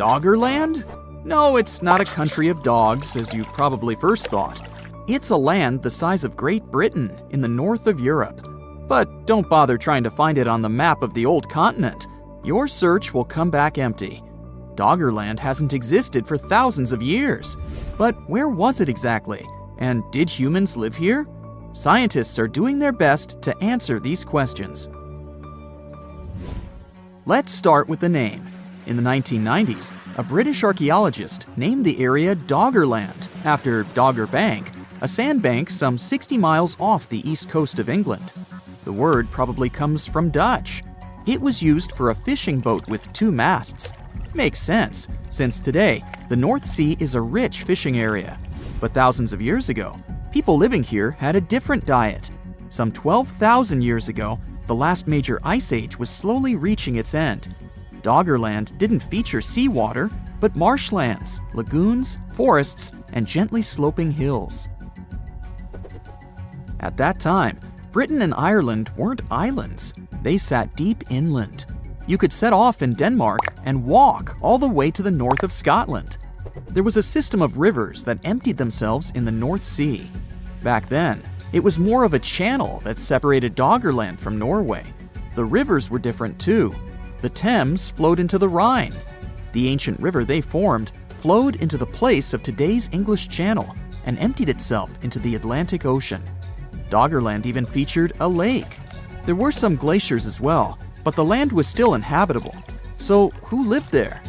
Doggerland? No, it's not a country of dogs, as you probably first thought. It's a land the size of Great Britain in the north of Europe. But don't bother trying to find it on the map of the old continent. Your search will come back empty. Doggerland hasn't existed for thousands of years. But where was it exactly? And did humans live here? Scientists are doing their best to answer these questions. Let's start with the name. In the 1990s, a British archaeologist named the area Doggerland after Dogger Bank, a sandbank some 60 miles off the east coast of England. The word probably comes from Dutch. It was used for a fishing boat with 2 masts. Makes sense, since today, the North Sea is a rich fishing area. But thousands of years ago, people living here had a different diet. Some 12,000 years ago, the last major ice age was slowly reaching its end. Doggerland didn't feature seawater, but marshlands, lagoons, forests, and gently sloping hills. At that time, Britain and Ireland weren't islands. They sat deep inland. You could set off in Denmark and walk all the way to the north of Scotland. There was a system of rivers that emptied themselves in the North Sea. Back then, it was more of a channel that separated Doggerland from Norway. The rivers were different too. The Thames flowed into the Rhine. The ancient river they formed flowed into the place of today's English Channel and emptied itself into the Atlantic Ocean. Doggerland even featured a lake. There were some glaciers as well, but the land was still inhabitable. So who lived there?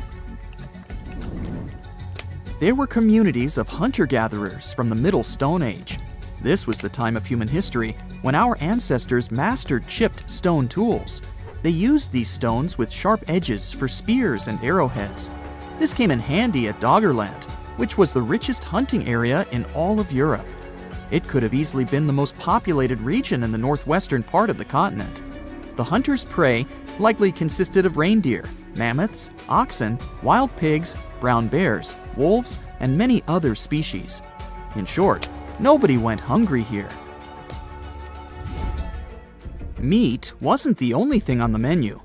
There were communities of hunter-gatherers from the Middle Stone Age. This was the time of human history when our ancestors mastered chipped stone tools. They used these stones with sharp edges for spears and arrowheads. This came in handy at Doggerland, which was the richest hunting area in all of Europe. It could have easily been the most populated region in the northwestern part of the continent. The hunters' prey likely consisted of reindeer, mammoths, oxen, wild pigs, brown bears, wolves, and many other species. In short, nobody went hungry here. Meat wasn't the only thing on the menu.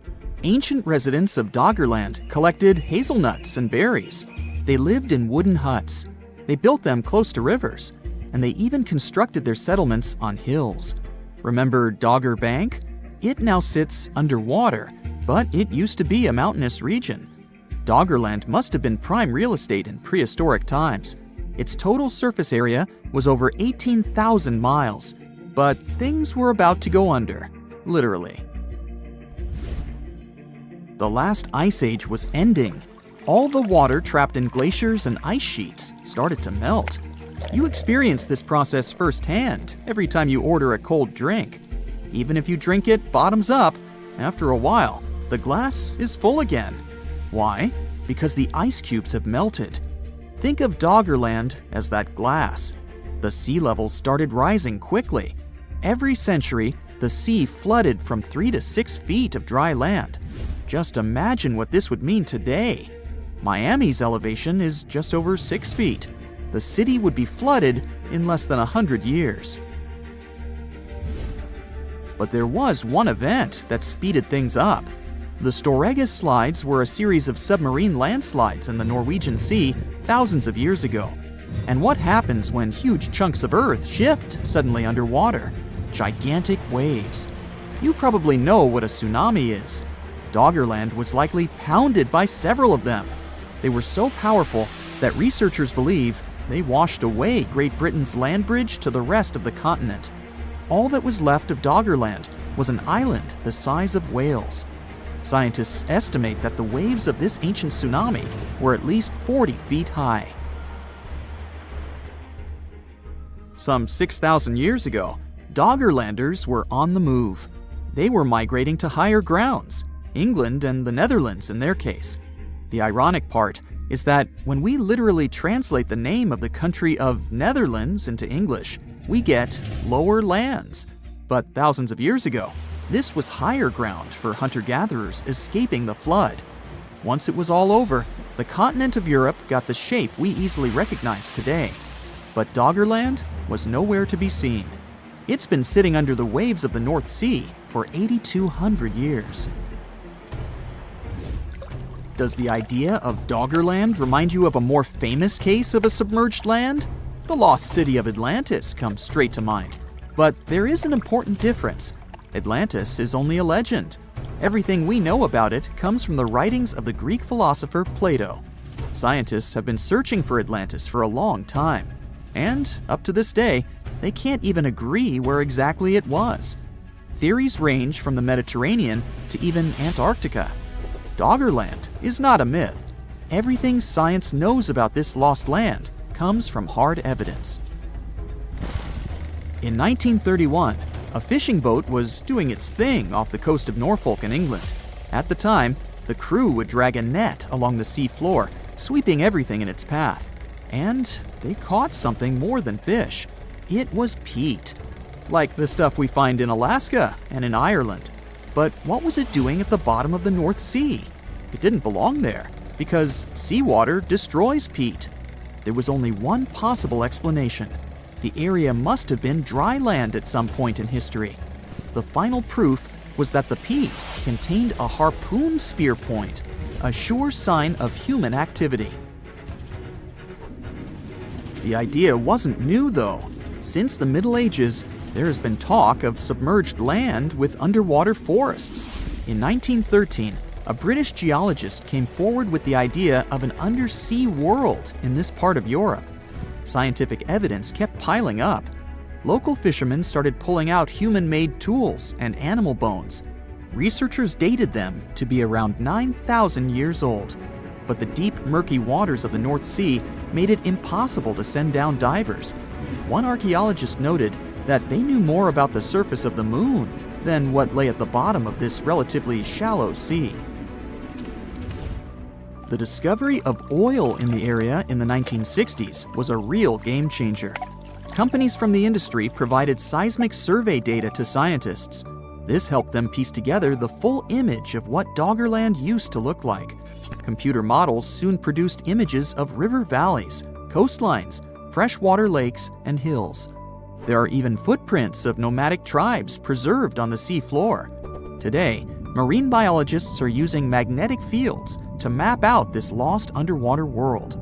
Ancient residents of Doggerland collected hazelnuts and berries. They lived in wooden huts. They built them close to rivers, and they even constructed their settlements on hills. Remember Dogger Bank? It now sits underwater, but it used to be a mountainous region. Doggerland must have been prime real estate in prehistoric times. Its total surface area was over 18,000 miles, but things were about to go under. Literally. The last ice age was ending. All the water trapped in glaciers and ice sheets started to melt. You experience this process firsthand every time you order a cold drink. Even if you drink it bottoms up, after a while, the glass is full again. Why? Because the ice cubes have melted. Think of Doggerland as that glass. The sea levels started rising quickly. Every century, the sea flooded from 3 to 6 feet of dry land. Just imagine what this would mean today. Miami's elevation is just over 6 feet. The city would be flooded in less than 100 years. But there was one event that speeded things up. The Storegga slides were a series of submarine landslides in the Norwegian Sea thousands of years ago. And what happens when huge chunks of Earth shift suddenly underwater? Gigantic waves. You probably know what a tsunami is. Doggerland was likely pounded by several of them. They were so powerful that researchers believe they washed away Great Britain's land bridge to the rest of the continent. All that was left of Doggerland was an island the size of Wales. Scientists estimate that the waves of this ancient tsunami were at least 40 feet high. Some 6,000 years ago, Doggerlanders were on the move. They were migrating to higher grounds, England and the Netherlands in their case. The ironic part is that when we literally translate the name of the country of Netherlands into English, we get lower lands. But thousands of years ago, this was higher ground for hunter-gatherers escaping the flood. Once it was all over, the continent of Europe got the shape we easily recognize today. But Doggerland was nowhere to be seen. It's been sitting under the waves of the North Sea for 8,200 years. Does the idea of Doggerland remind you of a more famous case of a submerged land? The lost city of Atlantis comes straight to mind. But there is an important difference. Atlantis is only a legend. Everything we know about it comes from the writings of the Greek philosopher Plato. Scientists have been searching for Atlantis for a long time. And, up to this day, they can't even agree where exactly it was. Theories range from the Mediterranean to even Antarctica. Doggerland is not a myth. Everything science knows about this lost land comes from hard evidence. In 1931, a fishing boat was doing its thing off the coast of Norfolk in England. At the time, the crew would drag a net along the sea floor, sweeping everything in its path. And they caught something more than fish. It was peat, like the stuff we find in Alaska and in Ireland. But what was it doing at the bottom of the North Sea? It didn't belong there, because seawater destroys peat. There was only one possible explanation. The area must have been dry land at some point in history. The final proof was that the peat contained a harpoon spear point, a sure sign of human activity. The idea wasn't new, though. Since the Middle Ages, there has been talk of submerged land with underwater forests. In 1913, a British geologist came forward with the idea of an undersea world in this part of Europe. Scientific evidence kept piling up. Local fishermen started pulling out human-made tools and animal bones. Researchers dated them to be around 9,000 years old. But the deep, murky waters of the North Sea made it impossible to send down divers. One archaeologist noted that they knew more about the surface of the moon than what lay at the bottom of this relatively shallow sea. The discovery of oil in the area in the 1960s was a real game changer. Companies from the industry provided seismic survey data to scientists. This helped them piece together the full image of what Doggerland used to look like. Computer models soon produced images of river valleys, coastlines, freshwater lakes, and hills. There are even footprints of nomadic tribes preserved on the sea floor. Today, marine biologists are using magnetic fields to map out this lost underwater world.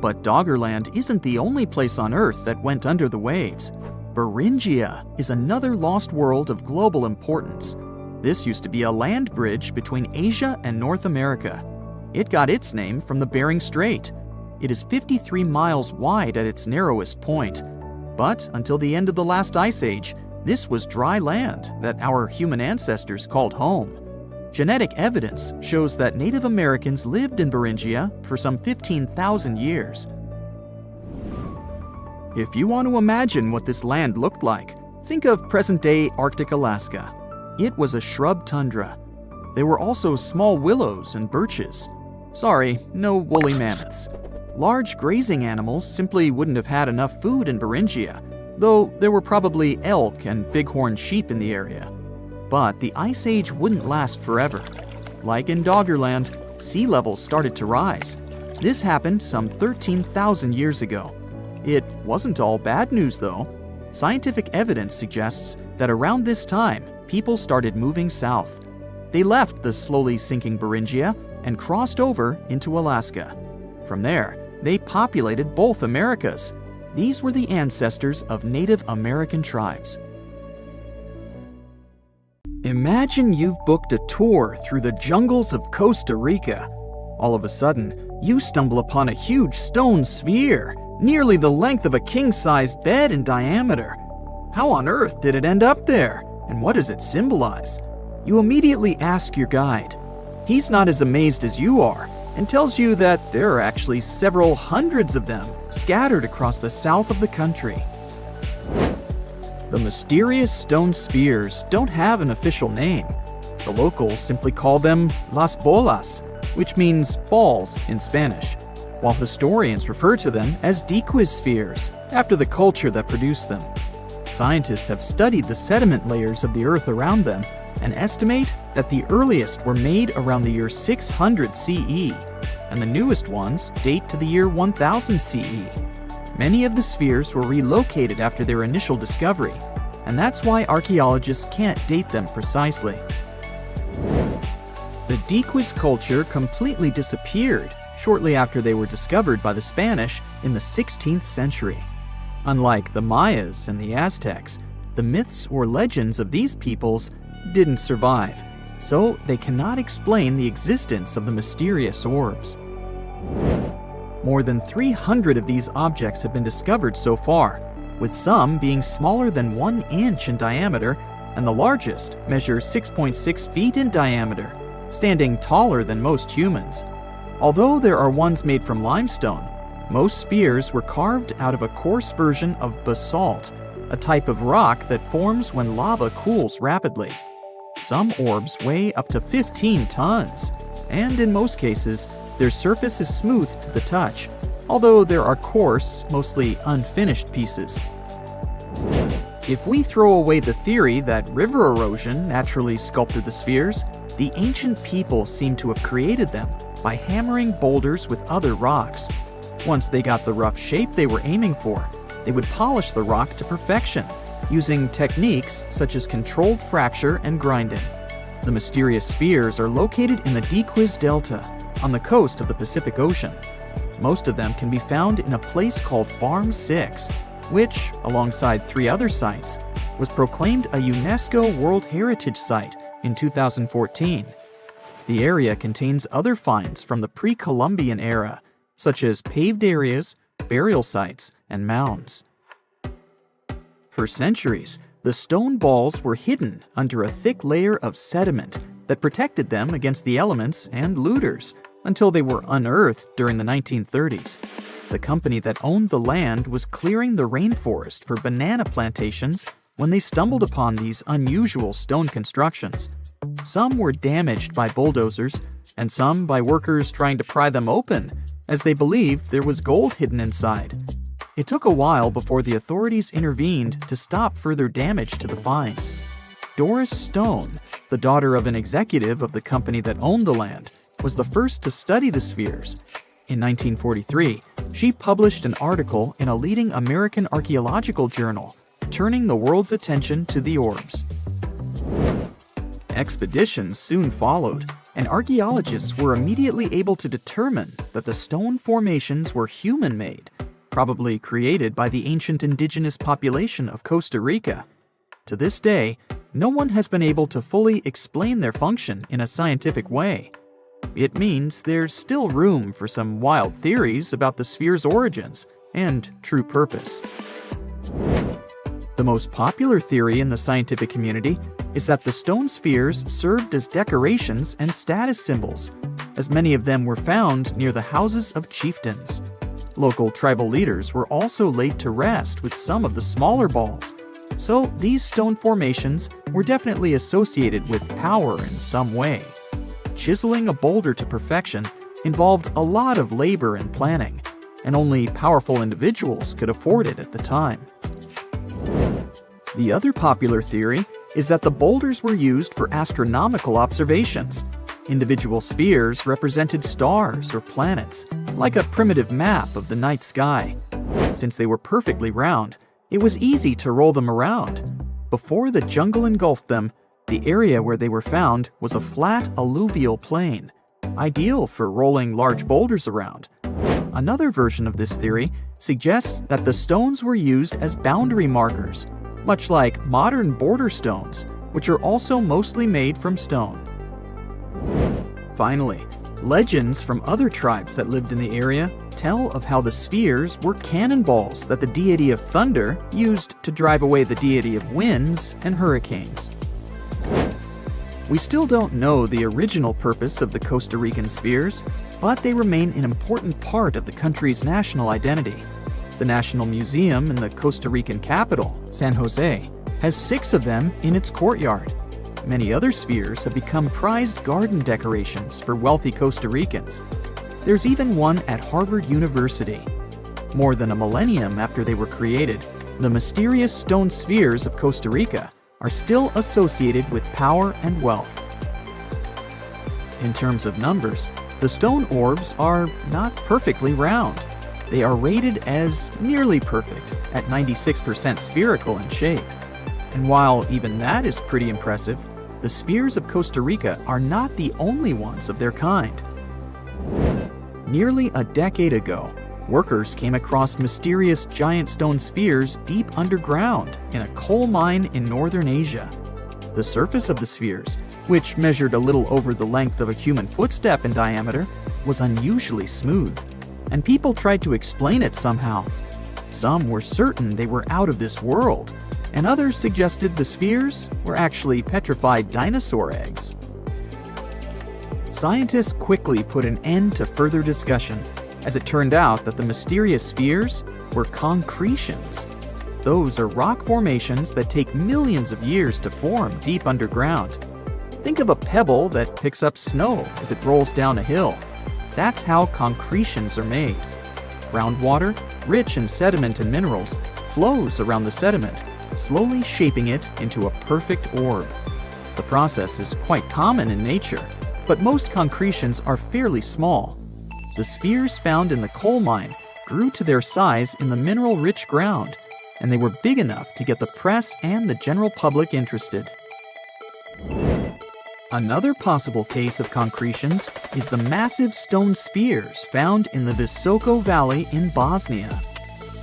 But Doggerland isn't the only place on Earth that went under the waves. Beringia is another lost world of global importance. This used to be a land bridge between Asia and North America. It got its name from the Bering Strait. It is 53 miles wide at its narrowest point. But until the end of the last ice age, this was dry land that our human ancestors called home. Genetic evidence shows that Native Americans lived in Beringia for some 15,000 years. If you want to imagine what this land looked like, think of present-day Arctic Alaska. It was a shrub tundra. There were also small willows and birches. Sorry, no woolly mammoths. Large grazing animals simply wouldn't have had enough food in Beringia, though there were probably elk and bighorn sheep in the area. But the Ice Age wouldn't last forever. Like in Doggerland, sea levels started to rise. This happened some 13,000 years ago. It wasn't all bad news, though. Scientific evidence suggests that around this time, people started moving south. They left the slowly sinking Beringia and crossed over into Alaska. From there, they populated both Americas. These were the ancestors of Native American tribes. Imagine you've booked a tour through the jungles of Costa Rica. All of a sudden, you stumble upon a huge stone sphere, nearly the length of a king-sized bed in diameter. How on earth did it end up there? And what does it symbolize? You immediately ask your guide. He's not as amazed as you are and tells you that there are actually several hundreds of them scattered across the south of the country. The mysterious stone spheres don't have an official name. The locals simply call them las bolas, which means balls in Spanish, while historians refer to them as Diquis spheres, after the culture that produced them. Scientists have studied the sediment layers of the Earth around them and estimate that the earliest were made around the year 600 CE, and the newest ones date to the year 1000 CE. Many of the spheres were relocated after their initial discovery, and that's why archaeologists can't date them precisely. The Diquis culture completely disappeared shortly after they were discovered by the Spanish in the 16th century. Unlike the Mayas and the Aztecs, the myths or legends of these peoples didn't survive, so they cannot explain the existence of the mysterious orbs. More than 300 of these objects have been discovered so far, with some being smaller than 1 inch in diameter, and the largest measures 6.6 feet in diameter, standing taller than most humans. Although there are ones made from limestone, most spheres were carved out of a coarse version of basalt, a type of rock that forms when lava cools rapidly. Some orbs weigh up to 15 tons, and in most cases, their surface is smooth to the touch, although there are coarse, mostly unfinished pieces. If we throw away the theory that river erosion naturally sculpted the spheres, the ancient people seem to have created them by hammering boulders with other rocks. Once they got the rough shape they were aiming for, they would polish the rock to perfection, using techniques such as controlled fracture and grinding. The mysterious spheres are located in the Diquis Delta, on the coast of the Pacific Ocean. Most of them can be found in a place called Farm 6, which, alongside 3 other sites, was proclaimed a UNESCO World Heritage Site in 2014. The area contains other finds from the pre-Columbian era, such as paved areas, burial sites, and mounds. For centuries, the stone balls were hidden under a thick layer of sediment that protected them against the elements and looters until they were unearthed during the 1930s. The company that owned the land was clearing the rainforest for banana plantations when they stumbled upon these unusual stone constructions. Some were damaged by bulldozers, and some by workers trying to pry them open, as they believed there was gold hidden inside. It took a while before the authorities intervened to stop further damage to the finds. Doris Stone, the daughter of an executive of the company that owned the land, was the first to study the spheres. In 1943, she published an article in a leading American archaeological journal, turning the world's attention to the orbs. Expeditions soon followed, and archaeologists were immediately able to determine that the stone formations were human-made, probably created by the ancient indigenous population of Costa Rica. To this day, no one has been able to fully explain their function in a scientific way. It means there's still room for some wild theories about the sphere's origins and true purpose. The most popular theory in the scientific community is that the stone spheres served as decorations and status symbols, as many of them were found near the houses of chieftains. Local tribal leaders were also laid to rest with some of the smaller balls, so these stone formations were definitely associated with power in some way. Chiseling a boulder to perfection involved a lot of labor and planning, and only powerful individuals could afford it at the time. The other popular theory is that the boulders were used for astronomical observations. Individual spheres represented stars or planets, like a primitive map of the night sky. Since they were perfectly round, it was easy to roll them around. Before the jungle engulfed them, the area where they were found was a flat alluvial plain, ideal for rolling large boulders around. Another version of this theory suggests that the stones were used as boundary markers, much like modern border stones, which are also mostly made from stone. Finally, legends from other tribes that lived in the area tell of how the spheres were cannonballs that the deity of thunder used to drive away the deity of winds and hurricanes. We still don't know the original purpose of the Costa Rican spheres, but they remain an important part of the country's national identity. The National Museum in the Costa Rican capital, San Jose, has 6 of them in its courtyard. Many other spheres have become prized garden decorations for wealthy Costa Ricans. There's even one at Harvard University. More than a millennium after they were created, the mysterious stone spheres of Costa Rica are still associated with power and wealth. In terms of numbers, the stone orbs are not perfectly round. They are rated as nearly perfect, at 96% spherical in shape. And while even that is pretty impressive, the spheres of Costa Rica are not the only ones of their kind. Nearly a decade ago, workers came across mysterious giant stone spheres deep underground in a coal mine in northern Asia. The surface of the spheres, which measured a little over the length of a human footstep in diameter, was unusually smooth, and people tried to explain it somehow. Some were certain they were out of this world, and others suggested the spheres were actually petrified dinosaur eggs. Scientists quickly put an end to further discussion, as it turned out that the mysterious spheres were concretions. Those are rock formations that take millions of years to form deep underground. Think of a pebble that picks up snow as it rolls down a hill. That's how concretions are made. Groundwater, rich in sediment and minerals, flows around the sediment, slowly shaping it into a perfect orb. The process is quite common in nature, but most concretions are fairly small. The spheres found in the coal mine grew to their size in the mineral-rich ground, and they were big enough to get the press and the general public interested. Another possible case of concretions is the massive stone spheres found in the Visoko Valley in Bosnia.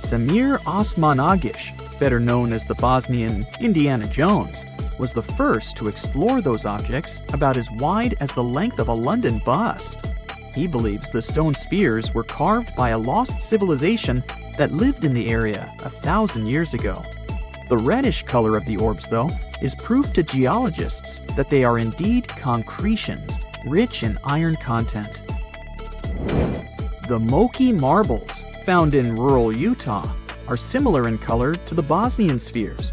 Samir Osmanagic, better known as the Bosnian Indiana Jones, was the first to explore those objects about as wide as the length of a London bus. He believes the stone spheres were carved by a lost civilization that lived in the area 1,000 years ago. The reddish color of the orbs, though, is proof to geologists that they are indeed concretions, rich in iron content. The Moki marbles, found in rural Utah, are similar in color to the Bosnian spheres.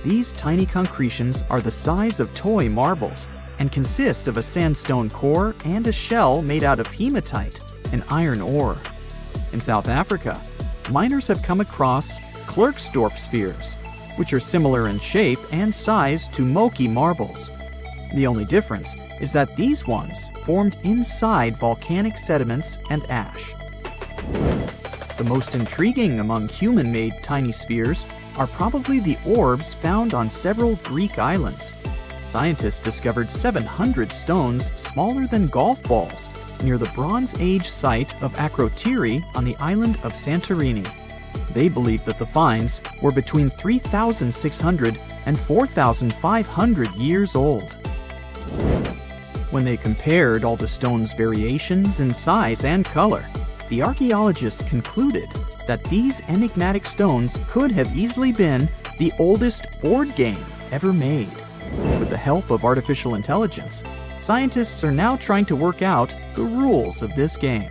These tiny concretions are the size of toy marbles and consist of a sandstone core and a shell made out of hematite, an iron ore. In South Africa, miners have come across Klerksdorp spheres, which are similar in shape and size to Moki marbles. The only difference is that these ones formed inside volcanic sediments and ash. The most intriguing among human-made tiny spheres are probably the orbs found on several Greek islands. Scientists discovered 700 stones smaller than golf balls near the Bronze Age site of Akrotiri on the island of Santorini. They believe that the finds were between 3,600 and 4,500 years old. When they compared all the stones' variations in size and color, the archaeologists concluded that these enigmatic stones could have easily been the oldest board game ever made. With the help of artificial intelligence, scientists are now trying to work out the rules of this game.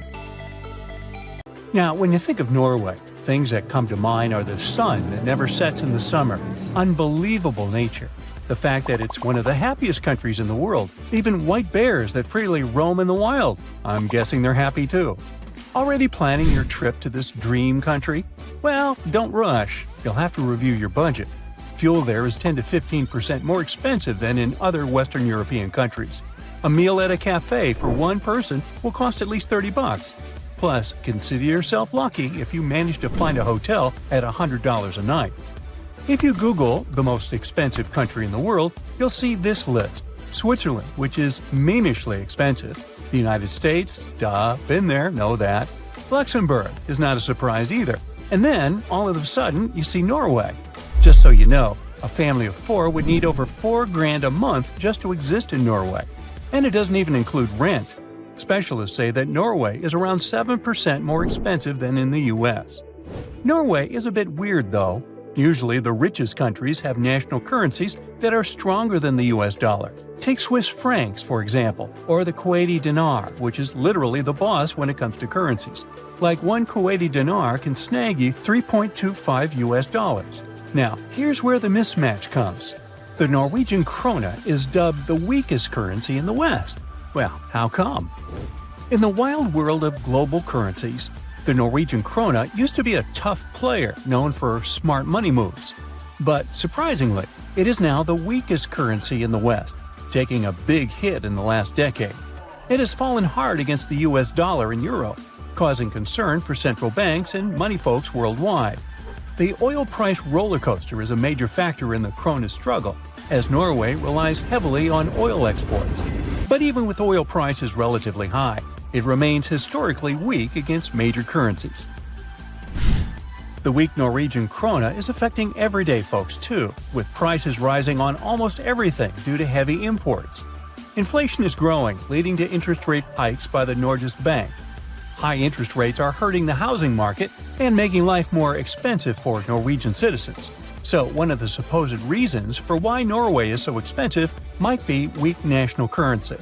Now, when you think of Norway, things that come to mind are the sun that never sets in the summer, unbelievable nature, the fact that it's one of the happiest countries in the world, even white bears that freely roam in the wild. I'm guessing they're happy too. Already planning your trip to this dream country? Well, don't rush. You'll have to review your budget. Fuel there is 10 to 15% more expensive than in other Western European countries. A meal at a cafe for one person will cost at least $30. Plus, consider yourself lucky if you manage to find a hotel at $100 a night. If you Google the most expensive country in the world, you'll see this list. Switzerland, which is meanishly expensive. The United States, duh, been there, know that. Luxembourg is not a surprise either. And then, all of a sudden, you see Norway. Just so you know, a family of 4 would need over $4,000 a month just to exist in Norway. And it doesn't even include rent. Specialists say that Norway is around 7% more expensive than in the US. Norway is a bit weird though. Usually the richest countries have national currencies that are stronger than the US dollar. Take Swiss francs, for example, or the Kuwaiti dinar, which is literally the boss when it comes to currencies. Like one Kuwaiti dinar can snag you $3.25 US. Now, here's where the mismatch comes. The Norwegian krone is dubbed the weakest currency in the West. Well, how come? In the wild world of global currencies, the Norwegian krone used to be a tough player known for smart money moves. But surprisingly, it is now the weakest currency in the West, taking a big hit in the last decade. It has fallen hard against the US dollar and euro, causing concern for central banks and money folks worldwide. The oil price roller coaster is a major factor in the krone's struggle. as Norway relies heavily on oil exports. But even with oil prices relatively high, it remains historically weak against major currencies. The weak Norwegian krona is affecting everyday folks too, with prices rising on almost everything due to heavy imports. Inflation is growing, leading to interest rate hikes by the Norges Bank. High interest rates are hurting the housing market and making life more expensive for Norwegian citizens. So one of the supposed reasons for why Norway is so expensive might be weak national currency.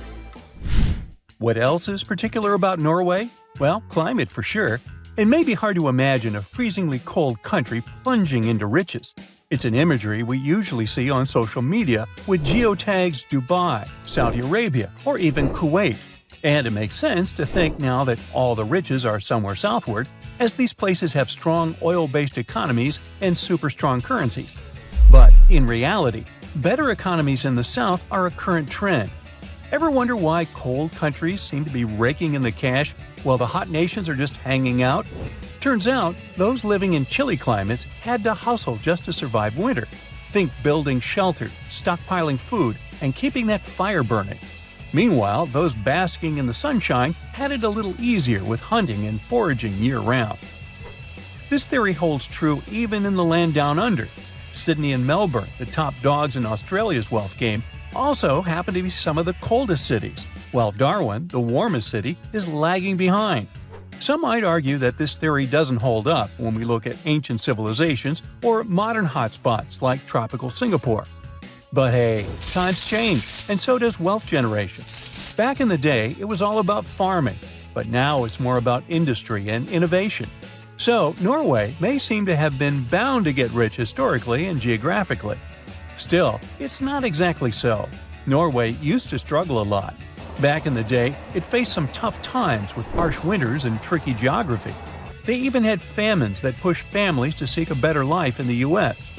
What else is particular about Norway? Well, climate for sure. It may be hard to imagine a freezingly cold country plunging into riches. It's an imagery we usually see on social media with geotags Dubai, Saudi Arabia, or even Kuwait. And it makes sense to think now that all the riches are somewhere southward, as these places have strong oil-based economies and super strong currencies. But in reality, better economies in the south are a current trend. Ever wonder why cold countries seem to be raking in the cash while the hot nations are just hanging out? Turns out, those living in chilly climates had to hustle just to survive winter. Think building shelter, stockpiling food, and keeping that fire burning. Meanwhile, those basking in the sunshine had it a little easier with hunting and foraging year-round. This theory holds true even in the land down under. Sydney and Melbourne, the top dogs in Australia's wealth game, also happen to be some of the coldest cities, while Darwin, the warmest city, is lagging behind. Some might argue that this theory doesn't hold up when we look at ancient civilizations or modern hotspots like tropical Singapore. But hey, times change, and so does wealth generation. Back in the day, it was all about farming, but now it's more about industry and innovation. So, Norway may seem to have been bound to get rich historically and geographically. Still, it's not exactly so. Norway used to struggle a lot. Back in the day, it faced some tough times with harsh winters and tricky geography. They even had famines that pushed families to seek a better life in the US.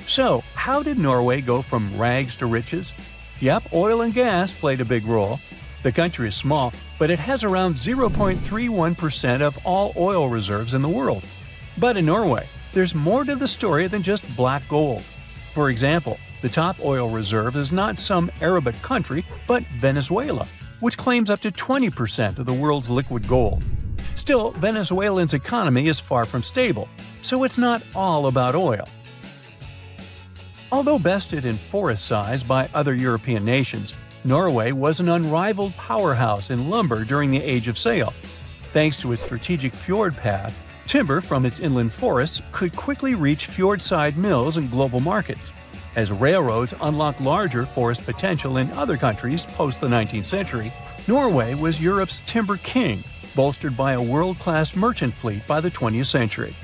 So, how did Norway go from rags to riches? Yep, oil and gas played a big role. The country is small, but it has around 0.31% of all oil reserves in the world. But in Norway, there's more to the story than just black gold. For example, the top oil reserve is not some Arabic country, but Venezuela, which claims up to 20% of the world's liquid gold. Still, Venezuelan's economy is far from stable, so it's not all about oil. Although bested in forest size by other European nations, Norway was an unrivaled powerhouse in lumber during the Age of Sail. Thanks to its strategic fjord path, timber from its inland forests could quickly reach fjordside mills and global markets. As railroads unlocked larger forest potential in other countries post the 19th century, Norway was Europe's timber king, bolstered by a world-class merchant fleet by the 20th century.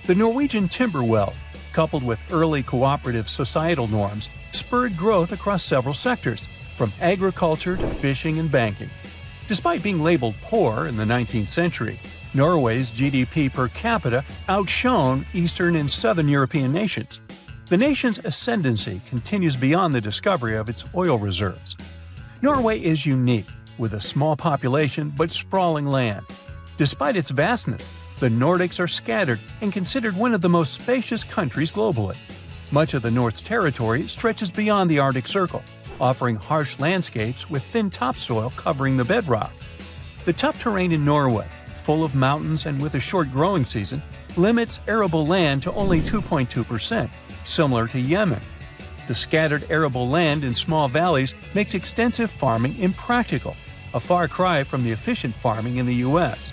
The Norwegian timber wealth, coupled with early cooperative societal norms, spurred growth across several sectors, from agriculture to fishing and banking. Despite being labeled poor in the 19th century, Norway's GDP per capita outshone Eastern and Southern European nations. The nation's ascendancy continues beyond the discovery of its oil reserves. Norway is unique, with a small population but sprawling land. Despite its vastness, the Nordics are scattered and considered one of the most spacious countries globally. Much of the North's territory stretches beyond the Arctic Circle, offering harsh landscapes with thin topsoil covering the bedrock. The tough terrain in Norway, full of mountains and with a short growing season, limits arable land to only 2.2%, similar to Yemen. The scattered arable land in small valleys makes extensive farming impractical, a far cry from the efficient farming in the US.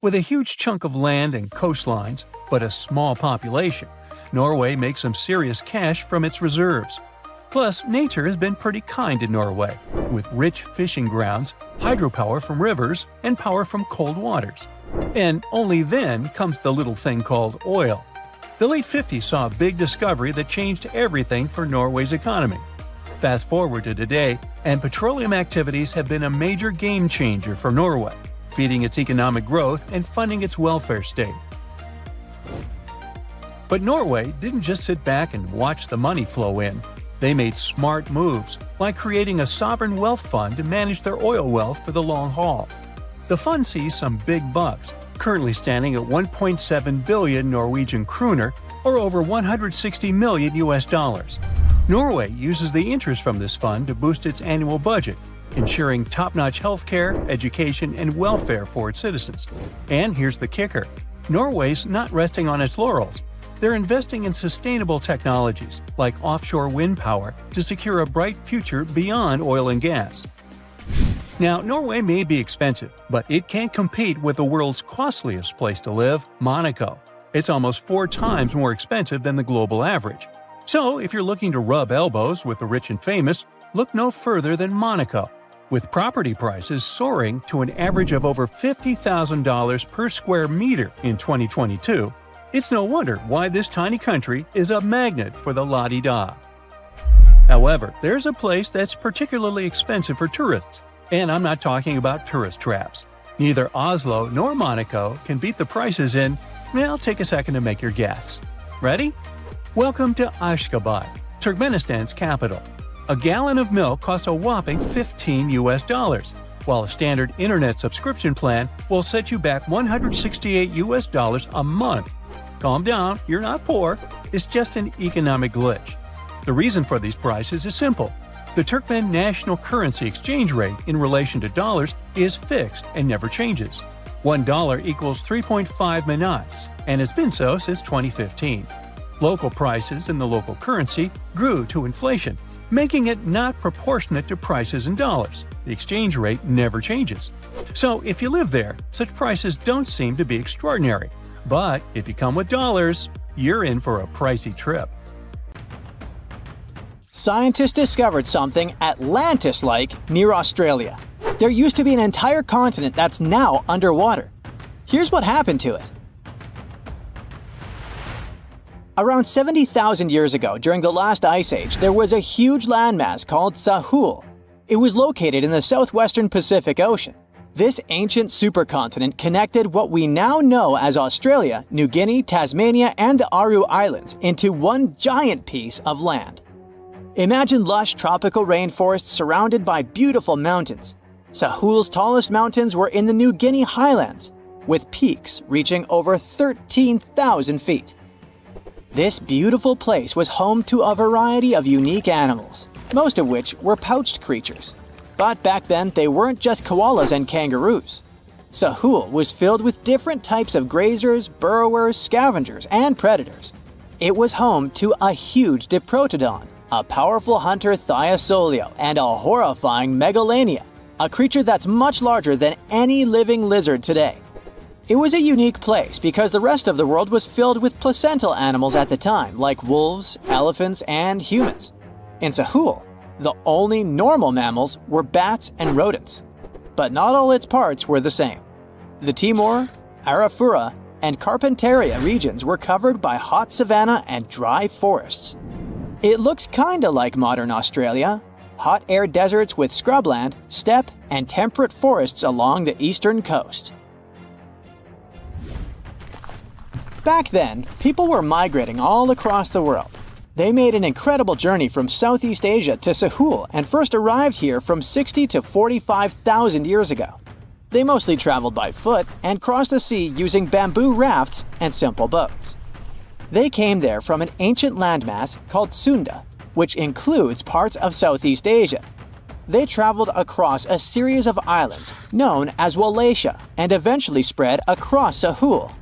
With a huge chunk of land and coastlines, but a small population, Norway makes some serious cash from its reserves. Plus, nature has been pretty kind to Norway, with rich fishing grounds, hydropower from rivers, and power from cold waters. And only then comes the little thing called oil. The late 50s saw a big discovery that changed everything for Norway's economy. Fast forward to today, and petroleum activities have been a major game changer for Norway, feeding its economic growth and funding its welfare state. But Norway didn't just sit back and watch the money flow in. They made smart moves, like creating a sovereign wealth fund to manage their oil wealth for the long haul. The fund sees some big bucks, currently standing at 1.7 billion Norwegian kroner, or over 160 million US dollars. Norway uses the interest from this fund to boost its annual budget, ensuring top-notch healthcare, education, and welfare for its citizens. And here's the kicker: Norway's not resting on its laurels. They're investing in sustainable technologies, like offshore wind power, to secure a bright future beyond oil and gas. Now, Norway may be expensive, but it can't compete with the world's costliest place to live, Monaco. It's almost 4 times more expensive than the global average. So, if you're looking to rub elbows with the rich and famous, look no further than Monaco. With property prices soaring to an average of over $50,000 per square meter in 2022, it's no wonder why this tiny country is a magnet for the la-di-da. However, there's a place that's particularly expensive for tourists, and I'm not talking about tourist traps. Neither Oslo nor Monaco can beat the prices in, well, take a second to make your guess. Ready? Welcome to Ashgabat, Turkmenistan's capital. A gallon of milk costs a whopping $15 US, while a standard internet subscription plan will set you back $168 US a month. Calm down, you're not poor, it's just an economic glitch. The reason for these prices is simple. The Turkmen national currency exchange rate in relation to dollars is fixed and never changes. $1 equals 3.5 manats, and it's been so since 2015. Local prices in the local currency grew to inflation, making it not proportionate to prices in dollars. The exchange rate never changes. So if you live there, such prices don't seem to be extraordinary. But if you come with dollars, you're in for a pricey trip. Scientists discovered something Atlantis-like near Australia. There used to be an entire continent that's now underwater. Here's what happened to it. Around 70,000 years ago, during the last ice age, there was a huge landmass called Sahul. It was located in the southwestern Pacific Ocean. This ancient supercontinent connected what we now know as Australia, New Guinea, Tasmania, and the Aru Islands into one giant piece of land. Imagine lush tropical rainforests surrounded by beautiful mountains. Sahul's tallest mountains were in the New Guinea highlands, with peaks reaching over 13,000 feet. This beautiful place was home to a variety of unique animals, most of which were pouched creatures. But back then, they weren't just koalas and kangaroos. Sahul was filled with different types of grazers, burrowers, scavengers, and predators. It was home to a huge diprotodon, a powerful hunter Thiosolio, and a horrifying Megalania, a creature that's much larger than any living lizard today. It was a unique place because the rest of the world was filled with placental animals at the time, like wolves, elephants, and humans. In Sahul, the only normal mammals were bats and rodents. But not all its parts were the same. The Timor, Arafura, and Carpentaria regions were covered by hot savanna and dry forests. It looked kinda like modern Australia, hot air deserts with scrubland, steppe, and temperate forests along the eastern coast. Back then, people were migrating all across the world. They made an incredible journey from Southeast Asia to Sahul and first arrived here from 60 to 45,000 years ago. They mostly traveled by foot and crossed the sea using bamboo rafts and simple boats. They came there from an ancient landmass called Sunda, which includes parts of Southeast Asia. They traveled across a series of islands known as Wallachia and eventually spread across Sahul.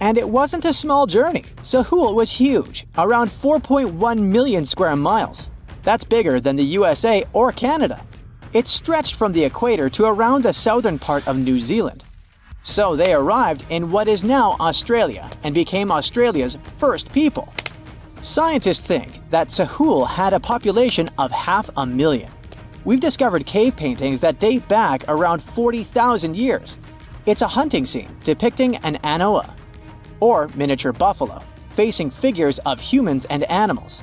And it wasn't a small journey. Sahul was huge, around 4.1 million square miles. That's bigger than the USA or Canada. It stretched from the equator to around the southern part of New Zealand. So they arrived in what is now Australia and became Australia's first people. Scientists think that Sahul had a population of 500,000. We've discovered cave paintings that date back around 40,000 years. It's a hunting scene depicting an anoa, or miniature buffalo, facing figures of humans and animals.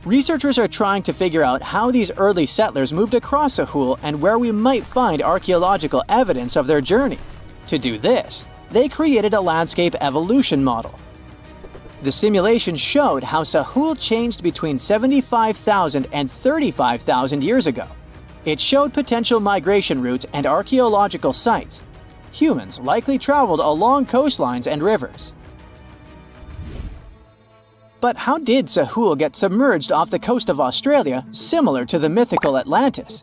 Researchers are trying to figure out how these early settlers moved across Sahul and where we might find archaeological evidence of their journey. To do this, they created a landscape evolution model. The simulation showed how Sahul changed between 75,000 and 35,000 years ago. It showed potential migration routes and archaeological sites. Humans likely traveled along coastlines and rivers. But how did Sahul get submerged off the coast of Australia, similar to the mythical Atlantis?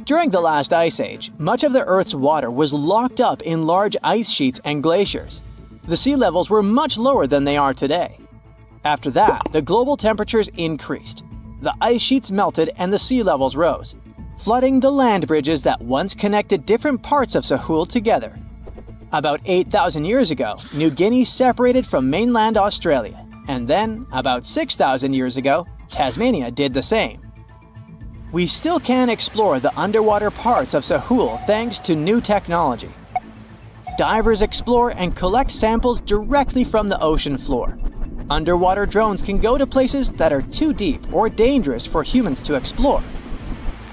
During the last ice age, much of the Earth's water was locked up in large ice sheets and glaciers. The sea levels were much lower than they are today. After that, the global temperatures increased. The ice sheets melted and the sea levels rose, flooding the land bridges that once connected different parts of Sahul together. About 8,000 years ago, New Guinea separated from mainland Australia, and then, about 6,000 years ago, Tasmania did the same. We still can explore the underwater parts of Sahul thanks to new technology. Divers explore and collect samples directly from the ocean floor. Underwater drones can go to places that are too deep or dangerous for humans to explore.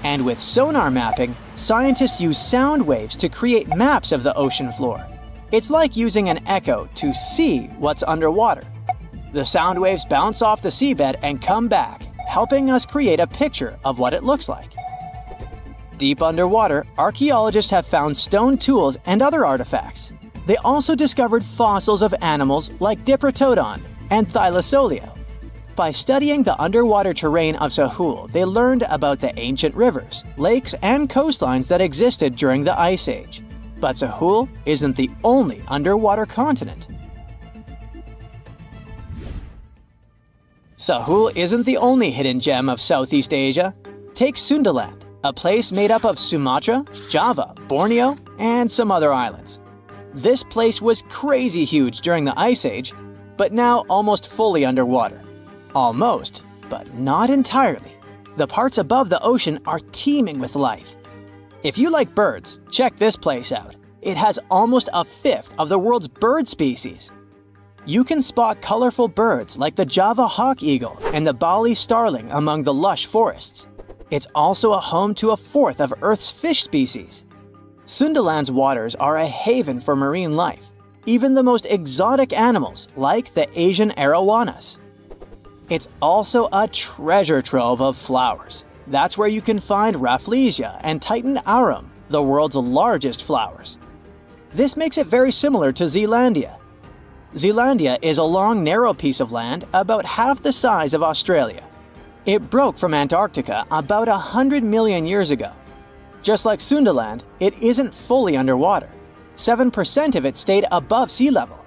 And with sonar mapping, scientists use sound waves to create maps of the ocean floor. It's like using an echo to see what's underwater. The sound waves bounce off the seabed and come back, helping us create a picture of what it looks like. Deep underwater, archaeologists have found stone tools and other artifacts. They also discovered fossils of animals like Diprotodon and Thylacoleo. By studying the underwater terrain of Sahul, they learned about the ancient rivers, lakes, and coastlines that existed during the Ice Age. But Sahul isn't the only underwater continent. Sahul isn't the only hidden gem of Southeast Asia. Take Sundaland, a place made up of Sumatra, Java, Borneo, and some other islands. This place was crazy huge during the Ice Age, but now almost fully underwater. Almost, but not entirely. The parts above the ocean are teeming with life. If you like birds, check this place out. It has almost a fifth of the world's bird species. You can spot colorful birds like the Java hawk eagle and the Bali starling among the lush forests. It's also a home to a fourth of Earth's fish species. Sundaland's waters are a haven for marine life, even the most exotic animals like the Asian arowanas. It's also a treasure trove of flowers. That's where you can find Rafflesia and Titan aurum, the world's largest flowers. This makes it very similar to Zealandia. Zealandia is a long, narrow piece of land about half the size of Australia. It broke from Antarctica about 100 million years ago. Just like Sundaland, it isn't fully underwater. 7% of it stayed above sea level.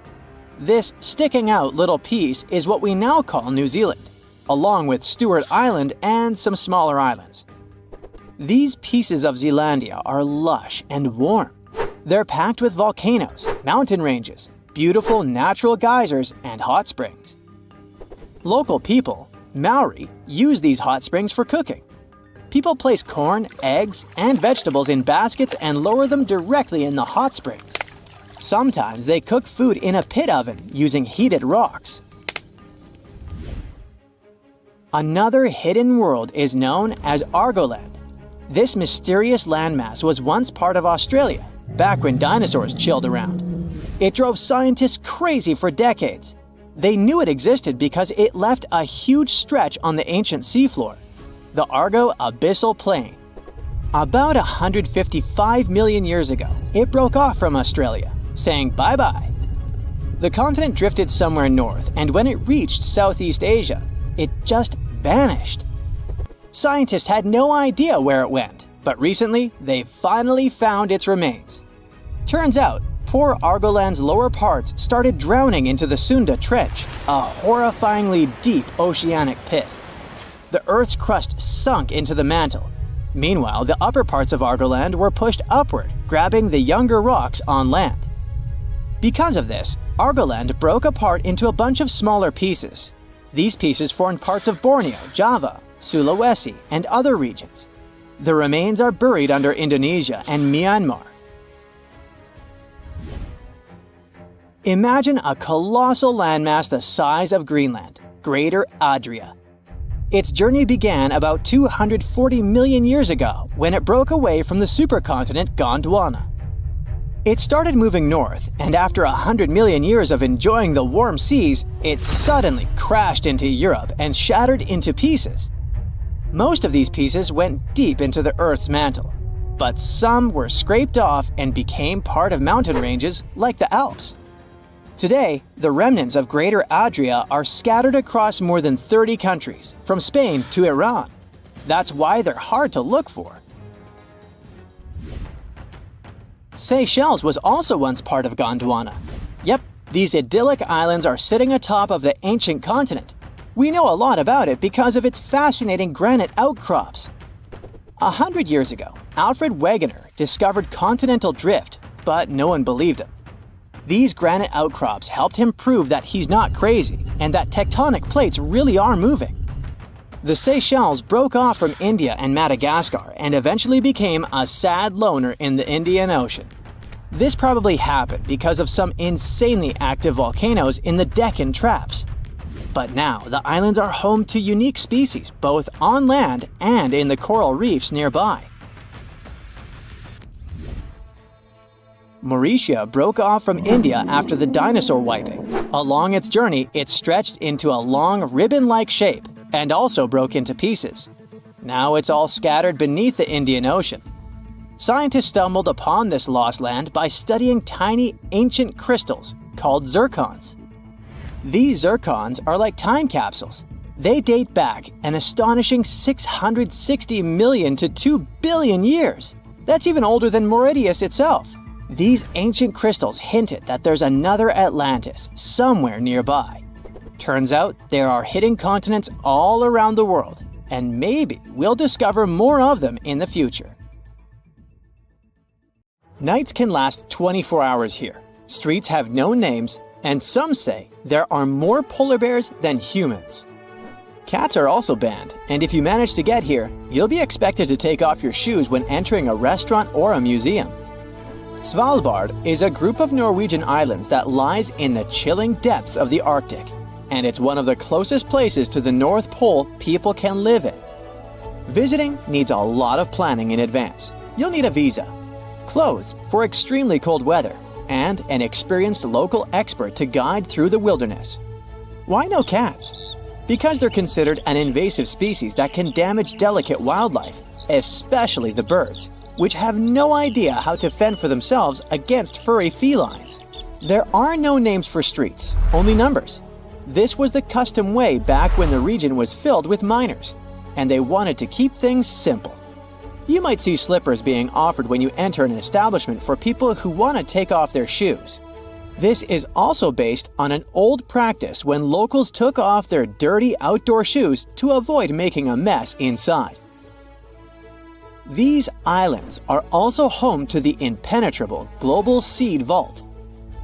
This sticking out little piece is what we now call New Zealand, along with Stewart Island and some smaller islands. These pieces of Zealandia are lush and warm. They're packed with volcanoes, mountain ranges, beautiful natural geysers, and hot springs. Local people, Maori, use these hot springs for cooking. People place corn, eggs, and vegetables in baskets and lower them directly in the hot springs. Sometimes they cook food in a pit oven using heated rocks. Another hidden world is known as Argoland. This mysterious landmass was once part of Australia, back when dinosaurs chilled around. It drove scientists crazy for decades. They knew it existed because it left a huge stretch on the ancient seafloor, the Argo Abyssal Plain. About 155 million years ago, it broke off from Australia, saying bye-bye. The continent drifted somewhere north, and when it reached Southeast Asia, it just vanished. Scientists had no idea where it went, but recently they finally found its remains. Turns out, poor Argoland's lower parts started drowning into the Sunda Trench, a horrifyingly deep oceanic pit. The Earth's crust sunk into the mantle. Meanwhile, the upper parts of Argoland were pushed upward, grabbing the younger rocks on land. Because of this, Argoland broke apart into a bunch of smaller pieces. These pieces formed parts of Borneo, Java, Sulawesi, and other regions. The remains are buried under Indonesia and Myanmar. Imagine a colossal landmass the size of Greenland, Greater Adria. Its journey began about 240 million years ago when it broke away from the supercontinent Gondwana. It started moving north, and after 100 million years of enjoying the warm seas, it suddenly crashed into Europe and shattered into pieces. Most of these pieces went deep into the Earth's mantle, but some were scraped off and became part of mountain ranges like the Alps. Today, the remnants of Greater Adria are scattered across more than 30 countries, from Spain to Iran. That's why they're hard to look for. Seychelles was also once part of Gondwana. Yep, these idyllic islands are sitting atop of the ancient continent. We know a lot about it because of its fascinating granite outcrops. 100 years ago, Alfred Wegener discovered continental drift, but no one believed him. These granite outcrops helped him prove that he's not crazy and that tectonic plates really are moving. The Seychelles broke off from India and Madagascar and eventually became a sad loner in the Indian Ocean. This probably happened because of some insanely active volcanoes in the Deccan Traps. But now, the islands are home to unique species both on land and in the coral reefs nearby. Mauritius broke off from India after the dinosaur wiping. Along its journey, it stretched into a long ribbon-like shape and also broke into pieces. Now it's all scattered beneath the Indian Ocean. Scientists stumbled upon this lost land by studying tiny ancient crystals called zircons. These zircons are like time capsules. They date back an astonishing 660 million to 2 billion years. That's even older than Mauritius itself. These ancient crystals hinted that there's another Atlantis somewhere nearby. Turns out there are hidden continents all around the world, and maybe we'll discover more of them in the future. Nights can last 24 hours here. Streets have no names, and some say there are more polar bears than humans. Cats are also banned, and if you manage to get here, you'll be expected to take off your shoes when entering a restaurant or a museum. Svalbard is a group of Norwegian islands that lies in the chilling depths of the Arctic, and it's one of the closest places to the North Pole people can live in. Visiting needs a lot of planning in advance. You'll need a visa, clothes for extremely cold weather, and an experienced local expert to guide through the wilderness. Why no cats? Because they're considered an invasive species that can damage delicate wildlife, especially the birds, which have no idea how to fend for themselves against furry felines. There are no names for streets, only numbers. This was the custom way back when the region was filled with miners, and they wanted to keep things simple. You might see slippers being offered when you enter an establishment for people who want to take off their shoes. This is also based on an old practice when locals took off their dirty outdoor shoes to avoid making a mess inside. These islands are also home to the impenetrable Global Seed Vault.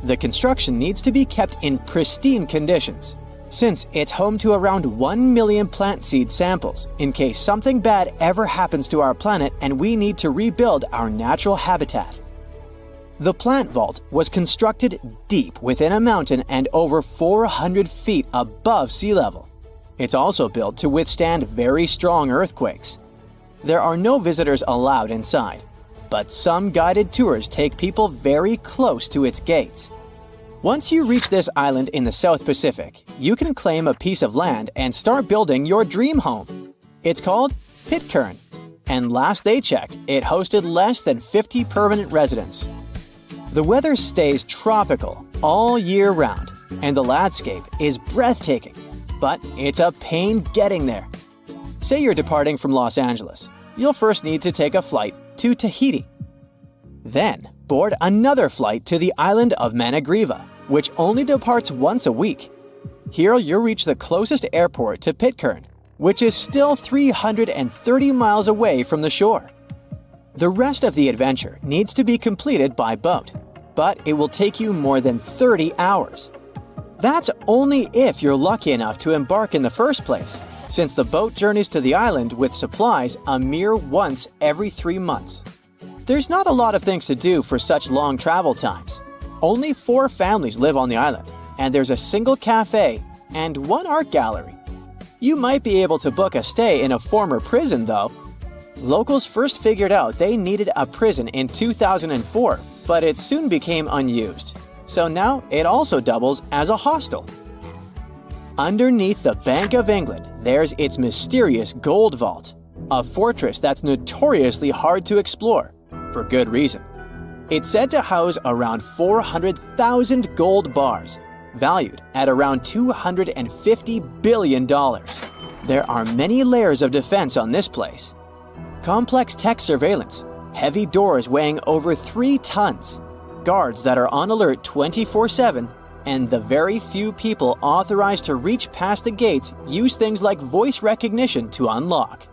The construction needs to be kept in pristine conditions, since it's home to around 1 million plant seed samples in case something bad ever happens to our planet and we need to rebuild our natural habitat. The plant vault was constructed deep within a mountain and over 400 feet above sea level. It's also built to withstand very strong earthquakes. There are no visitors allowed inside, but some guided tours take people very close to its gates. Once you reach this island in the South Pacific, you can claim a piece of land and start building your dream home. It's called Pitcairn, and last they checked, it hosted less than 50 permanent residents. The weather stays tropical all year round, and the landscape is breathtaking, but it's a pain getting there. Say you're departing from Los Angeles. You'll first need to take a flight to Tahiti. Then, board another flight to the island of Managriva, which only departs once a week. Here you'll reach the closest airport to Pitcairn, which is still 330 miles away from the shore. The rest of the adventure needs to be completed by boat, but it will take you more than 30 hours. That's only if you're lucky enough to embark in the first place, since the boat journeys to the island with supplies a mere once every 3 months. There's not a lot of things to do for such long travel times. Only 4 families live on the island, and there's a single cafe and 1 art gallery. You might be able to book a stay in a former prison, though. Locals first figured out they needed a prison in 2004, but it soon became unused. So now it also doubles as a hostel. Underneath the Bank of England, there's its mysterious Gold Vault, a fortress that's notoriously hard to explore, for good reason. It's said to house around 400,000 gold bars, valued at around $250 billion. There are many layers of defense on this place. Complex tech surveillance, heavy doors weighing over 3 tons, guards that are on alert 24/7, and the very few people authorized to reach past the gates use things like voice recognition to unlock.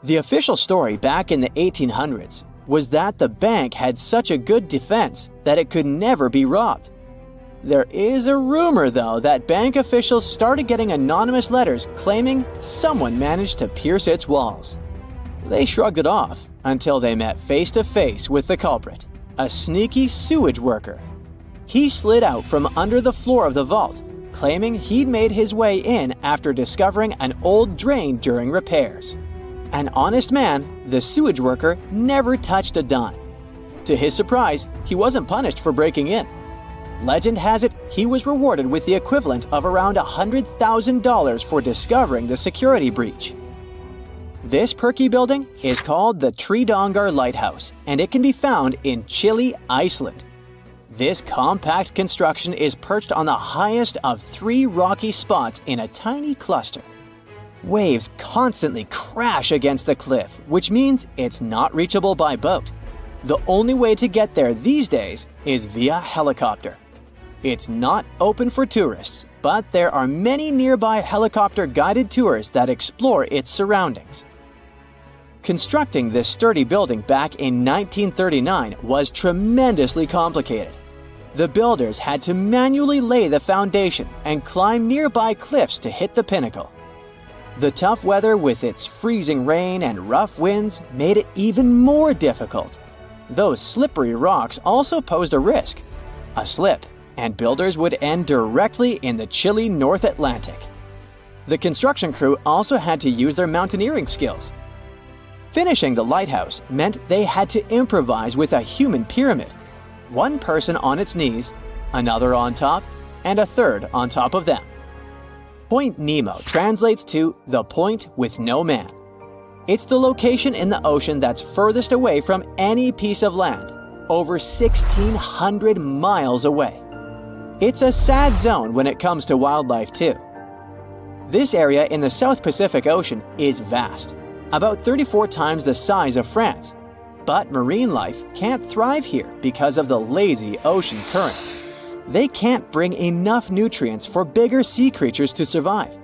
The official story back in the 1800s was that the bank had such a good defense that it could never be robbed. There is a rumor, though, that bank officials started getting anonymous letters claiming someone managed to pierce its walls. They shrugged it off until they met face to face with the culprit, a sneaky sewage worker. He slid out from under the floor of the vault, claiming he'd made his way in after discovering an old drain during repairs. An honest man, the sewage worker never touched a dime. To his surprise, he wasn't punished for breaking in. Legend has it he was rewarded with the equivalent of around $100,000 for discovering the security breach. This perky building is called the Tridongar Lighthouse, and it can be found in Chile, Iceland. This compact construction is perched on the highest of 3 rocky spots in a tiny cluster. Waves constantly crash against the cliff, which means it's not reachable by boat. The only way to get there these days is via helicopter. It's not open for tourists, but there are many nearby helicopter-guided tours that explore its surroundings. Constructing this sturdy building back in 1939 was tremendously complicated. The builders had to manually lay the foundation and climb nearby cliffs to hit the pinnacle. The tough weather with its freezing rain and rough winds made it even more difficult. Those slippery rocks also posed a risk. A slip, and builders would end directly in the chilly North Atlantic. The construction crew also had to use their mountaineering skills. Finishing the lighthouse meant they had to improvise with a human pyramid. One person on its knees, another on top, and a third on top of them. Point Nemo translates to the point with no man. It's the location in the ocean that's furthest away from any piece of land, over 1,600 miles away. It's a sad zone when it comes to wildlife too. This area in the South Pacific Ocean is vast, about 34 times the size of France. But marine life can't thrive here because of the lazy ocean currents. They can't bring enough nutrients for bigger sea creatures to survive.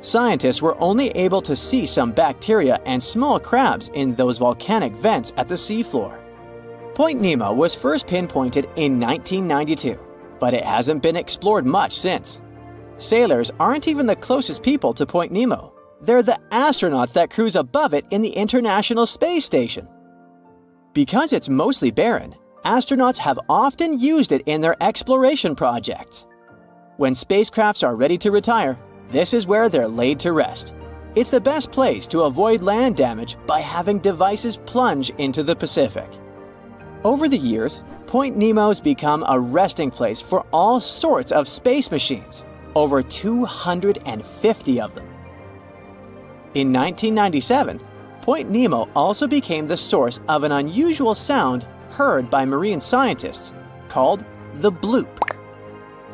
Scientists were only able to see some bacteria and small crabs in those volcanic vents at the seafloor. Point Nemo was first pinpointed in 1992, but it hasn't been explored much since. Sailors aren't even the closest people to Point Nemo. They're the astronauts that cruise above it in the International Space Station. Because it's mostly barren, astronauts have often used it in their exploration projects. When spacecrafts are ready to retire, this is where they're laid to rest. It's the best place to avoid land damage by having devices plunge into the Pacific. Over the years, Point Nemo's become a resting place for all sorts of space machines, over 250 of them. In 1997, Point Nemo also became the source of an unusual sound heard by marine scientists called the bloop.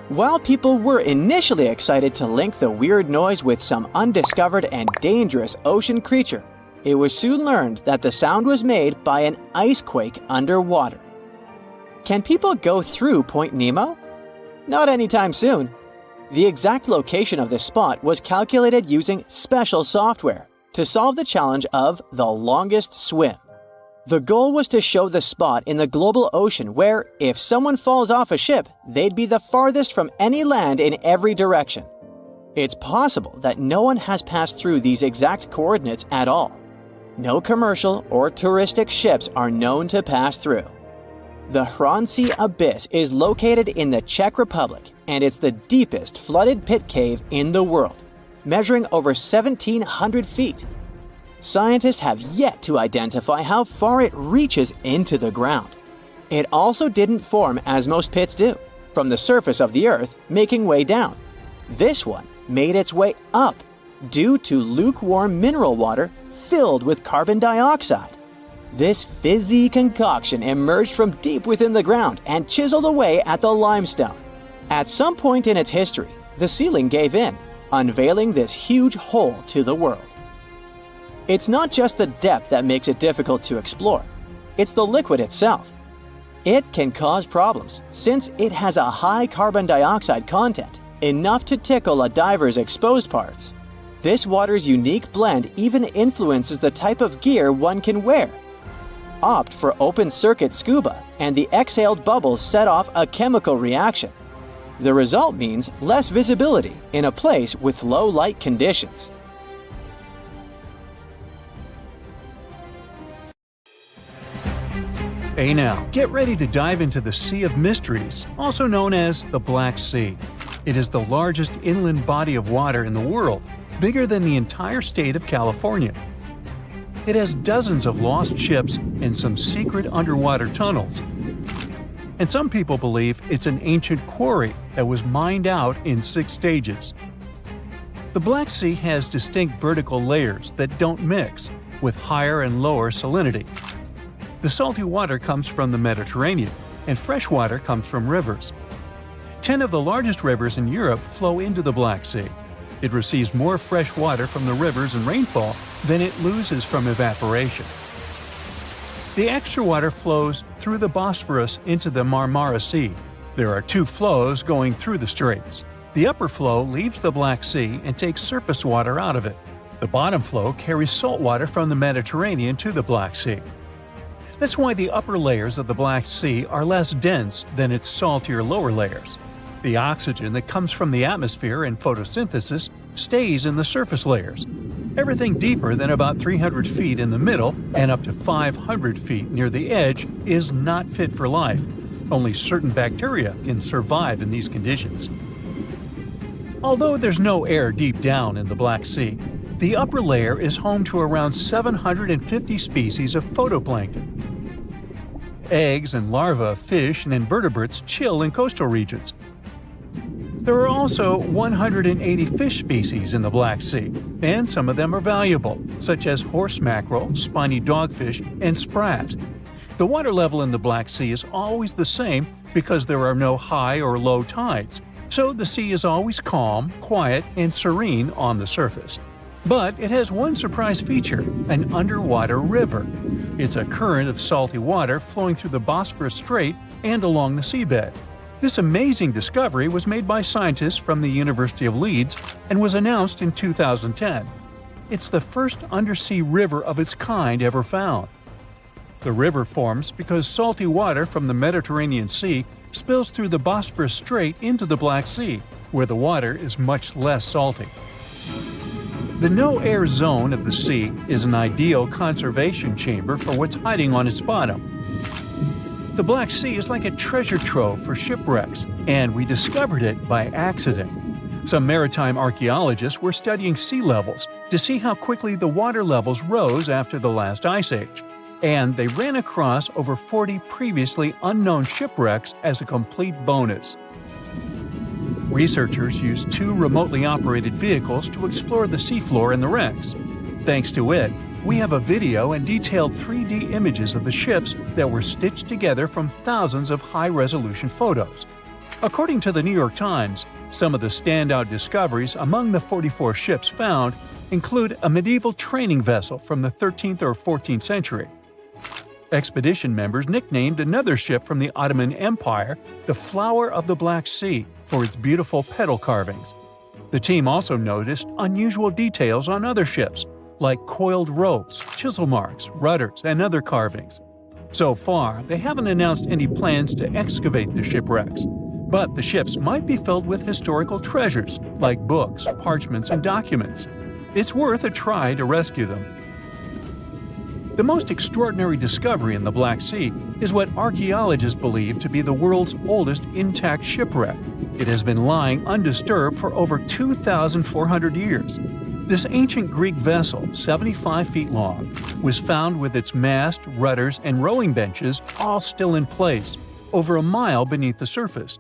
While people were initially excited to link the weird noise with some undiscovered and dangerous ocean creature, it was soon learned that the sound was made by an ice quake underwater. Can people go through Point Nemo? Not anytime soon. The exact location of this spot was calculated using special software to solve the challenge of the longest swim. The goal was to show the spot in the global ocean where, if someone falls off a ship, they'd be the farthest from any land in every direction. It's possible that no one has passed through these exact coordinates at all. No commercial or touristic ships are known to pass through. The Hronci Abyss is located in the Czech Republic, and it's the deepest flooded pit cave in the world, measuring over 1,700 feet. Scientists have yet to identify how far it reaches into the ground. It also didn't form as most pits do, from the surface of the Earth making way down. This one made its way up due to lukewarm mineral water filled with carbon dioxide. This fizzy concoction emerged from deep within the ground and chiseled away at the limestone. At some point in its history, the ceiling gave in, unveiling this huge hole to the world. It's not just the depth that makes it difficult to explore. It's the liquid itself. It can cause problems since it has a high carbon dioxide content, enough to tickle a diver's exposed parts. This water's unique blend even influences the type of gear one can wear. Opt for open-circuit scuba, and the exhaled bubbles set off a chemical reaction. The result means less visibility in a place with low light conditions. Hey now, get ready to dive into the Sea of Mysteries, also known as the Black Sea. It is the largest inland body of water in the world, bigger than the entire state of California. It has dozens of lost ships and some secret underwater tunnels. And some people believe it's an ancient quarry that was mined out in 6 stages. The Black Sea has distinct vertical layers that don't mix, with higher and lower salinity. The salty water comes from the Mediterranean, and fresh water comes from rivers. 10 of the largest rivers in Europe flow into the Black Sea. It receives more fresh water from the rivers and rainfall than it loses from evaporation. The extra water flows through the Bosphorus into the Marmara Sea. There are 2 flows going through the straits. The upper flow leaves the Black Sea and takes surface water out of it. The bottom flow carries salt water from the Mediterranean to the Black Sea. That's why the upper layers of the Black Sea are less dense than its saltier lower layers. The oxygen that comes from the atmosphere and photosynthesis stays in the surface layers. Everything deeper than about 300 feet in the middle and up to 500 feet near the edge is not fit for life. Only certain bacteria can survive in these conditions. Although there's no air deep down in the Black Sea, the upper layer is home to around 750 species of phytoplankton. Eggs and larvae of fish and invertebrates chill in coastal regions. There are also 180 fish species in the Black Sea, and some of them are valuable, such as horse mackerel, spiny dogfish, and sprat. The water level in the Black Sea is always the same because there are no high or low tides, so the sea is always calm, quiet, and serene on the surface. But it has one surprise feature, an underwater river. It's a current of salty water flowing through the Bosphorus Strait and along the seabed. This amazing discovery was made by scientists from the University of Leeds and was announced in 2010. It's the first undersea river of its kind ever found. The river forms because salty water from the Mediterranean Sea spills through the Bosphorus Strait into the Black Sea, where the water is much less salty. The no-air zone of the sea is an ideal conservation chamber for what's hiding on its bottom. The Black Sea is like a treasure trove for shipwrecks, and we discovered it by accident. Some maritime archaeologists were studying sea levels to see how quickly the water levels rose after the last ice age, and they ran across over 40 previously unknown shipwrecks as a complete bonus. Researchers used 2 remotely operated vehicles to explore the seafloor and the wrecks. Thanks to it, we have a video and detailed 3D images of the ships that were stitched together from thousands of high-resolution photos. According to the New York Times, some of the standout discoveries among the 44 ships found include a medieval training vessel from the 13th or 14th century. Expedition members nicknamed another ship from the Ottoman Empire the Flower of the Black Sea for its beautiful petal carvings. The team also noticed unusual details on other ships, like coiled ropes, chisel marks, rudders, and other carvings. So far, they haven't announced any plans to excavate the shipwrecks, but the ships might be filled with historical treasures like books, parchments, and documents. It's worth a try to rescue them. The most extraordinary discovery in the Black Sea is what archaeologists believe to be the world's oldest intact shipwreck. It has been lying undisturbed for over 2,400 years. This ancient Greek vessel, 75 feet long, was found with its mast, rudders, and rowing benches all still in place, over a mile beneath the surface.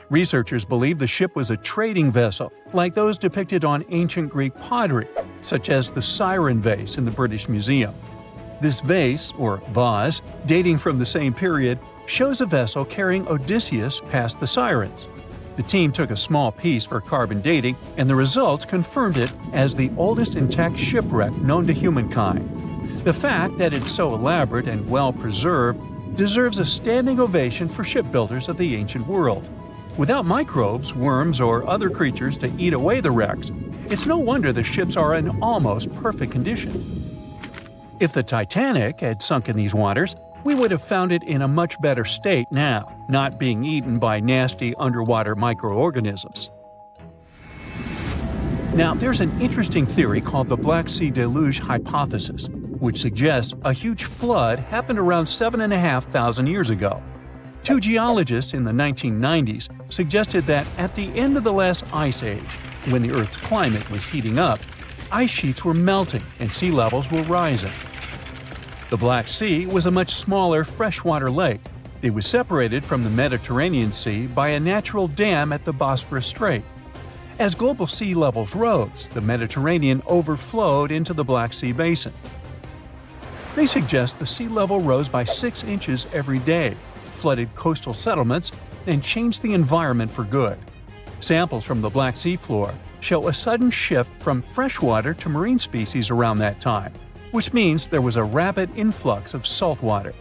Researchers believe the ship was a trading vessel, like those depicted on ancient Greek pottery, such as the Siren vase in the British Museum. This vase, or vase, dating from the same period, shows a vessel carrying Odysseus past the Sirens. The team took a small piece for carbon dating, and the results confirmed it as the oldest intact shipwreck known to humankind. The fact that it's so elaborate and well preserved deserves a standing ovation for shipbuilders of the ancient world. Without microbes, worms, or other creatures to eat away the wrecks, it's no wonder the ships are in almost perfect condition. If the Titanic had sunk in these waters, we would have found it in a much better state now, not being eaten by nasty underwater microorganisms. Now, there's an interesting theory called the Black Sea Deluge hypothesis, which suggests a huge flood happened around 7,500 years ago. Two geologists in the 1990s suggested that at the end of the last ice age, when the Earth's climate was heating up, ice sheets were melting and sea levels were rising. The Black Sea was a much smaller freshwater lake. It was separated from the Mediterranean Sea by a natural dam at the Bosphorus Strait. As global sea levels rose, the Mediterranean overflowed into the Black Sea basin. They suggest the sea level rose by 6 inches every day, flooded coastal settlements, and changed the environment for good. Samples from the Black Sea floor show a sudden shift from freshwater to marine species around that time, which means there was a rapid influx of salt water.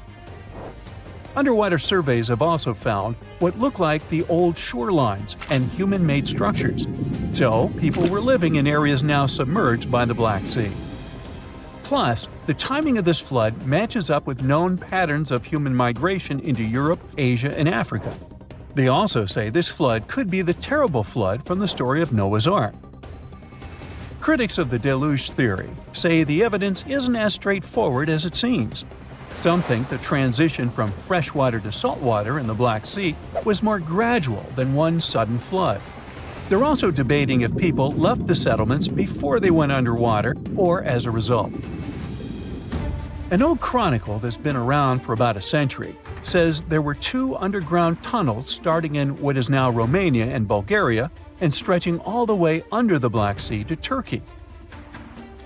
Underwater surveys have also found what look like the old shorelines and human-made structures. So, people were living in areas now submerged by the Black Sea. Plus, the timing of this flood matches up with known patterns of human migration into Europe, Asia, and Africa. They also say this flood could be the terrible flood from the story of Noah's Ark. Critics of the deluge theory say the evidence isn't as straightforward as it seems. Some think the transition from freshwater to saltwater in the Black Sea was more gradual than one sudden flood. They're also debating if people left the settlements before they went underwater or as a result. An old chronicle that's been around for about a century says there were 2 underground tunnels starting in what is now Romania and Bulgaria and stretching all the way under the Black Sea to Turkey.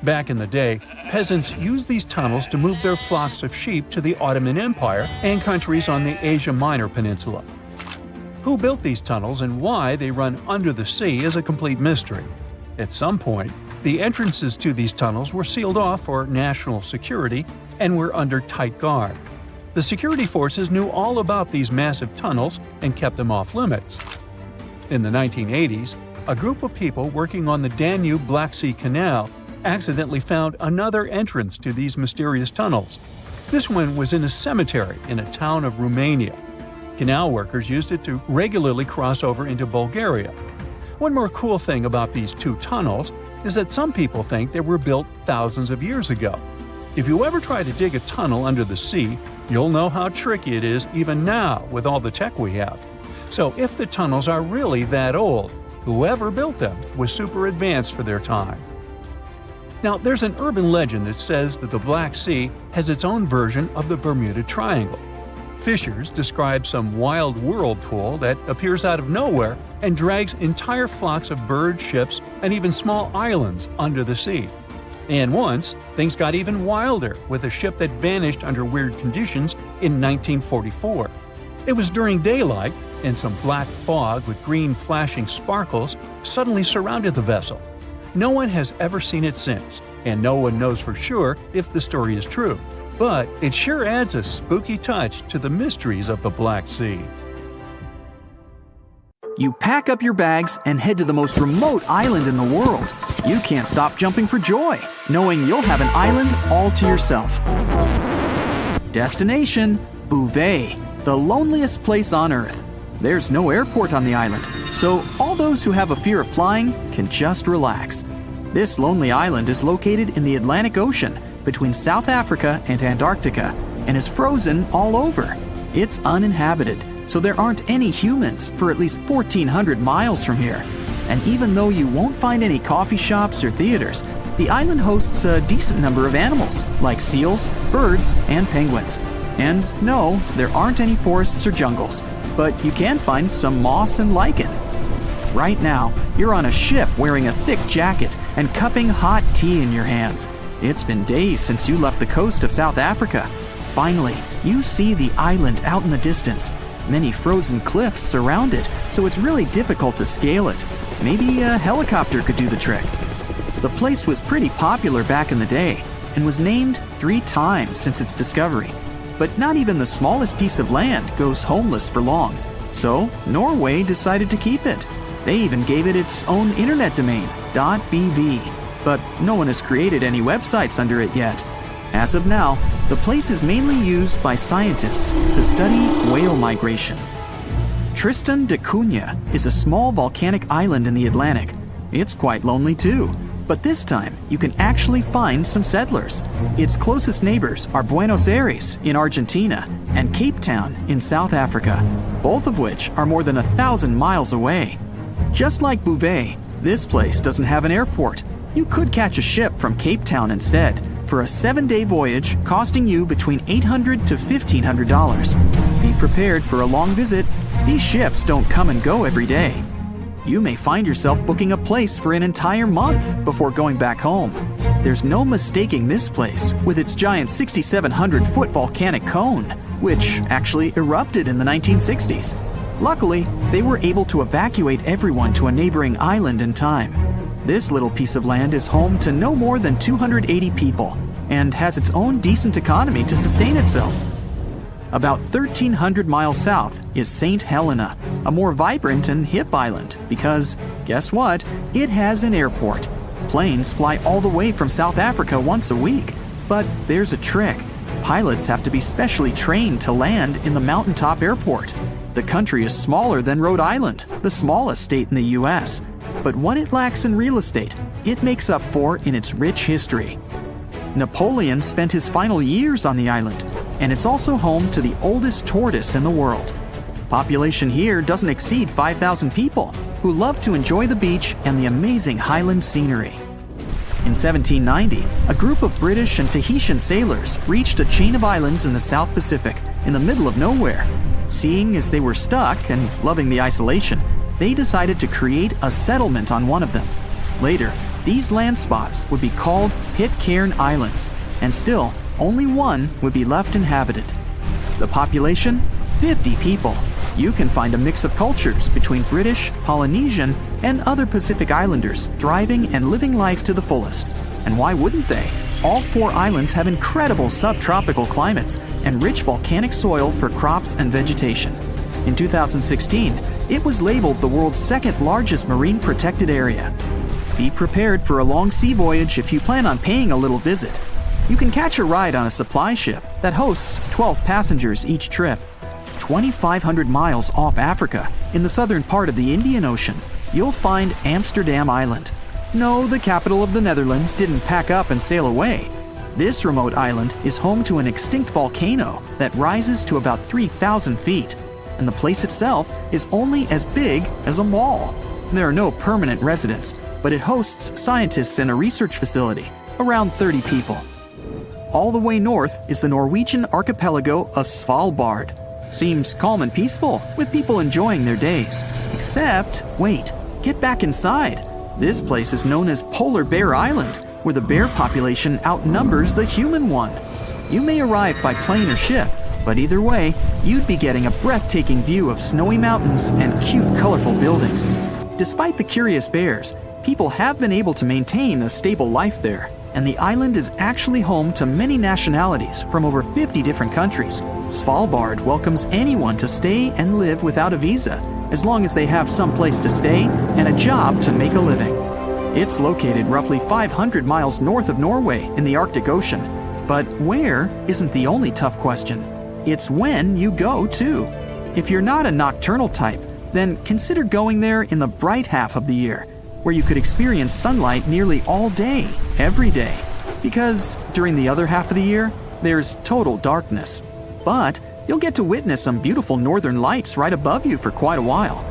Back in the day, peasants used these tunnels to move their flocks of sheep to the Ottoman Empire and countries on the Asia Minor Peninsula. Who built these tunnels and why they run under the sea is a complete mystery. At some point, the entrances to these tunnels were sealed off for national security and were under tight guard. The security forces knew all about these massive tunnels and kept them off limits. In the 1980s, a group of people working on the Danube-Black Sea Canal accidentally found another entrance to these mysterious tunnels. This one was in a cemetery in a town of Romania. Canal workers used it to regularly cross over into Bulgaria. One more cool thing about these 2 tunnels is that some people think they were built thousands of years ago. If you ever try to dig a tunnel under the sea, you'll know how tricky it is even now with all the tech we have. So if the tunnels are really that old, whoever built them was super advanced for their time. Now, there's an urban legend that says that the Black Sea has its own version of the Bermuda Triangle. Fishers describe some wild whirlpool that appears out of nowhere and drags entire flocks of birds, ships, and even small islands under the sea. And once, things got even wilder with a ship that vanished under weird conditions in 1944. It was during daylight, and some black fog with green flashing sparkles suddenly surrounded the vessel. No one has ever seen it since, and no one knows for sure if the story is true. But it sure adds a spooky touch to the mysteries of the Black Sea. You pack up your bags and head to the most remote island in the world. You can't stop jumping for joy, knowing you'll have an island all to yourself. Destination: Bouvet, the loneliest place on Earth. There's no airport on the island, so all those who have a fear of flying can just relax. This lonely island is located in the Atlantic Ocean between South Africa and Antarctica and is frozen all over. It's uninhabited, so there aren't any humans for at least 1,400 miles from here. And even though you won't find any coffee shops or theaters, the island hosts a decent number of animals, like seals, birds, and penguins. And no, there aren't any forests or jungles, but you can find some moss and lichen. Right now, you're on a ship wearing a thick jacket and cupping hot tea in your hands. It's been days since you left the coast of South Africa. Finally, you see the island out in the distance. Many frozen cliffs surround it, so it's really difficult to scale it. Maybe a helicopter could do the trick. The place was pretty popular back in the day and was named 3 times since its discovery. But not even the smallest piece of land goes homeless for long. So Norway decided to keep it. They even gave it its own internet domain, .bv. But no one has created any websites under it yet. As of now, the place is mainly used by scientists to study whale migration. Tristan da Cunha is a small volcanic island in the Atlantic. It's quite lonely too, but this time you can actually find some settlers. Its closest neighbors are Buenos Aires in Argentina and Cape Town in South Africa, both of which are more than 1,000 miles away. Just like Bouvet, this place doesn't have an airport. You could catch a ship from Cape Town instead for a 7-day voyage costing you between $800 to $1,500. Be prepared for a long visit. These ships don't come and go every day. You may find yourself booking a place for an entire month before going back home. There's no mistaking this place with its giant 6,700-foot volcanic cone, which actually erupted in the 1960s. Luckily, they were able to evacuate everyone to a neighboring island in time. This little piece of land is home to no more than 280 people and has its own decent economy to sustain itself. About 1,300 miles south is St. Helena, a more vibrant and hip island because, guess what? It has an airport. Planes fly all the way from South Africa once a week. But there's a trick. Pilots have to be specially trained to land in the mountaintop airport. The country is smaller than Rhode Island, the smallest state in the U.S., but what it lacks in real estate, it makes up for in its rich history. Napoleon spent his final years on the island, and it's also home to the oldest tortoise in the world. Population here doesn't exceed 5,000 people who love to enjoy the beach and the amazing highland scenery. In 1790, a group of British and Tahitian sailors reached a chain of islands in the South Pacific in the middle of nowhere. Seeing as they were stuck and loving the isolation, they decided to create a settlement on one of them. Later, these land spots would be called Pitcairn Islands, and still, only one would be left inhabited. The population? 50 people. You can find a mix of cultures between British, Polynesian, and other Pacific Islanders thriving and living life to the fullest. And why wouldn't they? All 4 islands have incredible subtropical climates and rich volcanic soil for crops and vegetation. In 2016, it was labeled the world's 2nd largest marine protected area. Be prepared for a long sea voyage if you plan on paying a little visit. You can catch a ride on a supply ship that hosts 12 passengers each trip. 2,500 miles off Africa, in the southern part of the Indian Ocean, you'll find Amsterdam Island. No, the capital of the Netherlands didn't pack up and sail away. This remote island is home to an extinct volcano that rises to about 3,000 feet, and the place itself is only as big as a mall. There are no permanent residents, but it hosts scientists and a research facility, around 30 people. All the way north is the Norwegian archipelago of Svalbard. Seems calm and peaceful, with people enjoying their days. Except, wait, get back inside. This place is known as Polar Bear Island, where the bear population outnumbers the human one. You may arrive by plane or ship, but either way, you'd be getting a breathtaking view of snowy mountains and cute, colorful buildings. Despite the curious bears, people have been able to maintain a stable life there, and the island is actually home to many nationalities from over 50 different countries. Svalbard welcomes anyone to stay and live without a visa, as long as they have some place to stay and a job to make a living. It's located roughly 500 miles north of Norway in the Arctic Ocean. But where isn't the only tough question. It's when you go, too. If you're not a nocturnal type, then consider going there in the bright half of the year, where you could experience sunlight nearly all day, every day. Because during the other half of the year, there's total darkness. But you'll get to witness some beautiful northern lights right above you for quite a while.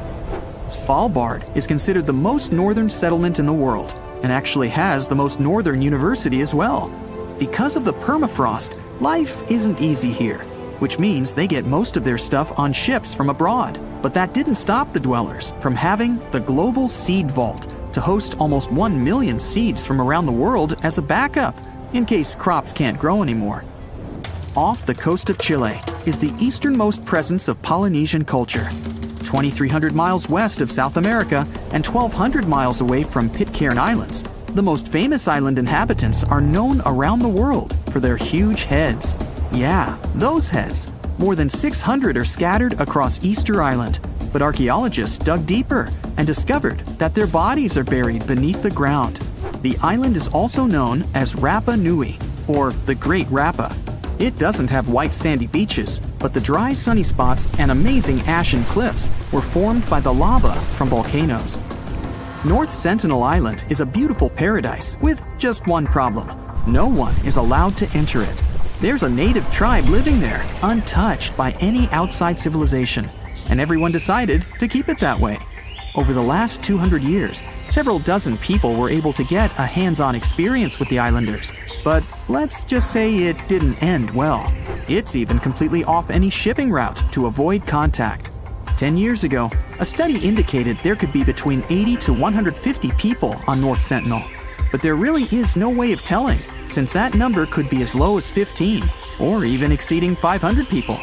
Svalbard is considered the most northern settlement in the world, and actually has the most northern university as well. Because of the permafrost, life isn't easy here, which means they get most of their stuff on ships from abroad. But that didn't stop the dwellers from having the global seed vault to host almost 1 million seeds from around the world as a backup. in case crops can't grow anymore. Off the coast of Chile is the easternmost presence of Polynesian culture. 2,300 miles west of South America and 1,200 miles away from Pitcairn Islands, the most famous island inhabitants are known around the world for their huge heads. Yeah, those heads. More than 600 are scattered across Easter Island, but archaeologists dug deeper and discovered that their bodies are buried beneath the ground. The island is also known as Rapa Nui, or the Great Rapa. It doesn't have white sandy beaches, but the dry sunny spots and amazing ashen cliffs were formed by the lava from volcanoes. North Sentinel Island is a beautiful paradise with just one problem. No one is allowed to enter it. There's a native tribe living there, untouched by any outside civilization, and everyone decided to keep it that way. Over the last 200 years, several dozen people were able to get a hands-on experience with the islanders, but let's just say it didn't end well. It's even completely off any shipping route to avoid contact. 10 years ago, a study indicated there could be between 80 to 150 people on North Sentinel, but there really is no way of telling, since that number could be as low as 15, or even exceeding 500 people.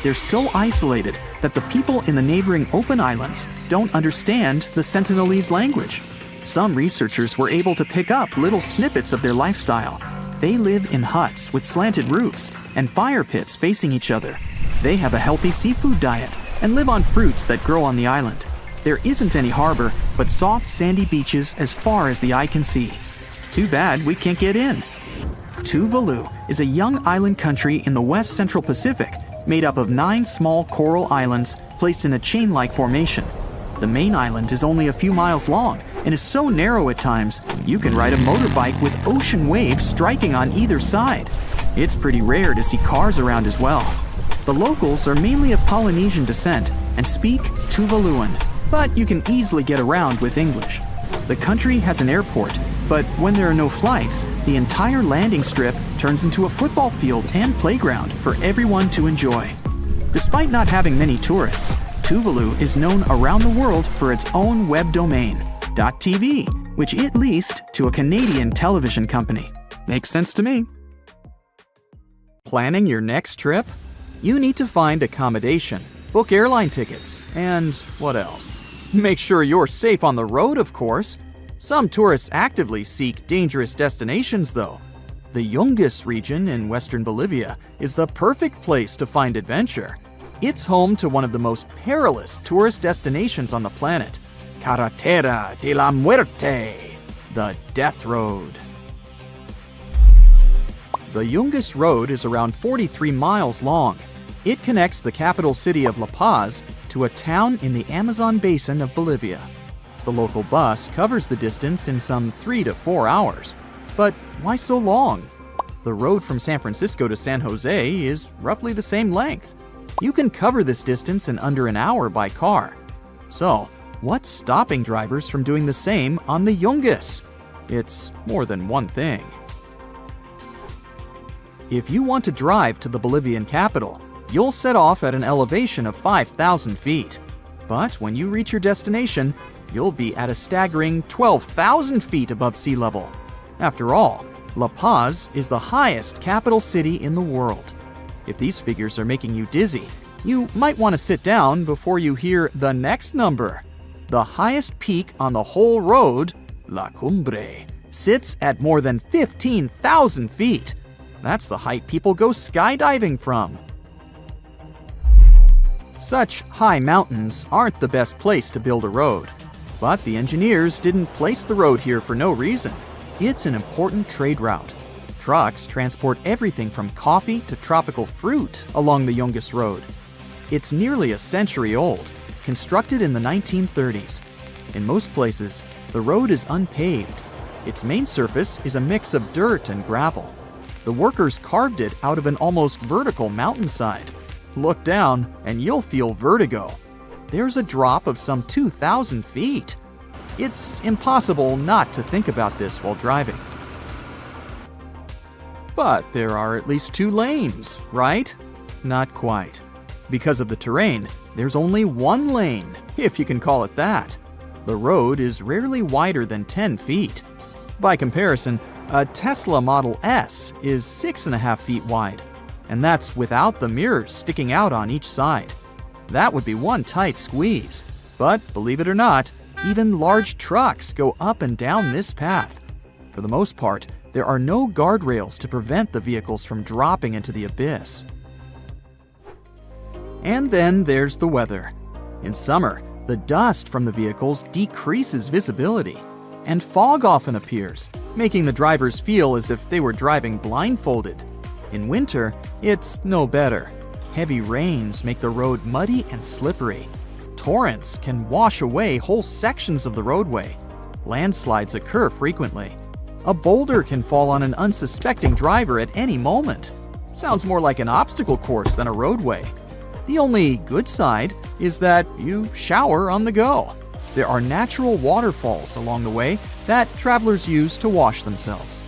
They're so isolated that the people in the neighboring open islands don't understand the Sentinelese language. Some researchers were able to pick up little snippets of their lifestyle. They live in huts with slanted roofs and fire pits facing each other. They have a healthy seafood diet and live on fruits that grow on the island. There isn't any harbor, but soft sandy beaches as far as the eye can see. Too bad we can't get in. Tuvalu is a young island country in the west central Pacific, made up of 9 small coral islands placed in a chain-like formation. The main island is only a few miles long and is so narrow at times, you can ride a motorbike with ocean waves striking on either side. It's pretty rare to see cars around as well. The locals are mainly of Polynesian descent and speak Tuvaluan, but you can easily get around with English. The country has an airport, but when there are no flights, the entire landing strip turns into a football field and playground for everyone to enjoy. Despite not having many tourists, Tuvalu is known around the world for its own web domain, .tv, which it leased to a Canadian television company. Makes sense to me. Planning your next trip? You need to find accommodation, book airline tickets, and what else? Make sure you're safe on the road, of course. Some tourists actively seek dangerous destinations, though. The Yungas region in western Bolivia is the perfect place to find adventure. It's home to one of the most perilous tourist destinations on the planet, Carretera de la Muerte, the Death Road. The Yungas Road is around 43 miles long. It connects the capital city of La Paz to a town in the Amazon basin of Bolivia. The local bus covers the distance in some 3 to 4 hours. But why so long? The road from San Francisco to San Jose is roughly the same length. You can cover this distance in under an hour by car. So, what's stopping drivers from doing the same on the Yungas? It's more than one thing. If you want to drive to the Bolivian capital, you'll set off at an elevation of 5,000 feet. But when you reach your destination, you'll be at a staggering 12,000 feet above sea level. After all, La Paz is the highest capital city in the world. If these figures are making you dizzy, you might want to sit down before you hear the next number. The highest peak on the whole road, La Cumbre, sits at more than 15,000 feet. That's the height people go skydiving from. Such high mountains aren't the best place to build a road. But the engineers didn't place the road here for no reason. It's an important trade route. Trucks transport everything from coffee to tropical fruit along the Yungas Road. It's nearly a century old, constructed in the 1930s. In most places, the road is unpaved. Its main surface is a mix of dirt and gravel. The workers carved it out of an almost vertical mountainside. Look down and you'll feel vertigo. There's a drop of some 2,000 feet. It's impossible not to think about this while driving. But there are at least 2 lanes, right? Not quite. Because of the terrain, there's only 1 lane, if you can call it that. The road is rarely wider than 10 feet. By comparison, A Tesla Model S is 6.5 feet wide, and that's without the mirrors sticking out on each side. That would be one tight squeeze. But believe it or not, even large trucks go up and down this path. For the most part, there are no guardrails to prevent the vehicles from dropping into the abyss. And then there's the weather. In summer, the dust from the vehicles decreases visibility, and fog often appears, making the drivers feel as if they were driving blindfolded. In winter, it's no better. Heavy rains make the road muddy and slippery. Torrents can wash away whole sections of the roadway. Landslides occur frequently. A boulder can fall on an unsuspecting driver at any moment. Sounds more like an obstacle course than a roadway. The only good side is that you shower on the go. There are natural waterfalls along the way that travelers use to wash themselves.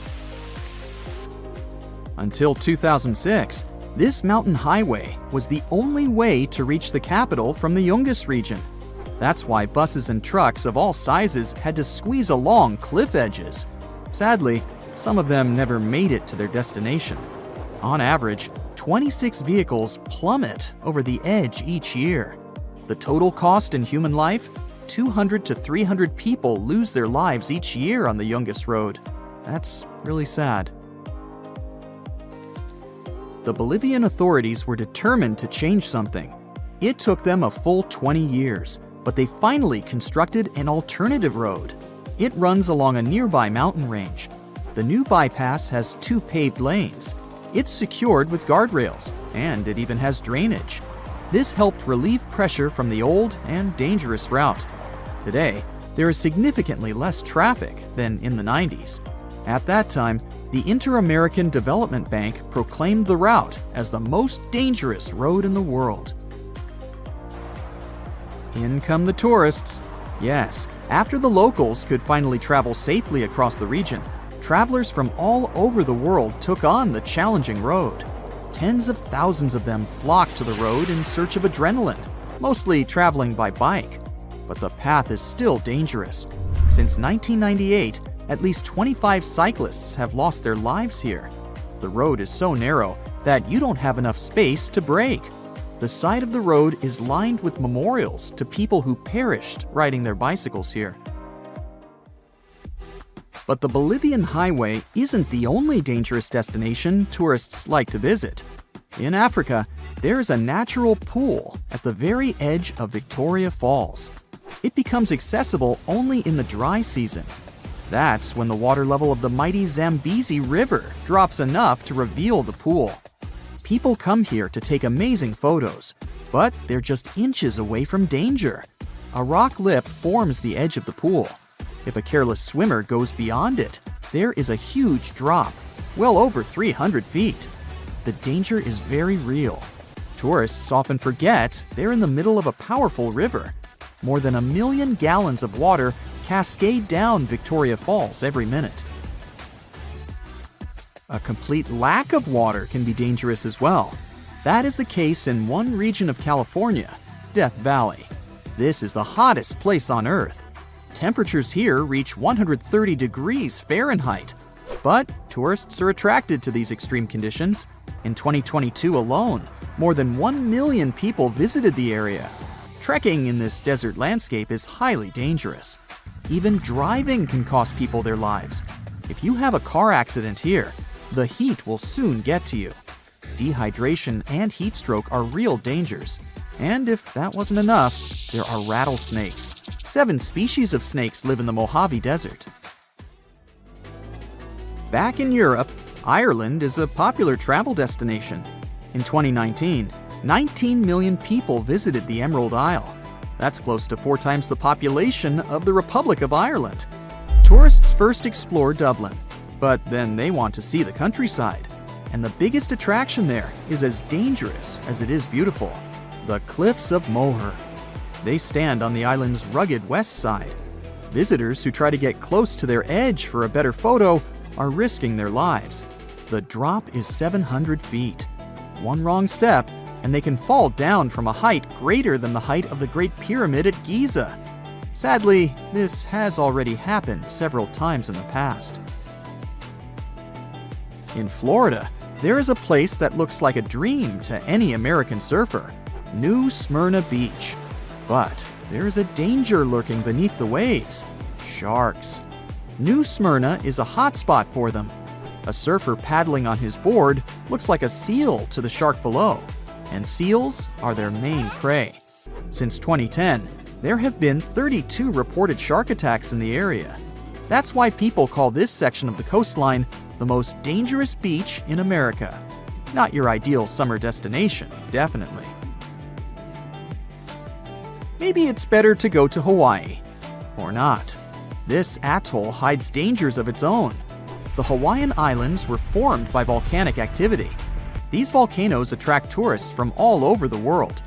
Until 2006, this mountain highway was the only way to reach the capital from the Yungas region. That's why buses and trucks of all sizes had to squeeze along cliff edges. Sadly, some of them never made it to their destination. On average, 26 vehicles plummet over the edge each year. The total cost in human life? 200 to 300 people lose their lives each year on the Yungas Road. That's really sad. The Bolivian authorities were determined to change something. It took them a full 20 years, but they finally constructed an alternative road. It runs along a nearby mountain range. The new bypass has 2 paved lanes. It's secured with guardrails, and it even has drainage. This helped relieve pressure from the old and dangerous route. Today, there is significantly less traffic than in the 90s. At that time, the Inter-American Development Bank proclaimed the route as the most dangerous road in the world. In come the tourists. Yes, after the locals could finally travel safely across the region, travelers from all over the world took on the challenging road. Tens of thousands of them flocked to the road in search of adrenaline, mostly traveling by bike. But the path is still dangerous. Since 1998, at least 25 cyclists have lost their lives here. The road is so narrow that you don't have enough space to brake. The side of the road is lined with memorials to people who perished riding their bicycles here. But the Bolivian highway isn't the only dangerous destination tourists like to visit. In Africa, there is a natural pool at the very edge of Victoria Falls. It becomes accessible only in the dry season. That's when the water level of the mighty Zambezi River drops enough to reveal the pool. People come here to take amazing photos, but they're just inches away from danger. A rock lip forms the edge of the pool. If a careless swimmer goes beyond it, there is a huge drop, well over 300 feet. The danger is very real. Tourists often forget they're in the middle of a powerful river. More than 1 million gallons of water cascade down Victoria Falls every minute. A complete lack of water can be dangerous as well. That is the case in one region of California, Death Valley. This is the hottest place on Earth. Temperatures here reach 130 degrees Fahrenheit. But tourists are attracted to these extreme conditions. In 2022 alone, more than 1 million people visited the area. Trekking in this desert landscape is highly dangerous. Even driving can cost people their lives. If you have a car accident here, the heat will soon get to you. Dehydration and heat stroke are real dangers. And if that wasn't enough, there are rattlesnakes. 7 species of snakes live in the Mojave Desert. Back in Europe, Ireland is a popular travel destination. In 2019, 19 million people visited the Emerald Isle. That's close to 4 times the population of the Republic of Ireland. Tourists first explore Dublin, but then they want to see the countryside. And the biggest attraction there is as dangerous as it is beautiful: the Cliffs of Moher. They stand on the island's rugged west side. Visitors who try to get close to their edge for a better photo are risking their lives. The drop is 700 feet. One wrong step, and they can fall down from a height greater than the height of the Great Pyramid at Giza. Sadly, this has already happened several times in the past. In Florida, there is a place that looks like a dream to any American surfer, New Smyrna Beach. But there is a danger lurking beneath the waves: sharks. New Smyrna is a hotspot for them. A surfer paddling on his board looks like a seal to the shark below, and seals are their main prey. Since 2010, there have been 32 reported shark attacks in the area. That's why people call this section of the coastline the most dangerous beach in America. Not your ideal summer destination, definitely. Maybe it's better to go to Hawaii. Or not. This atoll hides dangers of its own. The Hawaiian Islands were formed by volcanic activity. These volcanoes attract tourists from all over the world.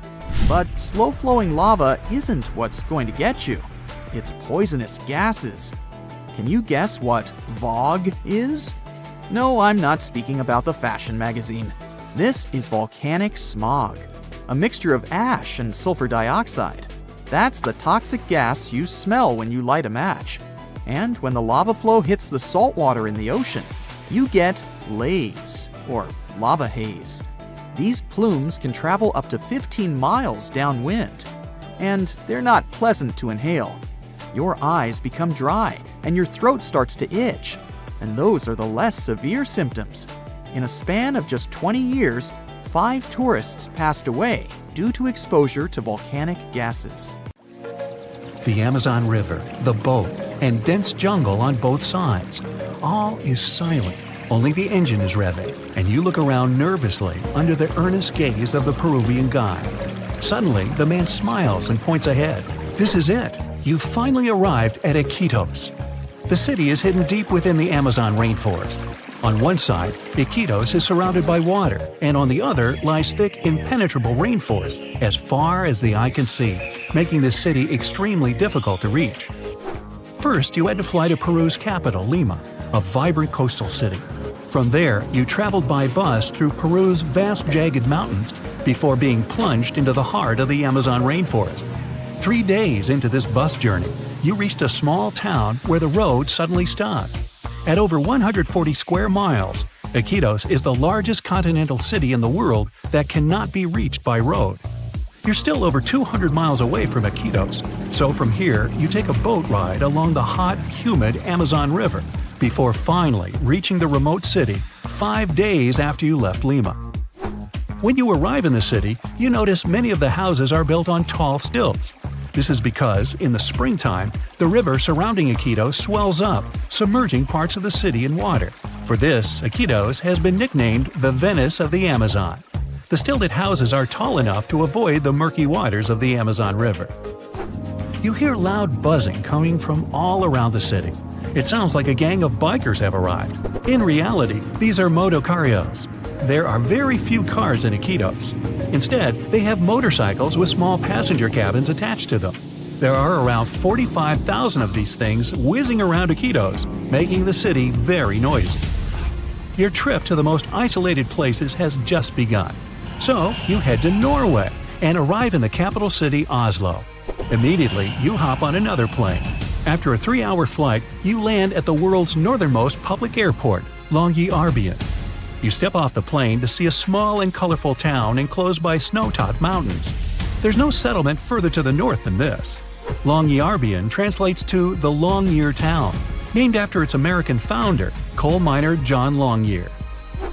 But slow-flowing lava isn't what's going to get you. It's poisonous gases. Can you guess what VOG is? No, I'm not speaking about the fashion magazine. This is volcanic smog, a mixture of ash and sulfur dioxide. That's the toxic gas you smell when you light a match. And when the lava flow hits the salt water in the ocean, you get laze, or lava haze. These plumes can travel up to 15 miles downwind, and they're not pleasant to inhale. Your eyes become dry, and your throat starts to itch, and those are the less severe symptoms. In a span of just 20 years, 5 tourists passed away due to exposure to volcanic gases. The Amazon River, the boat, and dense jungle on both sides. All is silent. Only the engine is revving, and you look around nervously under the earnest gaze of the Peruvian guide. Suddenly, the man smiles and points ahead. This is it. You've finally arrived at Iquitos. The city is hidden deep within the Amazon rainforest. On one side, Iquitos is surrounded by water, and on the other lies thick, impenetrable rainforest as far as the eye can see, making this city extremely difficult to reach. First, you had to fly to Peru's capital, Lima, a vibrant coastal city. From there, you traveled by bus through Peru's vast jagged mountains before being plunged into the heart of the Amazon rainforest. 3 days into this bus journey, you reached a small town where the road suddenly stopped. At over 140 square miles, Iquitos is the largest continental city in the world that cannot be reached by road. You're still over 200 miles away from Iquitos, so from here you take a boat ride along the hot, humid Amazon River before finally reaching the remote city 5 days after you left Lima. When you arrive in the city, you notice many of the houses are built on tall stilts. This is because, in the springtime, the river surrounding Iquitos swells up, submerging parts of the city in water. For this, Iquitos has been nicknamed the Venice of the Amazon. The stilted houses are tall enough to avoid the murky waters of the Amazon River. You hear loud buzzing coming from all around the city. It sounds like a gang of bikers have arrived. In reality, these are motocarrios. There are very few cars in Iquitos. Instead, they have motorcycles with small passenger cabins attached to them. There are around 45,000 of these things whizzing around Iquitos, making the city very noisy. Your trip to the most isolated places has just begun. So, you head to Norway and arrive in the capital city, Oslo. Immediately, you hop on another plane. After a 3-hour flight, you land at the world's northernmost public airport, Longyearbyen. You step off the plane to see a small and colorful town enclosed by snow-topped mountains. There's no settlement further to the north than this. Longyearbyen translates to the Long Year Town, named after its American founder, coal miner John Longyear.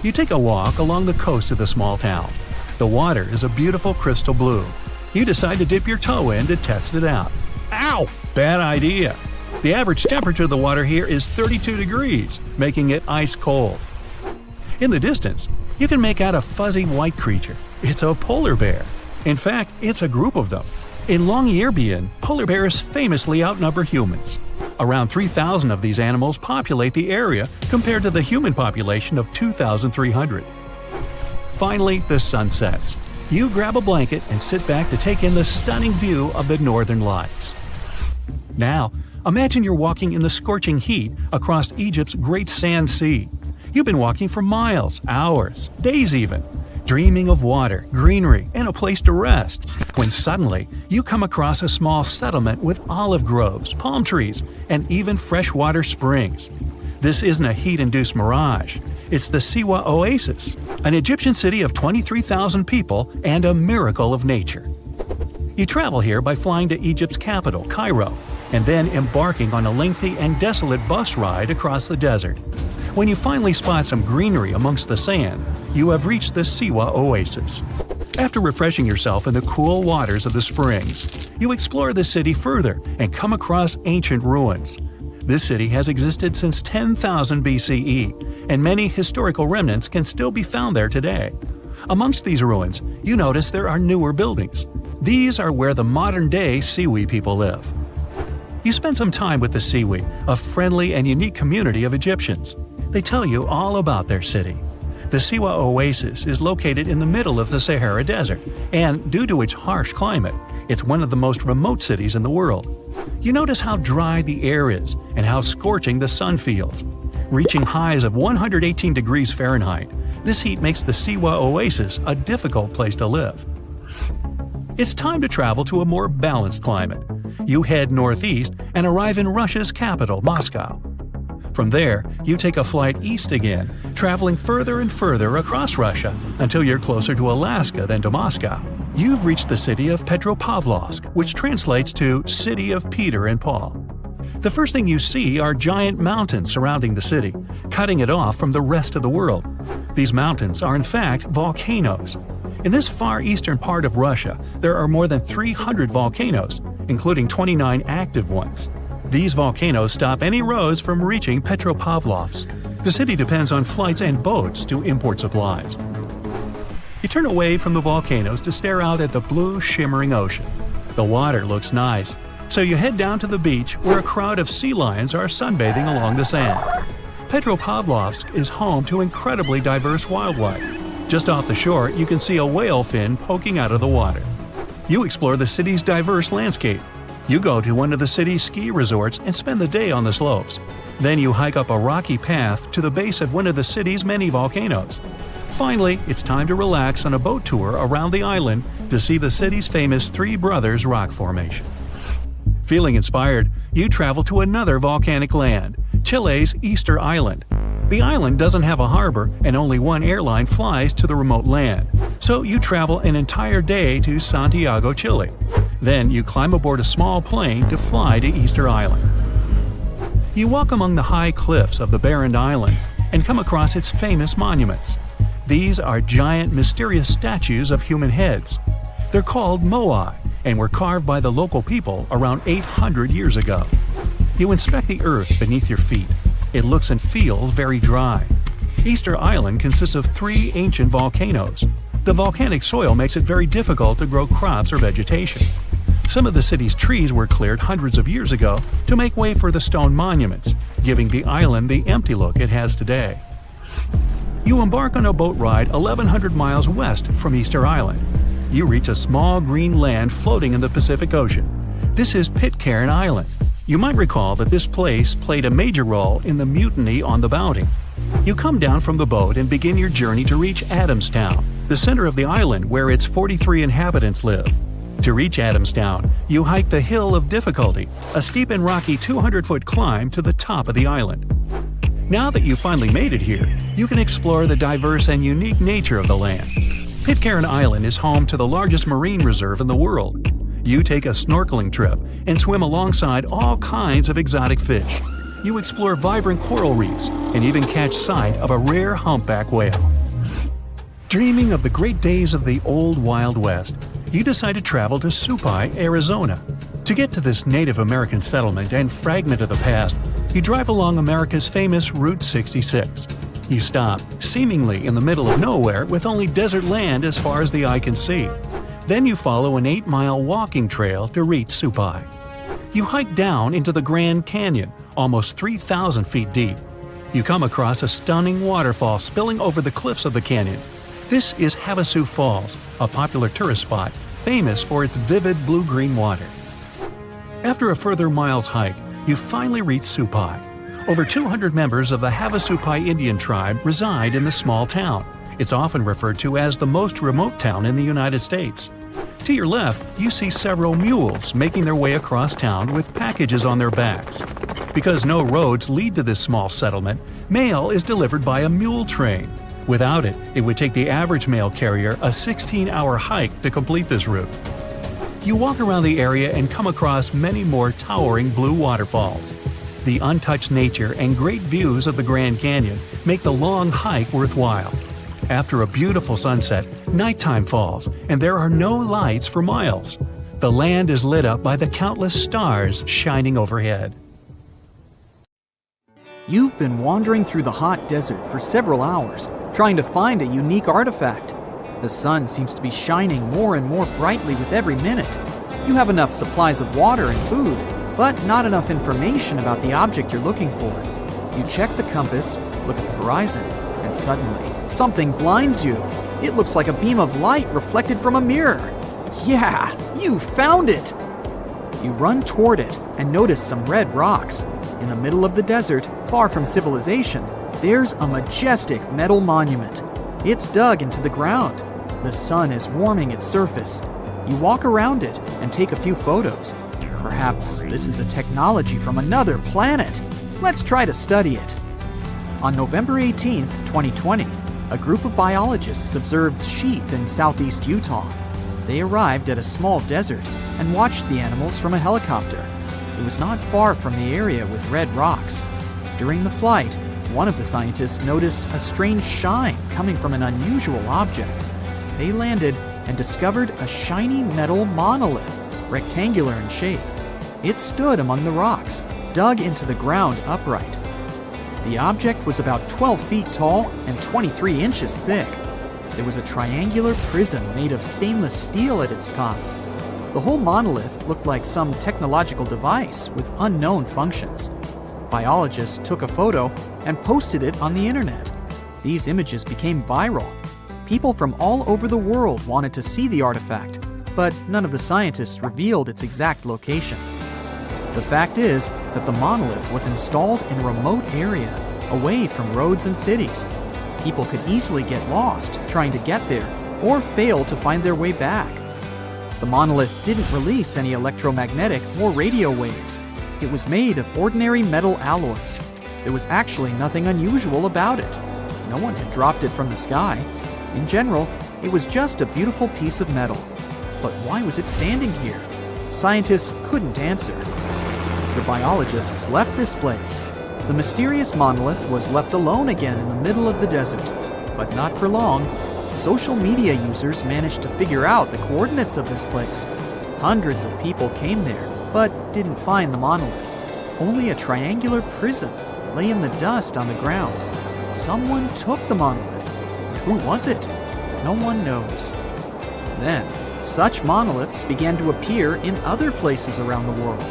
You take a walk along the coast of the small town. The water is a beautiful crystal blue. You decide to dip your toe in to test it out. Ow! Bad idea. The average temperature of the water here is 32 degrees, making it ice cold. In the distance, you can make out a fuzzy white creature. It's a polar bear. In fact, it's a group of them. In Longyearbyen, polar bears famously outnumber humans. Around 3,000 of these animals populate the area compared to the human population of 2,300. Finally, the sun sets. You grab a blanket and sit back to take in the stunning view of the northern lights. Now, imagine you're walking in the scorching heat across Egypt's Great Sand Sea. You've been walking for miles, hours, days even, dreaming of water, greenery, and a place to rest, when suddenly you come across a small settlement with olive groves, palm trees, and even freshwater springs. This isn't a heat-induced mirage. It's the Siwa Oasis, an Egyptian city of 23,000 people and a miracle of nature. You travel here by flying to Egypt's capital, Cairo, and then embarking on a lengthy and desolate bus ride across the desert. When you finally spot some greenery amongst the sand, you have reached the Siwa Oasis. After refreshing yourself in the cool waters of the springs, you explore the city further and come across ancient ruins. This city has existed since 10,000 BCE, and many historical remnants can still be found there today. Amongst these ruins, you notice there are newer buildings. These are where the modern-day Siwi people live. You spend some time with the Siwi, a friendly and unique community of Egyptians. They tell you all about their city. The Siwa Oasis is located in the middle of the Sahara Desert, and due to its harsh climate, it's one of the most remote cities in the world. You notice how dry the air is and how scorching the sun feels. Reaching highs of 118 degrees Fahrenheit, this heat makes the Siwa Oasis a difficult place to live. It's time to travel to a more balanced climate. You head northeast and arrive in Russia's capital, Moscow. From there, you take a flight east again, traveling further and further across Russia until you're closer to Alaska than to Moscow. You've reached the city of Petropavlovsk, which translates to City of Peter and Paul. The first thing you see are giant mountains surrounding the city, cutting it off from the rest of the world. These mountains are in fact volcanoes. In this far eastern part of Russia, there are more than 300 volcanoes, including 29 active ones. These volcanoes stop any roads from reaching Petropavlovsk. The city depends on flights and boats to import supplies. You turn away from the volcanoes to stare out at the blue, shimmering ocean. The water looks nice, so you head down to the beach where a crowd of sea lions are sunbathing along the sand. Petropavlovsk is home to incredibly diverse wildlife. Just off the shore, you can see a whale fin poking out of the water. You explore the city's diverse landscape. You go to one of the city's ski resorts and spend the day on the slopes. Then you hike up a rocky path to the base of one of the city's many volcanoes. Finally, it's time to relax on a boat tour around the island to see the city's famous Three Brothers rock formation. Feeling inspired, you travel to another volcanic land, Chile's Easter Island. The island doesn't have a harbor and only one airline flies to the remote land, so you travel an entire day to Santiago, Chile. Then you climb aboard a small plane to fly to Easter Island. You walk among the high cliffs of the barren island and come across its famous monuments. These are giant, mysterious statues of human heads. They're called moai and were carved by the local people around 800 years ago. You inspect the earth beneath your feet. It looks and feels very dry. Easter Island consists of 3 ancient volcanoes. The volcanic soil makes it very difficult to grow crops or vegetation. Some of the city's trees were cleared hundreds of years ago to make way for the stone monuments, giving the island the empty look it has today. You embark on a boat ride 1,100 miles west from Easter Island. You reach a small green land floating in the Pacific Ocean. This is Pitcairn Island. You might recall that this place played a major role in the mutiny on the Bounty. You come down from the boat and begin your journey to reach Adamstown, the center of the island where its 43 inhabitants live. To reach Adamstown, you hike the Hill of Difficulty, a steep and rocky 200-foot climb to the top of the island. Now that you've finally made it here, you can explore the diverse and unique nature of the land. Pitcairn Island is home to the largest marine reserve in the world. You take a snorkeling trip and swim alongside all kinds of exotic fish. You explore vibrant coral reefs and even catch sight of a rare humpback whale. Dreaming of the great days of the old Wild West, you decide to travel to Supai, Arizona. To get to this Native American settlement and fragment of the past, you drive along America's famous Route 66. You stop, seemingly in the middle of nowhere with only desert land as far as the eye can see. Then you follow an 8-mile walking trail to reach Supai. You hike down into the Grand Canyon, almost 3,000 feet deep. You come across a stunning waterfall spilling over the cliffs of the canyon. This is Havasu Falls, a popular tourist spot, famous for its vivid blue-green water. After a further mile's hike, you finally reach Supai. Over 200 members of the Havasupai Indian tribe reside in the small town. It's often referred to as the most remote town in the United States. To your left, you see several mules making their way across town with packages on their backs. Because no roads lead to this small settlement, mail is delivered by a mule train. Without it, it would take the average mail carrier a 16-hour hike to complete this route. You walk around the area and come across many more towering blue waterfalls. The untouched nature and great views of the Grand Canyon make the long hike worthwhile. After a beautiful sunset, nighttime falls, and there are no lights for miles. The land is lit up by the countless stars shining overhead. You've been wandering through the hot desert for several hours, trying to find a unique artifact. The sun seems to be shining more and more brightly with every minute. You have enough supplies of water and food, but not enough information about the object you're looking for. You check the compass, look at the horizon, and suddenly, something blinds you. It looks like a beam of light reflected from a mirror. Yeah, you found it! You run toward it and notice some red rocks. In the middle of the desert, far from civilization, there's a majestic metal monument. It's dug into the ground. The sun is warming its surface. You walk around it and take a few photos. Perhaps this is a technology from another planet. Let's try to study it. On November 18, 2020, a group of biologists observed sheep in southeast Utah. They arrived at a small desert and watched the animals from a helicopter. It was not far from the area with red rocks. During the flight, one of the scientists noticed a strange shine coming from an unusual object. They landed and discovered a shiny metal monolith, rectangular in shape. It stood among the rocks, dug into the ground upright. The object was about 12 feet tall and 23 inches thick. There was a triangular prism made of stainless steel at its top. The whole monolith looked like some technological device with unknown functions. Biologists took a photo and posted it on the internet. These images became viral. People from all over the world wanted to see the artifact, but none of the scientists revealed its exact location. The fact is that the monolith was installed in a remote area, away from roads and cities. People could easily get lost trying to get there, or fail to find their way back. The monolith didn't release any electromagnetic or radio waves. It was made of ordinary metal alloys. There was actually nothing unusual about it. No one had dropped it from the sky. In general, it was just a beautiful piece of metal. But why was it standing here? Scientists couldn't answer. The biologists left this place. The mysterious monolith was left alone again in the middle of the desert. But not for long. Social media users managed to figure out the coordinates of this place. Hundreds of people came there, but didn't find the monolith. Only a triangular prism lay in the dust on the ground. Someone took the monolith. Who was it? No one knows. Then, such monoliths began to appear in other places around the world.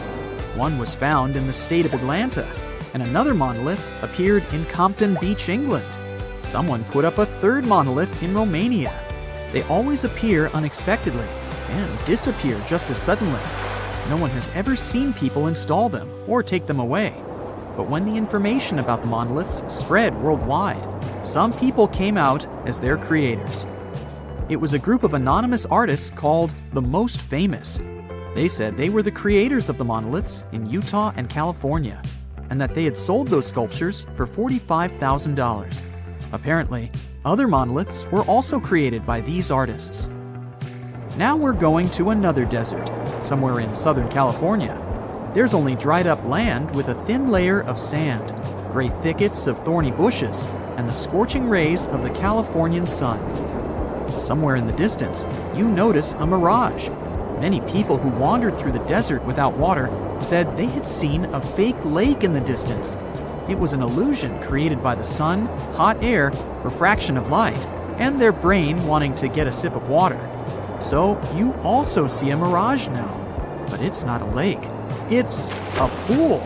One was found in the state of Atlanta, and another monolith appeared in Compton Beach, England. Someone put up a third monolith in Romania. They always appear unexpectedly and disappear just as suddenly. No one has ever seen people install them or take them away. But when the information about the monoliths spread worldwide, some people came out as their creators. It was a group of anonymous artists called the Most Famous. They said they were the creators of the monoliths in Utah and California, and that they had sold those sculptures for $45,000. Apparently, other monoliths were also created by these artists. Now we're going to another desert, somewhere in Southern California. There's only dried up land with a thin layer of sand, gray thickets of thorny bushes, and the scorching rays of the Californian sun. Somewhere in the distance, you notice a mirage. Many people who wandered through the desert without water said they had seen a fake lake in the distance. It was an illusion created by the sun, hot air, refraction of light, and their brain wanting to get a sip of water. So you also see a mirage now. But it's not a lake. It's a pool.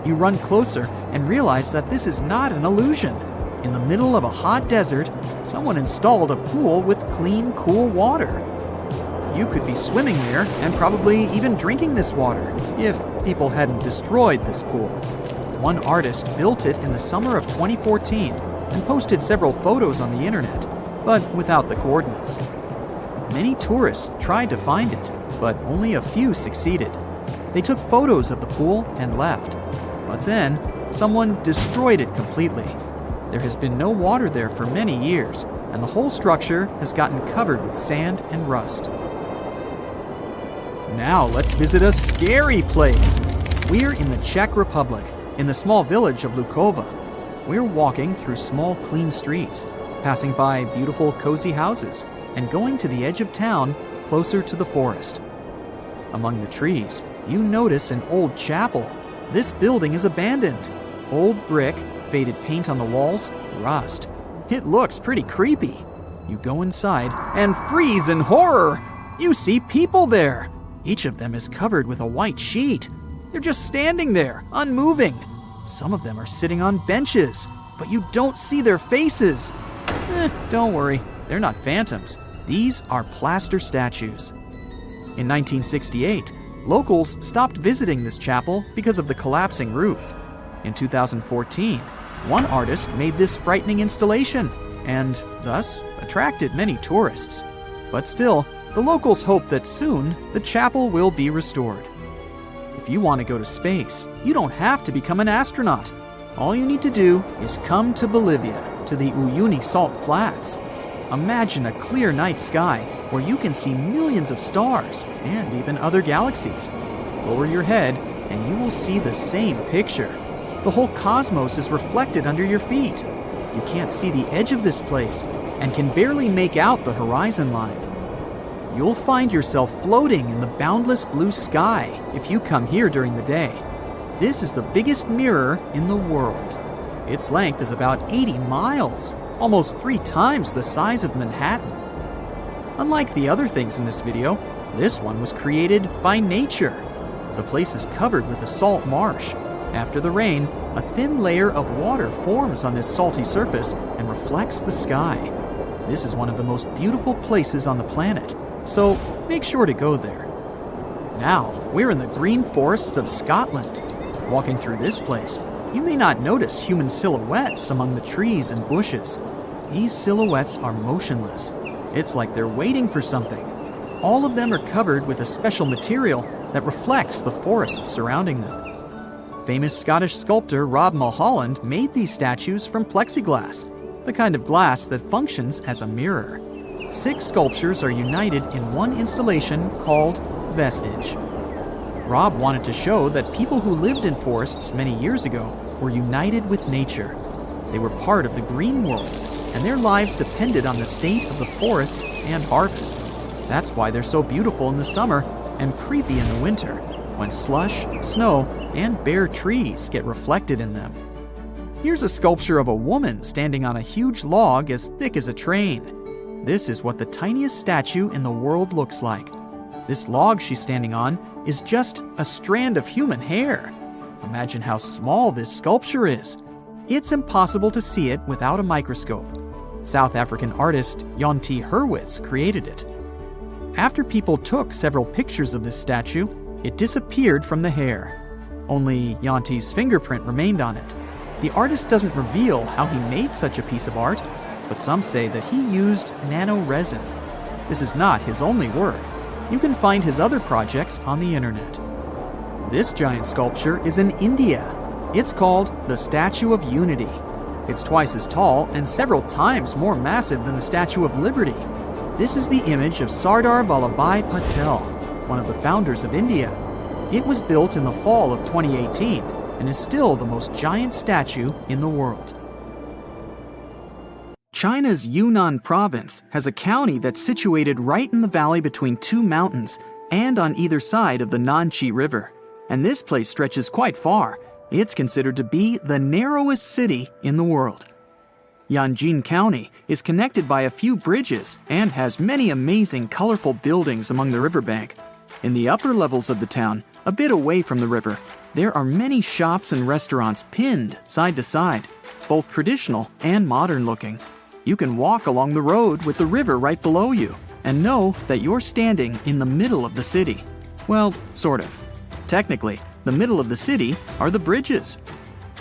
You run closer and realize that this is not an illusion. In the middle of a hot desert, someone installed a pool with clean, cool water. You could be swimming there and probably even drinking this water if people hadn't destroyed this pool. One artist built it in the summer of 2014 and posted several photos on the internet, but without the coordinates. Many tourists tried to find it, but only a few succeeded. They took photos of the pool and left. But then, someone destroyed it completely. There has been no water there for many years, and the whole structure has gotten covered with sand and rust. Now let's visit a scary place. We're in the Czech Republic, in the small village of Lukova. We're walking through small, clean streets, passing by beautiful, cozy houses, and going to the edge of town, closer to the forest. Among the trees, you notice an old chapel. This building is abandoned. Old brick, faded paint on the walls, rust. It looks pretty creepy. You go inside and freeze in horror. You see people there. Each of them is covered with a white sheet. They're just standing there, unmoving. Some of them are sitting on benches, but you don't see their faces. Don't worry, they're not phantoms. These are plaster statues. In 1968, locals stopped visiting this chapel because of the collapsing roof. In 2014, one artist made this frightening installation and thus attracted many tourists. But still, the locals hope that soon the chapel will be restored. If you want to go to space, you don't have to become an astronaut. All you need to do is come to Bolivia, to the Uyuni Salt Flats. Imagine a clear night sky where you can see millions of stars and even other galaxies. Lower your head and you will see the same picture. The whole cosmos is reflected under your feet. You can't see the edge of this place and can barely make out the horizon line. You'll find yourself floating in the boundless blue sky if you come here during the day. This is the biggest mirror in the world. Its length is about 80 miles, almost 3 times the size of Manhattan. Unlike the other things in this video, this one was created by nature. The place is covered with a salt marsh. After the rain, a thin layer of water forms on this salty surface and reflects the sky. This is one of the most beautiful places on the planet, so make sure to go there. Now, we're in the green forests of Scotland. Walking through this place, you may not notice human silhouettes among the trees and bushes. These silhouettes are motionless. It's like they're waiting for something. All of them are covered with a special material that reflects the forest surrounding them. Famous Scottish sculptor Rob Mulholland made these statues from plexiglass, the kind of glass that functions as a mirror. 6 sculptures are united in one installation called Vestige. Rob wanted to show that people who lived in forests many years ago were united with nature. They were part of the green world, and their lives depended on the state of the forest and harvest. That's why they're so beautiful in the summer and creepy in the winter, when slush, snow, and bare trees get reflected in them. Here's a sculpture of a woman standing on a huge log as thick as a train. This is what the tiniest statue in the world looks like. This log she's standing on is just a strand of human hair. Imagine how small this sculpture is. It's impossible to see it without a microscope. South African artist Jan T. Hurwitz created it. After people took several pictures of this statue, it disappeared from the hair. Only Jan T.'s fingerprint remained on it. The artist doesn't reveal how he made such a piece of art, but some say that he used nano-resin. This is not his only work. You can find his other projects on the internet. This giant sculpture is in India. It's called the Statue of Unity. It's twice as tall and several times more massive than the Statue of Liberty. This is the image of Sardar Vallabhbhai Patel, one of the founders of India. It was built in the fall of 2018 and is still the most giant statue in the world. China's Yunnan province has a county that's situated right in the valley between 2 mountains and on either side of the Nanqi River. And this place stretches quite far. It's considered to be the narrowest city in the world. Yanjin County is connected by a few bridges and has many amazing, colorful buildings along the riverbank. In the upper levels of the town, a bit away from the river, there are many shops and restaurants pinned side to side, both traditional and modern looking. You can walk along the road with the river right below you and know that you're standing in the middle of the city. Well, sort of. Technically, the middle of the city are the bridges.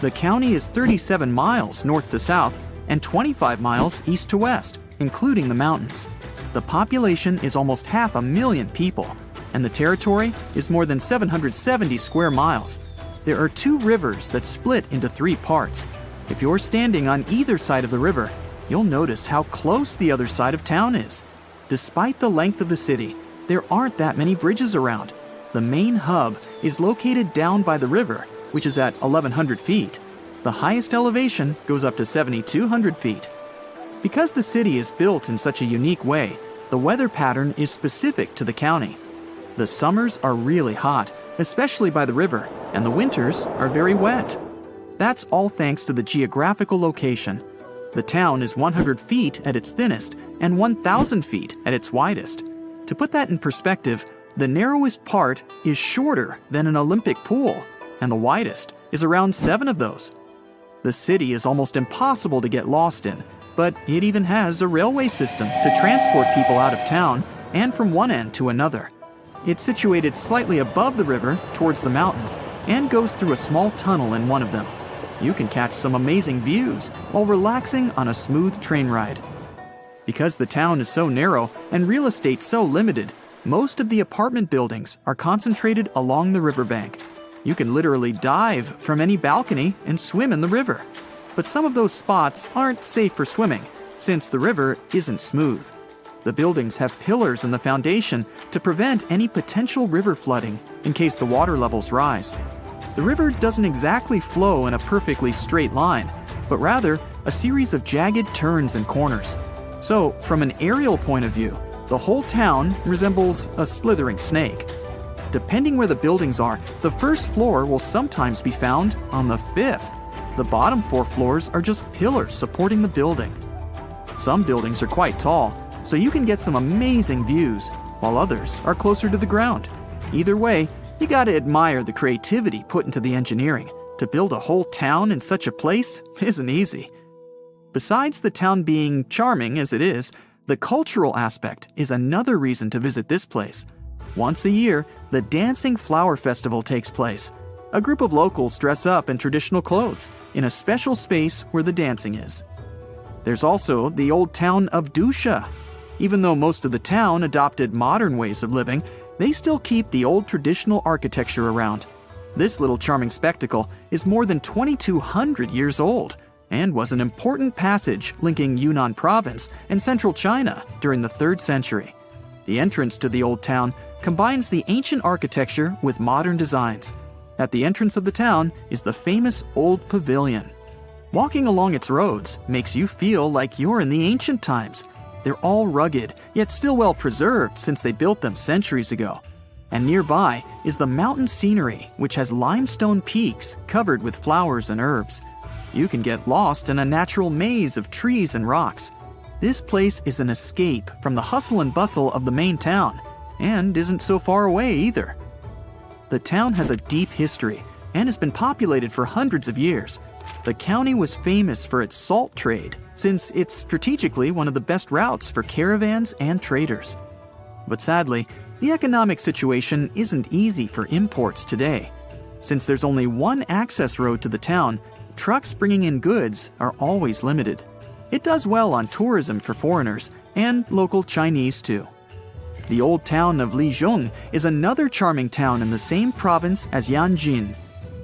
The county is 37 miles north to south and 25 miles east to west, including the mountains. The population is almost 500,000 people, and the territory is more than 770 square miles. there are two rivers that split into three parts. If you're standing on either side of the river, you'll notice how close the other side of town is. Despite the length of the city, there aren't that many bridges around. The main hub is located down by the river, which is at 1,100 feet. The highest elevation goes up to 7,200 feet. Because the city is built in such a unique way, the weather pattern is specific to the county. The summers are really hot, especially by the river, and the winters are very wet. That's all thanks to the geographical location. The town is 100 feet at its thinnest and 1,000 feet at its widest. To put that in perspective, the narrowest part is shorter than an Olympic pool, and the widest is around 7 of those. The city is almost impossible to get lost in, but it even has a railway system to transport people out of town and from one end to another. It's situated slightly above the river towards the mountains and goes through a small tunnel in one of them. You can catch some amazing views while relaxing on a smooth train ride. Because the town is so narrow and real estate so limited, most of the apartment buildings are concentrated along the riverbank. You can literally dive from any balcony and swim in the river. But some of those spots aren't safe for swimming, since the river isn't smooth. The buildings have pillars in the foundation to prevent any potential river flooding in case the water levels rise. The river doesn't exactly flow in a perfectly straight line, but rather a series of jagged turns and corners. So, from an aerial point of view, the whole town resembles a slithering snake. Depending where the buildings are, the first floor will sometimes be found on the 5th. The bottom 4 floors are just pillars supporting the building. Some buildings are quite tall, so you can get some amazing views, while others are closer to the ground. Either way, you gotta admire the creativity put into the engineering. To build a whole town in such a place isn't easy. Besides the town being charming as it is, the cultural aspect is another reason to visit this place. Once a year, the Dancing Flower Festival takes place. A group of locals dress up in traditional clothes in a special space where the dancing is. There's also the old town of Dusha. Even though most of the town adopted modern ways of living, they still keep the old traditional architecture around. This little charming spectacle is more than 2,200 years old and was an important passage linking Yunnan province and central China during the 3rd century. The entrance to the old town combines the ancient architecture with modern designs. At the entrance of the town is the famous Old Pavilion. Walking along its roads makes you feel like you're in the ancient times. They're all rugged, yet still well preserved since they built them centuries ago. And nearby is the mountain scenery, which has limestone peaks covered with flowers and herbs. You can get lost in a natural maze of trees and rocks. This place is an escape from the hustle and bustle of the main town, and isn't so far away either. The town has a deep history and has been populated for hundreds of years. The county was famous for its salt trade, since it's strategically one of the best routes for caravans and traders. But sadly, the economic situation isn't easy for imports today. Since there's only one access road to the town, trucks bringing in goods are always limited. It does well on tourism for foreigners and local Chinese too. The old town of Lijiang is another charming town in the same province as Yanjin.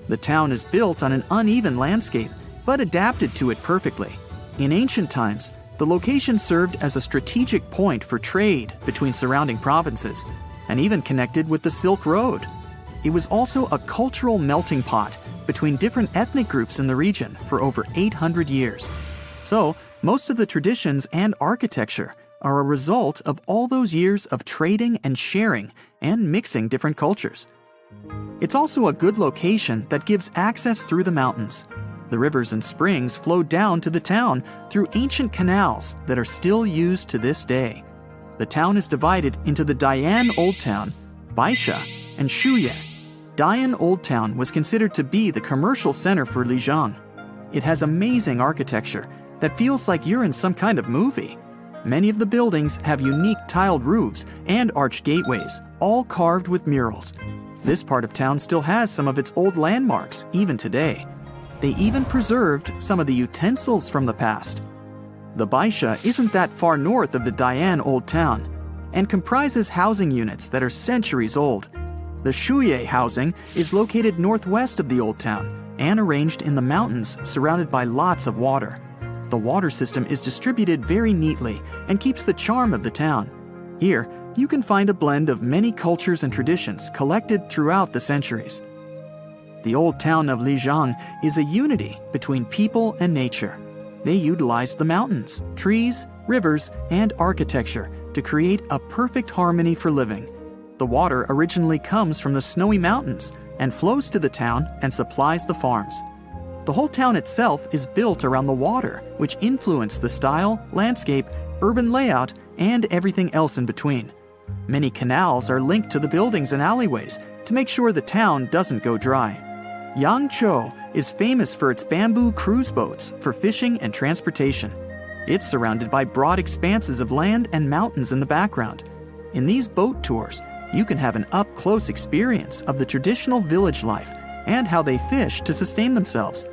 The town is built on an uneven landscape, but adapted to it perfectly. In ancient times, the location served as a strategic point for trade between surrounding provinces, and even connected with the Silk Road. It was also a cultural melting pot between different ethnic groups in the region for over 800 years. So, most of the traditions and architecture are a result of all those years of trading and sharing and mixing different cultures. It's also a good location that gives access through the mountains. The rivers and springs flow down to the town through ancient canals that are still used to this day. The town is divided into the Dian Old Town, Baisha, and Shuye. Dian Old Town was considered to be the commercial center for Lijiang. It has amazing architecture that feels like you're in some kind of movie. Many of the buildings have unique tiled roofs and arched gateways, all carved with murals. This part of town still has some of its old landmarks, even today. They even preserved some of the utensils from the past. The Baisha isn't that far north of the Dian Old Town and comprises housing units that are centuries old. The Shuye housing is located northwest of the Old Town and arranged in the mountains surrounded by lots of water. The water system is distributed very neatly and keeps the charm of the town. Here, you can find a blend of many cultures and traditions collected throughout the centuries. The Old Town of Lijiang is a unity between people and nature. They utilize the mountains, trees, rivers, and architecture to create a perfect harmony for living. The water originally comes from the snowy mountains and flows to the town and supplies the farms. The whole town itself is built around the water, which influenced the style, landscape, urban layout, and everything else in between. Many canals are linked to the buildings and alleyways to make sure the town doesn't go dry. Yangzhou is famous for its bamboo cruise boats for fishing and transportation. It's surrounded by broad expanses of land and mountains in the background. In these boat tours, you can have an up-close experience of the traditional village life and how they fish to sustain themselves.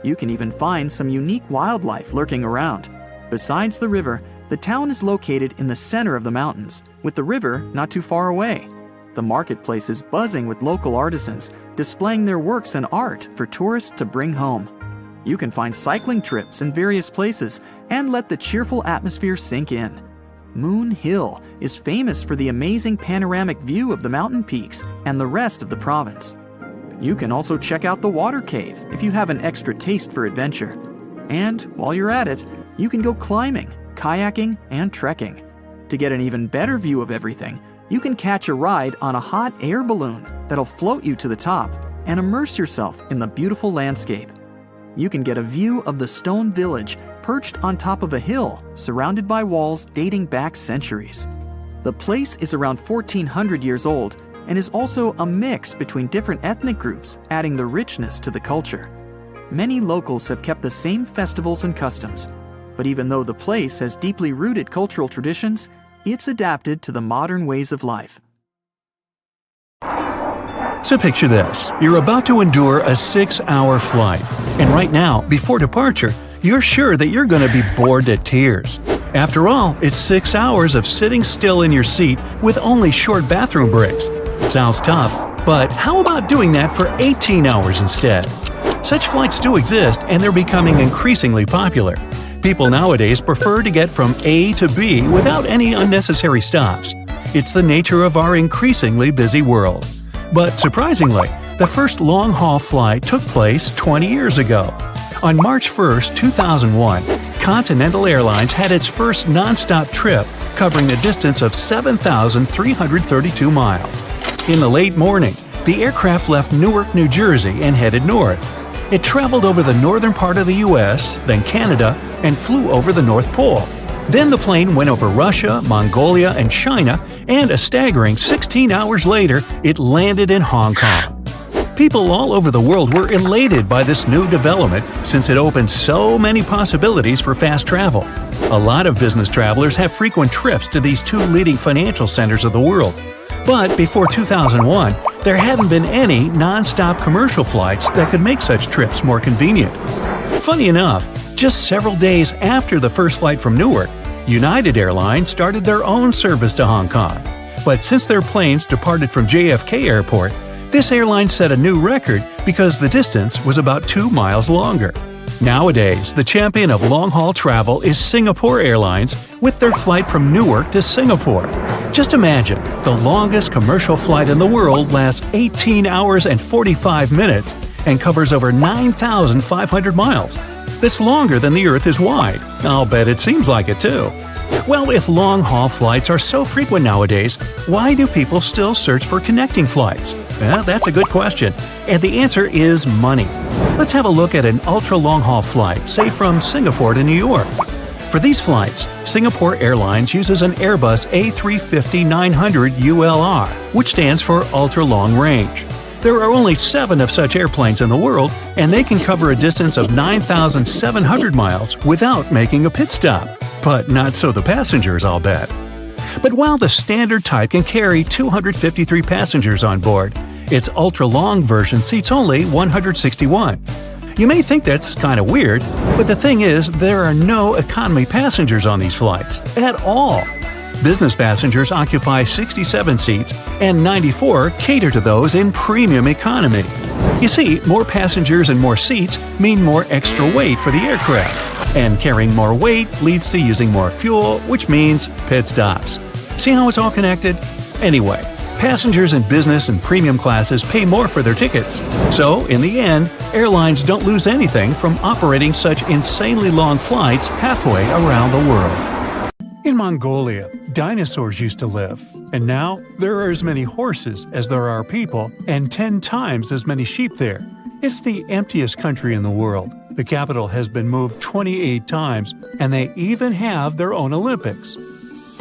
You can even find some unique wildlife lurking around. Besides the river, the town is located in the center of the mountains, with the river not too far away. The marketplace is buzzing with local artisans, displaying their works and art for tourists to bring home. You can find cycling trips in various places and let the cheerful atmosphere sink in. Moon Hill is famous for the amazing panoramic view of the mountain peaks and the rest of the province. You can also check out the water cave if you have an extra taste for adventure. And while you're at it, you can go climbing, kayaking, and trekking. To get an even better view of everything, you can catch a ride on a hot air balloon that'll float you to the top and immerse yourself in the beautiful landscape. You can get a view of the stone village perched on top of a hill surrounded by walls dating back centuries. The place is around 1400 years old and is also a mix between different ethnic groups, adding the richness to the culture. Many locals have kept the same festivals and customs, but even though the place has deeply rooted cultural traditions, it's adapted to the modern ways of life. So picture this. You're about to endure a 6-hour flight. And right now, before departure, you're sure that you're going to be bored to tears. After all, it's 6 hours of sitting still in your seat with only short bathroom breaks. Sounds tough, but how about doing that for 18 hours instead? Such flights do exist, and they're becoming increasingly popular. People nowadays prefer to get from A to B without any unnecessary stops. It's the nature of our increasingly busy world. But surprisingly, the first long-haul flight took place 20 years ago. On March 1, 2001, Continental Airlines had its first non-stop trip covering a distance of 7,332 miles. In the late morning, the aircraft left Newark, New Jersey and headed north. It traveled over the northern part of the U.S., then Canada, and flew over the North Pole. Then the plane went over Russia, Mongolia, and China, and a staggering 16 hours later, it landed in Hong Kong. People all over the world were elated by this new development since it opened so many possibilities for fast travel. A lot of business travelers have frequent trips to these two leading financial centers of the world. But before 2001, there hadn't been any non-stop commercial flights that could make such trips more convenient. Funny enough, just several days after the first flight from Newark, United Airlines started their own service to Hong Kong. But since their planes departed from JFK Airport, this airline set a new record because the distance was about 2 miles longer. Nowadays, the champion of long-haul travel is Singapore Airlines with their flight from Newark to Singapore. Just imagine, the longest commercial flight in the world lasts 18 hours and 45 minutes and covers over 9,500 miles. That's longer than the Earth is wide. I'll bet it seems like it too. Well, if long-haul flights are so frequent nowadays, why do people still search for connecting flights? Well, that's a good question, and the answer is money. Let's have a look at an ultra-long-haul flight, say from Singapore to New York. For these flights, Singapore Airlines uses an Airbus A350-900 ULR, which stands for Ultra Long Range. There are only 7 of such airplanes in the world, and they can cover a distance of 9,700 miles without making a pit stop. But not so the passengers, I'll bet. But while the standard type can carry 253 passengers on board, its ultra-long version seats only 161. You may think that's kind of weird, but the thing is, there are no economy passengers on these flights at all. Business passengers occupy 67 seats, and 94 cater to those in premium economy. You see, more passengers and more seats mean more extra weight for the aircraft, and carrying more weight leads to using more fuel, which means pit stops. See how it's all connected? Anyway, passengers in business and premium classes pay more for their tickets. So, in the end, airlines don't lose anything from operating such insanely long flights halfway around the world. In Mongolia, dinosaurs used to live, and now there are as many horses as there are people and 10 times as many sheep there. It's the emptiest country in the world. The capital has been moved 28 times, and they even have their own Olympics.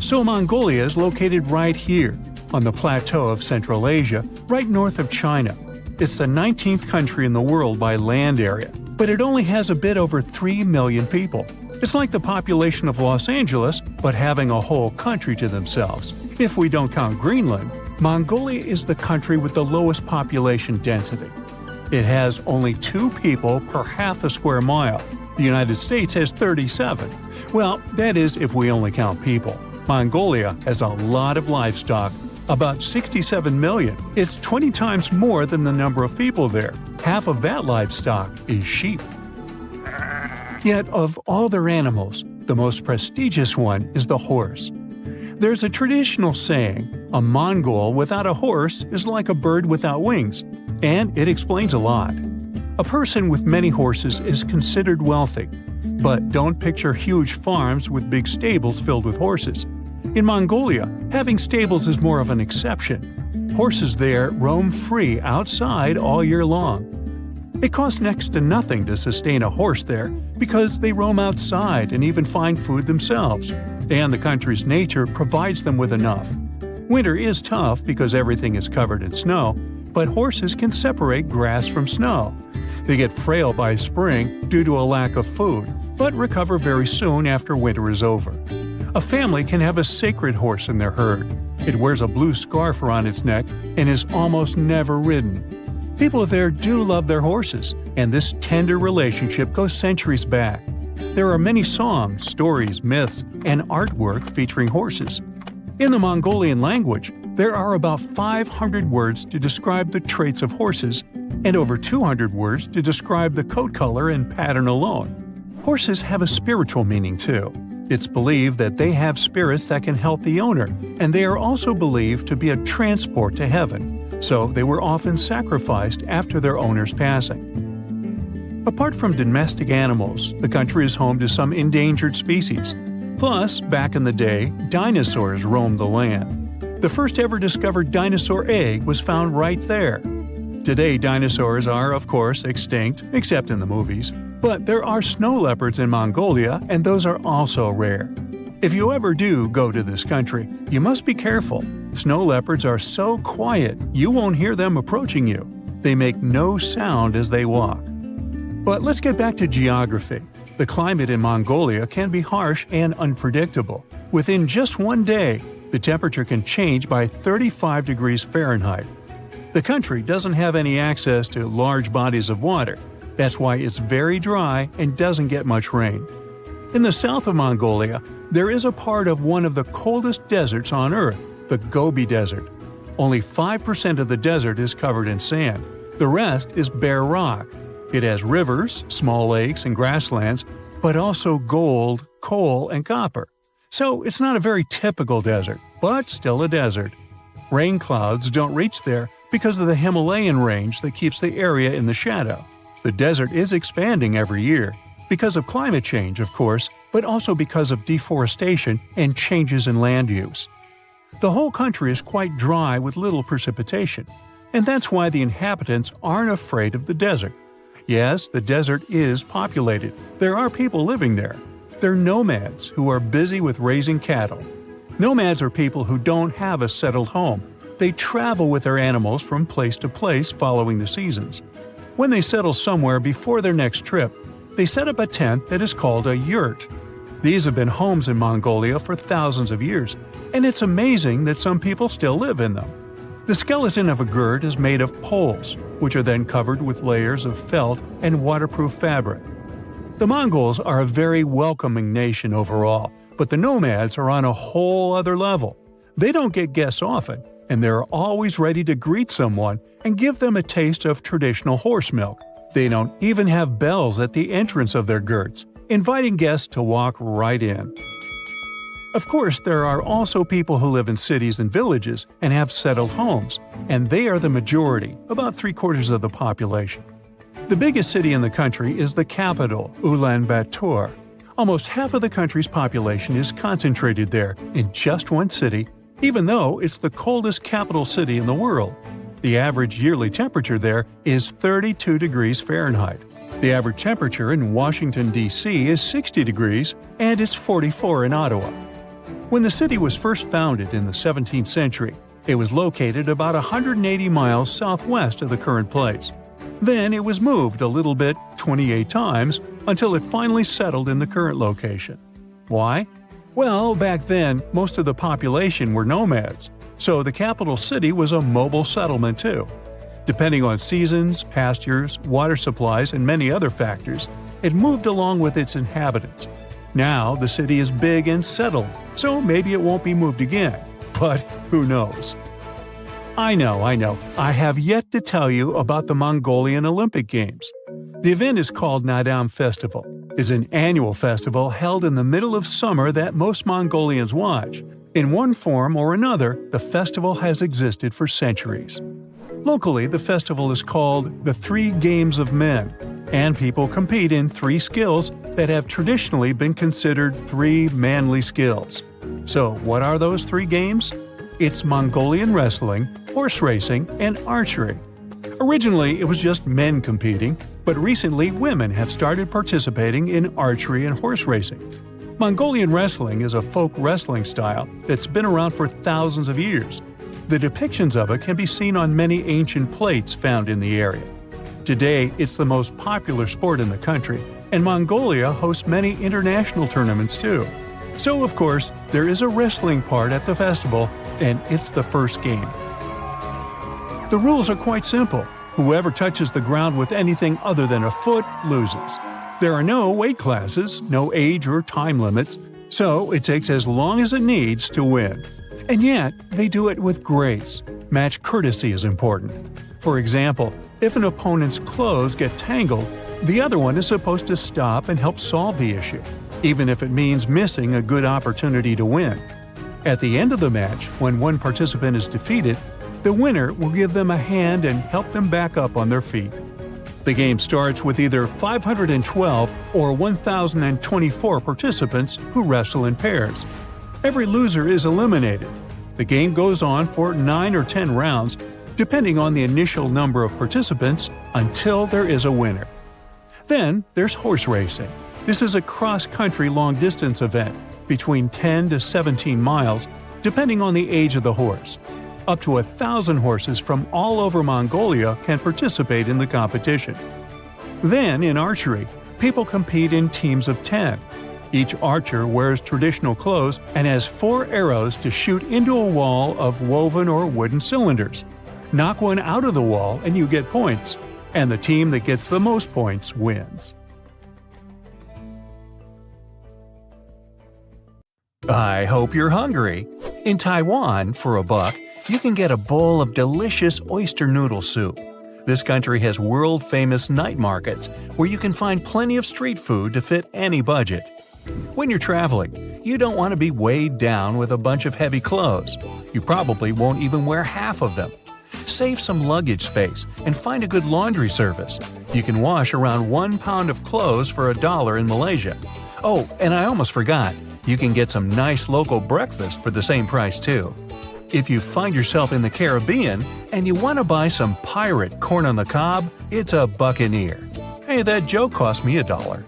So Mongolia is located right here, on the plateau of Central Asia, right north of China. It's the 19th country in the world by land area, but it only has a bit over 3 million people. It's like the population of Los Angeles, but having a whole country to themselves. If we don't count Greenland, Mongolia is the country with the lowest population density. It has only 2 people per half a square mile. The United States has 37. Well, that is if we only count people. Mongolia has a lot of livestock, about 67 million. It's 20 times more than the number of people there. Half of that livestock is sheep. Yet, of all their animals, the most prestigious one is the horse. There's a traditional saying, a Mongol without a horse is like a bird without wings, and it explains a lot. A person with many horses is considered wealthy, but don't picture huge farms with big stables filled with horses. In Mongolia, having stables is more of an exception. Horses there roam free outside all year long. It costs next to nothing to sustain a horse there because they roam outside and even find food themselves, and the country's nature provides them with enough. Winter is tough because everything is covered in snow, but horses can separate grass from snow. They get frail by spring due to a lack of food, but recover very soon after winter is over. A family can have a sacred horse in their herd. It wears a blue scarf around its neck and is almost never ridden. People there do love their horses, and this tender relationship goes centuries back. There are many songs, stories, myths, and artwork featuring horses. In the Mongolian language, there are about 500 words to describe the traits of horses, and over 200 words to describe the coat color and pattern alone. Horses have a spiritual meaning too. It's believed that they have spirits that can help the owner, and they are also believed to be a transport to heaven. So they were often sacrificed after their owner's passing. Apart from domestic animals, the country is home to some endangered species. Plus, back in the day, dinosaurs roamed the land. The first ever discovered dinosaur egg was found right there. Today, dinosaurs are, of course, extinct, except in the movies. But there are snow leopards in Mongolia, and those are also rare. If you ever do go to this country, you must be careful. Snow leopards are so quiet, you won't hear them approaching you. They make no sound as they walk. But let's get back to geography. The climate in Mongolia can be harsh and unpredictable. Within just one day, the temperature can change by 35 degrees Fahrenheit. The country doesn't have any access to large bodies of water. That's why it's very dry and doesn't get much rain. In the south of Mongolia, there is a part of one of the coldest deserts on Earth, the Gobi Desert. Only 5% of the desert is covered in sand. The rest is bare rock. It has rivers, small lakes, and grasslands, but also gold, coal, and copper. So it's not a very typical desert, but still a desert. Rain clouds don't reach there because of the Himalayan range that keeps the area in the shadow. The desert is expanding every year, because of climate change, of course, but also because of deforestation and changes in land use. The whole country is quite dry with little precipitation, and that's why the inhabitants aren't afraid of the desert. Yes, the desert is populated. There are people living there. They're nomads who are busy with raising cattle. Nomads are people who don't have a settled home. They travel with their animals from place to place following the seasons. When they settle somewhere before their next trip, they set up a tent that is called a yurt. These have been homes in Mongolia for thousands of years, and it's amazing that some people still live in them. The skeleton of a yurt is made of poles, which are then covered with layers of felt and waterproof fabric. The Mongols are a very welcoming nation overall, But the nomads are on a whole other level. They don't get guests often, and they're always ready to greet someone and give them a taste of traditional horse milk. They don't even have bells at the entrance of their yurts, inviting guests to walk right in. Of course, there are also people who live in cities and villages and have settled homes, and they are the majority, about 3/4 of the population. The biggest city in the country is the capital, Ulaanbaatar. Almost half of the country's population is concentrated there, in just one city, even though it's the coldest capital city in the world. The average yearly temperature there is 32 degrees Fahrenheit. The average temperature in Washington, D.C. is 60 degrees, and it's 44 in Ottawa. When the city was first founded in the 17th century, it was located about 180 miles southwest of the current place. Then it was moved a little bit 28 times until it finally settled in the current location. Why? Well, back then, most of the population were nomads, so the capital city was a mobile settlement too. Depending on seasons, pastures, water supplies, and many other factors, it moved along with its inhabitants. Now the city is big and settled, so maybe it won't be moved again. But who knows? I know, I have yet to tell you about the Mongolian Olympic Games. The event is called Nadam Festival. It's an annual festival held in the middle of summer that most Mongolians watch. In one form or another, the festival has existed for centuries. Locally, the festival is called the 3 Games of Men, and people compete in 3 skills that have traditionally been considered 3 manly skills. So, what are those 3 games? It's Mongolian wrestling, horse racing, and archery. Originally, it was just men competing, but recently women have started participating in archery and horse racing. Mongolian wrestling is a folk wrestling style that's been around for thousands of years. The depictions of it can be seen on many ancient plates found in the area. Today, it's the most popular sport in the country, and Mongolia hosts many international tournaments too. So, of course, there is a wrestling part at the festival, and it's the first game. The rules are quite simple. Whoever touches the ground with anything other than a foot loses. There are no weight classes, no age or time limits, so it takes as long as it needs to win. And yet, they do it with grace. Match courtesy is important. For example, if an opponent's clothes get tangled, the other one is supposed to stop and help solve the issue, even if it means missing a good opportunity to win. At the end of the match, when one participant is defeated, the winner will give them a hand and help them back up on their feet. The game starts with either 512 or 1,024 participants who wrestle in pairs. Every loser is eliminated. The game goes on for 9 or 10 rounds, depending on the initial number of participants, until there is a winner. Then there's horse racing. This is a cross-country long-distance event, between 10 to 17 miles, depending on the age of the horse. Up to 1,000 horses from all over Mongolia can participate in the competition. Then, in archery, people compete in teams of 10. Each archer wears traditional clothes and has 4 arrows to shoot into a wall of woven or wooden cylinders. Knock one out of the wall and you get points, and the team that gets the most points wins. I hope you're hungry. In Taiwan, for $1, you can get a bowl of delicious oyster noodle soup. This country has world-famous night markets where you can find plenty of street food to fit any budget. When you're traveling, you don't want to be weighed down with a bunch of heavy clothes. You probably won't even wear half of them. Save some luggage space and find a good laundry service. You can wash around 1 pound of clothes for $1 in Malaysia. Oh, and I almost forgot, you can get some nice local breakfast for the same price too. If you find yourself in the Caribbean and you want to buy some pirate corn on the cob, it's a buccaneer. Hey, that joke cost me $1.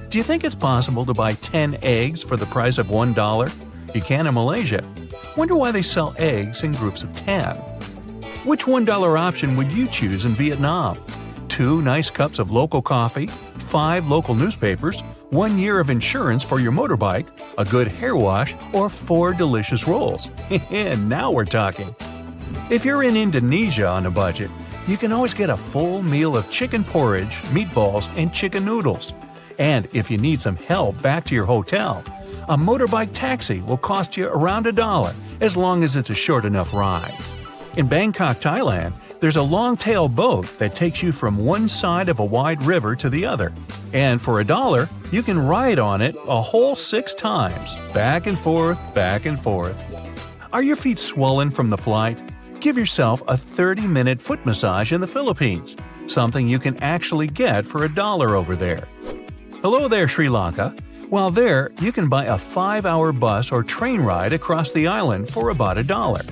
Do you think it's possible to buy 10 eggs for the price of $1? You can in Malaysia. Wonder why they sell eggs in groups of 10. Which $1 option would you choose in Vietnam? 2 nice cups of local coffee, 5 local newspapers, 1 year of insurance for your motorbike, a good hair wash, or 4 delicious rolls. And now we're talking. If you're in Indonesia on a budget, you can always get a full meal of chicken porridge, meatballs, and chicken noodles. And if you need some help back to your hotel, A motorbike taxi will cost you around $1 as long as it's a short enough ride. In Bangkok, Thailand, there's a long-tail boat that takes you from one side of a wide river to the other. And for $1, you can ride on it a whole 6 times, back and forth, back and forth. Are your feet swollen from the flight? Give yourself a 30-minute foot massage in the Philippines, something you can actually get for $1 over there. Hello there, Sri Lanka. While there, you can buy a 5-hour bus or train ride across the island for about $1.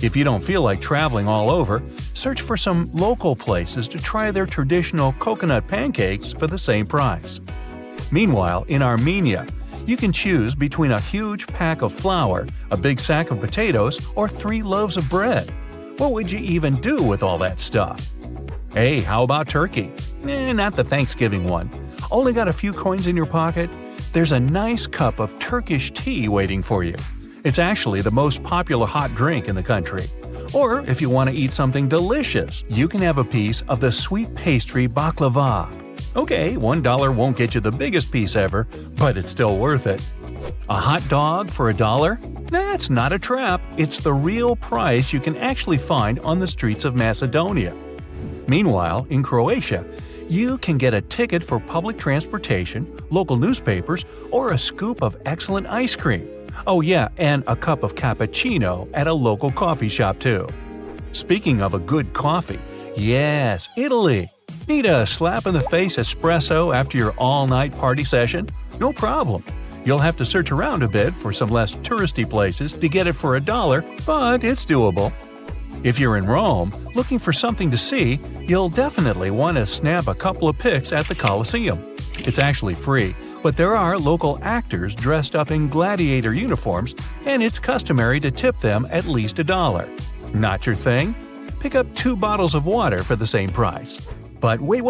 If you don't feel like traveling all over, search for some local places to try their traditional coconut pancakes for the same price. Meanwhile, in Armenia, you can choose between a huge pack of flour, a big sack of potatoes, or 3 loaves of bread. What would you even do with all that stuff? Hey, how about turkey? Not the Thanksgiving one. Only got a few coins in your pocket? There's a nice cup of Turkish tea waiting for you. It's actually the most popular hot drink in the country. Or if you want to eat something delicious, you can have a piece of the sweet pastry baklava. Okay, $1 won't get you the biggest piece ever, but it's still worth it. A hot dog for $1? That's not a trap. It's the real price you can actually find on the streets of Macedonia. Meanwhile, in Croatia, you can get a ticket for public transportation, local newspapers, or a scoop of excellent ice cream. Oh yeah, and a cup of cappuccino at a local coffee shop too. Speaking of a good coffee, yes, Italy. Need a slap-in-the-face espresso after your all-night party session? No problem. You'll have to search around a bit for some less touristy places to get it for $1, but it's doable. If you're in Rome, looking for something to see, you'll definitely want to snap a couple of pics at the Colosseum. It's actually free, but there are local actors dressed up in gladiator uniforms, and it's customary to tip them at least $1. Not your thing? Pick up 2 bottles of water for the same price. But wait,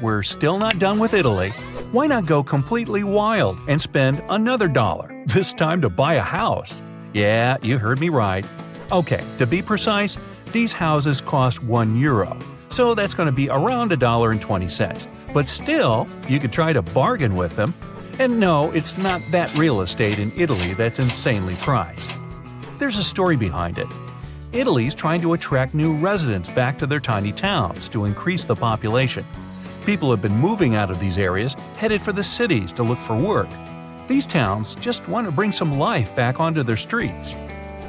we're still not done with Italy. Why not go completely wild and spend another $1, this time to buy a house? Yeah, you heard me right. Okay, to be precise, these houses cost €1, so that's going to be around $1.20. But still, you could try to bargain with them. And no, it's not that real estate in Italy that's insanely priced. There's a story behind it. Italy's trying to attract new residents back to their tiny towns to increase the population. People have been moving out of these areas, headed for the cities to look for work. These towns just want to bring some life back onto their streets.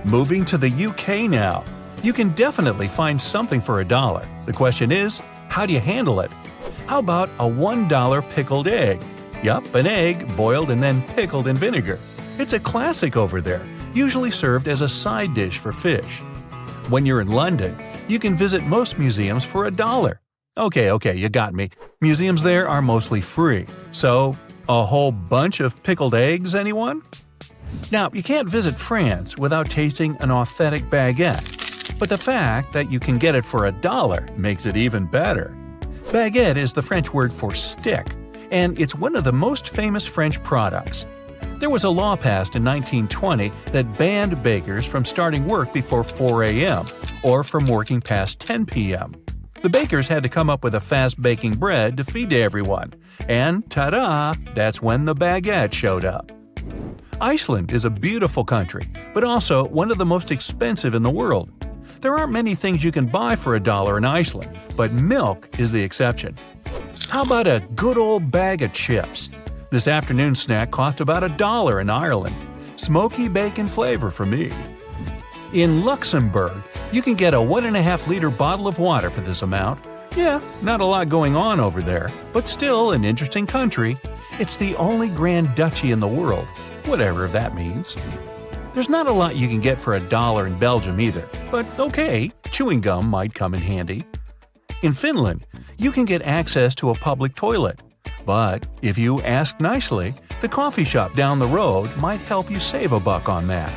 Moving to the UK now. You can definitely find something for $1. The question is, how do you handle it? How about a $1 pickled egg? Yup, an egg boiled and then pickled in vinegar. It's a classic over there, usually served as a side dish for fish. When you're in London, you can visit most museums for $1. Okay, you got me. Museums there are mostly free. So, a whole bunch of pickled eggs, anyone? Now, you can't visit France without tasting an authentic baguette. But the fact that you can get it for $1 makes it even better. Baguette is the French word for stick, and it's one of the most famous French products. There was a law passed in 1920 that banned bakers from starting work before 4 a.m. or from working past 10 p.m. The bakers had to come up with a fast-baking bread to feed to everyone, and ta-da, that's when the baguette showed up. Iceland is a beautiful country, but also one of the most expensive in the world. There aren't many things you can buy for $1 in Iceland, but milk is the exception. How about a good old bag of chips? This afternoon snack cost about $1 in Ireland. Smoky bacon flavor for me. In Luxembourg, you can get a 1.5-liter bottle of water for this amount. Yeah, not a lot going on over there, but still an interesting country. It's the only Grand Duchy in the world, whatever that means. There's not a lot you can get for $1 in Belgium either, but okay, chewing gum might come in handy. In Finland, you can get access to a public toilet. But if you ask nicely, the coffee shop down the road might help you save $1 on that.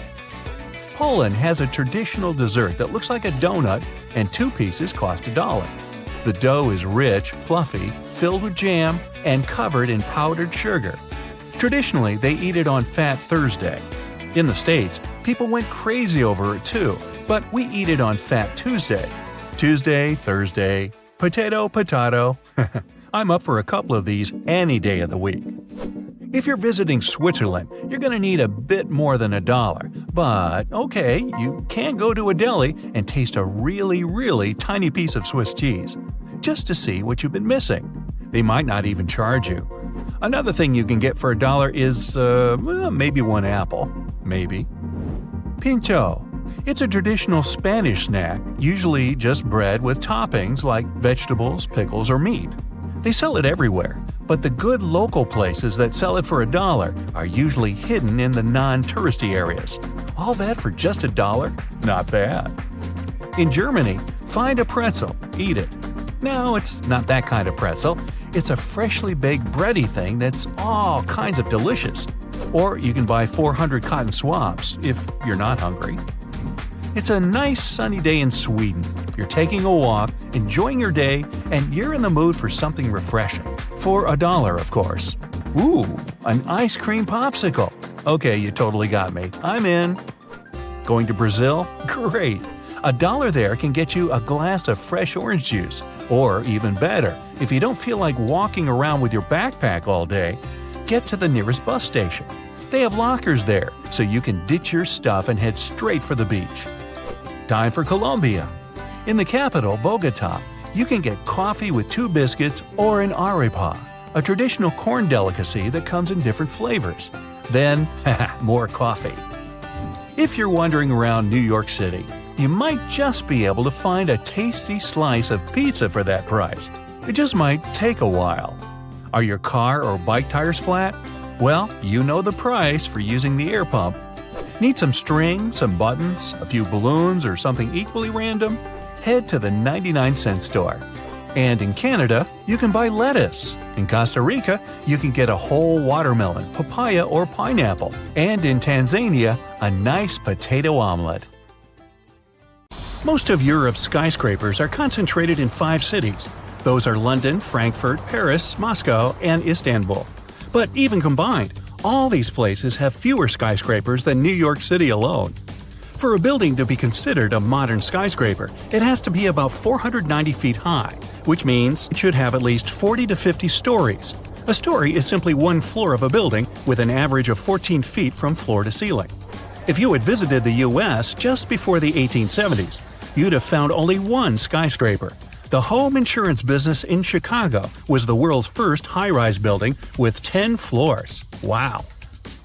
Poland has a traditional dessert that looks like a donut, and 2 pieces cost $1. The dough is rich, fluffy, filled with jam, and covered in powdered sugar. Traditionally, they eat it on Fat Thursday. In the States, people went crazy over it too, but we eat it on Fat Tuesday. Tuesday, Thursday, potato. I'm up for a couple of these any day of the week. If you're visiting Switzerland, you're going to need a bit more than $1. But okay, you can go to a deli and taste a really tiny piece of Swiss cheese, just to see what you've been missing. They might not even charge you. Another thing you can get for $1 is, maybe one apple. Maybe. Pincho. It's a traditional Spanish snack, usually just bread with toppings like vegetables, pickles, or meat. They sell it everywhere, but the good local places that sell it for $1 are usually hidden in the non-touristy areas. All that for just $1? Not bad. In Germany, find a pretzel, eat it. No, it's not that kind of pretzel. It's a freshly baked bready thing that's all kinds of delicious. Or you can buy 400 cotton swabs if you're not hungry. It's a nice sunny day in Sweden. You're taking a walk, enjoying your day, and you're in the mood for something refreshing. For $1, of course. Ooh, an ice cream popsicle. Okay, you totally got me. I'm in. Going to Brazil? Great. $1 there can get you a glass of fresh orange juice. Or even better, if you don't feel like walking around with your backpack all day, get to the nearest bus station. They have lockers there, so you can ditch your stuff and head straight for the beach. Time for Colombia. In the capital, Bogota, you can get coffee with 2 biscuits or an arepa, a traditional corn delicacy that comes in different flavors. Then, more coffee. If you're wandering around New York City, you might just be able to find a tasty slice of pizza for that price. It just might take a while. Are your car or bike tires flat? Well, you know the price for using the air pump. Need some string, some buttons, a few balloons, or something equally random? Head to the 99-cent store. And in Canada, you can buy lettuce. In Costa Rica, you can get a whole watermelon, papaya, or pineapple. And in Tanzania, a nice potato omelet. Most of Europe's skyscrapers are concentrated in 5 cities. Those are London, Frankfurt, Paris, Moscow, and Istanbul. But even combined, all these places have fewer skyscrapers than New York City alone. For a building to be considered a modern skyscraper, it has to be about 490 feet high, which means it should have at least 40 to 50 stories. A story is simply one floor of a building with an average of 14 feet from floor to ceiling. If you had visited the U.S. just before the 1870s, you'd have found only one skyscraper. The home insurance business in Chicago was the world's first high-rise building with 10 floors. Wow!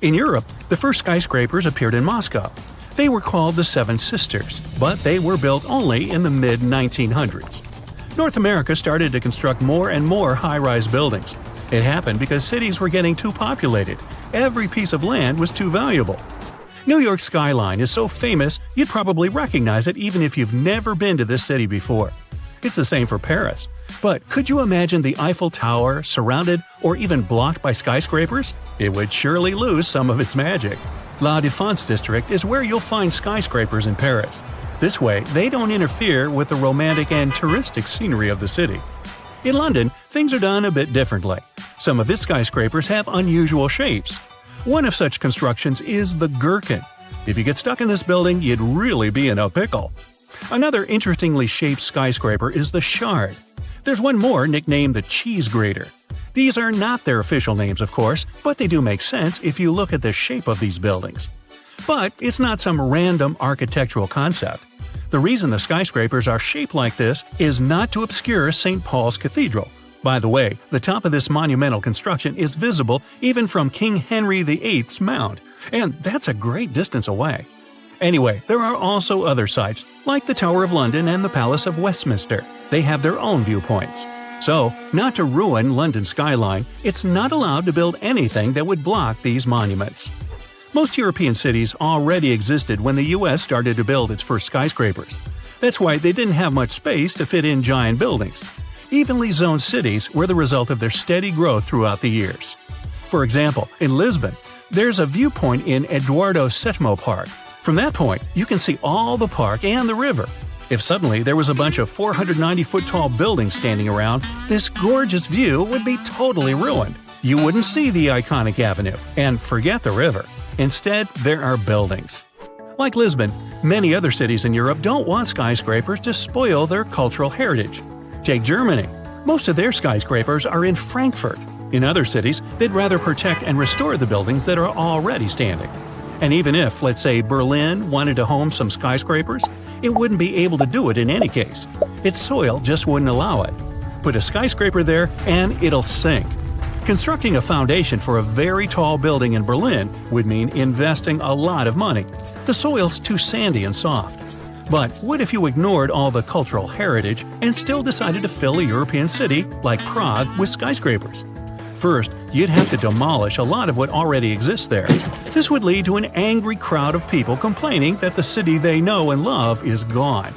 In Europe, the first skyscrapers appeared in Moscow. They were called the Seven Sisters, but they were built only in the mid-1900s. North America started to construct more and more high-rise buildings. It happened because cities were getting too populated. Every piece of land was too valuable. New York's skyline is so famous you'd probably recognize it even if you've never been to this city before. It's the same for Paris. But could you imagine the Eiffel Tower surrounded or even blocked by skyscrapers? It would surely lose some of its magic. La Défense district is where you'll find skyscrapers in Paris. This way, they don't interfere with the romantic and touristic scenery of the city. In London, things are done a bit differently. Some of its skyscrapers have unusual shapes. One of such constructions is the Gherkin. If you get stuck in this building, you'd really be in a pickle. Another interestingly shaped skyscraper is the Shard. There's one more nicknamed the Cheese Grater. These are not their official names, of course, but they do make sense if you look at the shape of these buildings. But it's not some random architectural concept. The reason the skyscrapers are shaped like this is not to obscure St. Paul's Cathedral. By the way, the top of this monumental construction is visible even from King Henry VIII's mound, and that's a great distance away. Anyway, there are also other sites, like the Tower of London and the Palace of Westminster. They have their own viewpoints. So, not to ruin London's skyline, it's not allowed to build anything that would block these monuments. Most European cities already existed when the US started to build its first skyscrapers. That's why they didn't have much space to fit in giant buildings. Evenly zoned cities were the result of their steady growth throughout the years. For example, in Lisbon, there's a viewpoint in Eduardo VII Park. From that point, you can see all the park and the river. If suddenly there was a bunch of 490-foot-tall buildings standing around, this gorgeous view would be totally ruined. You wouldn't see the iconic avenue, and forget the river. Instead, there are buildings. Like Lisbon, many other cities in Europe don't want skyscrapers to spoil their cultural heritage. Take Germany. Most of their skyscrapers are in Frankfurt. In other cities, they'd rather protect and restore the buildings that are already standing. And even if, let's say, Berlin wanted to home some skyscrapers, it wouldn't be able to do it in any case. Its soil just wouldn't allow it. Put a skyscraper there and it'll sink. Constructing a foundation for a very tall building in Berlin would mean investing a lot of money. The soil's too sandy and soft. But what if you ignored all the cultural heritage and still decided to fill a European city like Prague with skyscrapers? First, you'd have to demolish a lot of what already exists there. This would lead to an angry crowd of people complaining that the city they know and love is gone.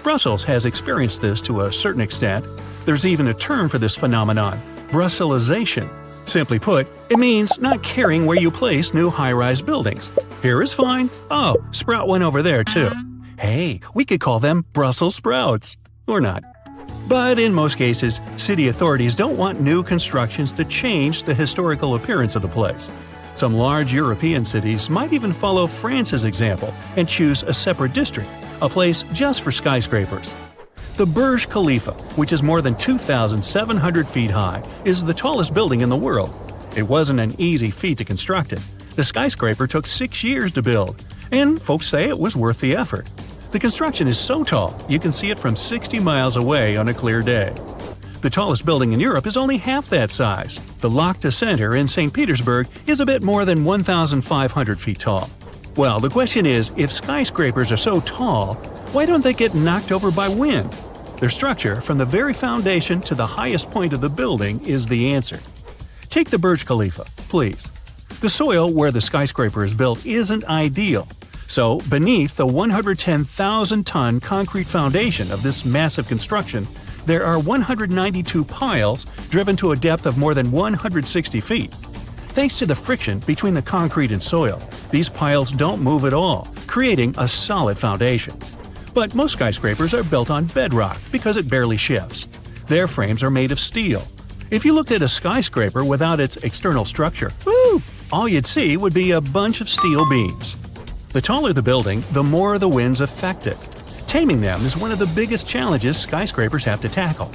Brussels has experienced this to a certain extent. There's even a term for this phenomenon: Brusselization. Simply put, it means not caring where you place new high-rise buildings. Here is fine. Oh, sprout one over there too. Hey, we could call them Brussels sprouts. Or not. But in most cases, city authorities don't want new constructions to change the historical appearance of the place. Some large European cities might even follow France's example and choose a separate district, a place just for skyscrapers. The Burj Khalifa, which is more than 2,700 feet high, is the tallest building in the world. It wasn't an easy feat to construct it. The skyscraper took 6 years to build, and folks say it was worth the effort. The construction is so tall, you can see it from 60 miles away on a clear day. The tallest building in Europe is only half that size. The Lachta Center in St. Petersburg is a bit more than 1,500 feet tall. Well, the question is, if skyscrapers are so tall, why don't they get knocked over by wind? Their structure, from the very foundation to the highest point of the building, is the answer. Take the Burj Khalifa, please. The soil where the skyscraper is built isn't ideal. So, beneath the 110,000-ton concrete foundation of this massive construction, there are 192 piles driven to a depth of more than 160 feet. Thanks to the friction between the concrete and soil, these piles don't move at all, creating a solid foundation. But most skyscrapers are built on bedrock because it barely shifts. Their frames are made of steel. If you looked at a skyscraper without its external structure, all you'd see would be a bunch of steel beams. The taller the building, the more the winds affect it. Taming them is one of the biggest challenges skyscrapers have to tackle.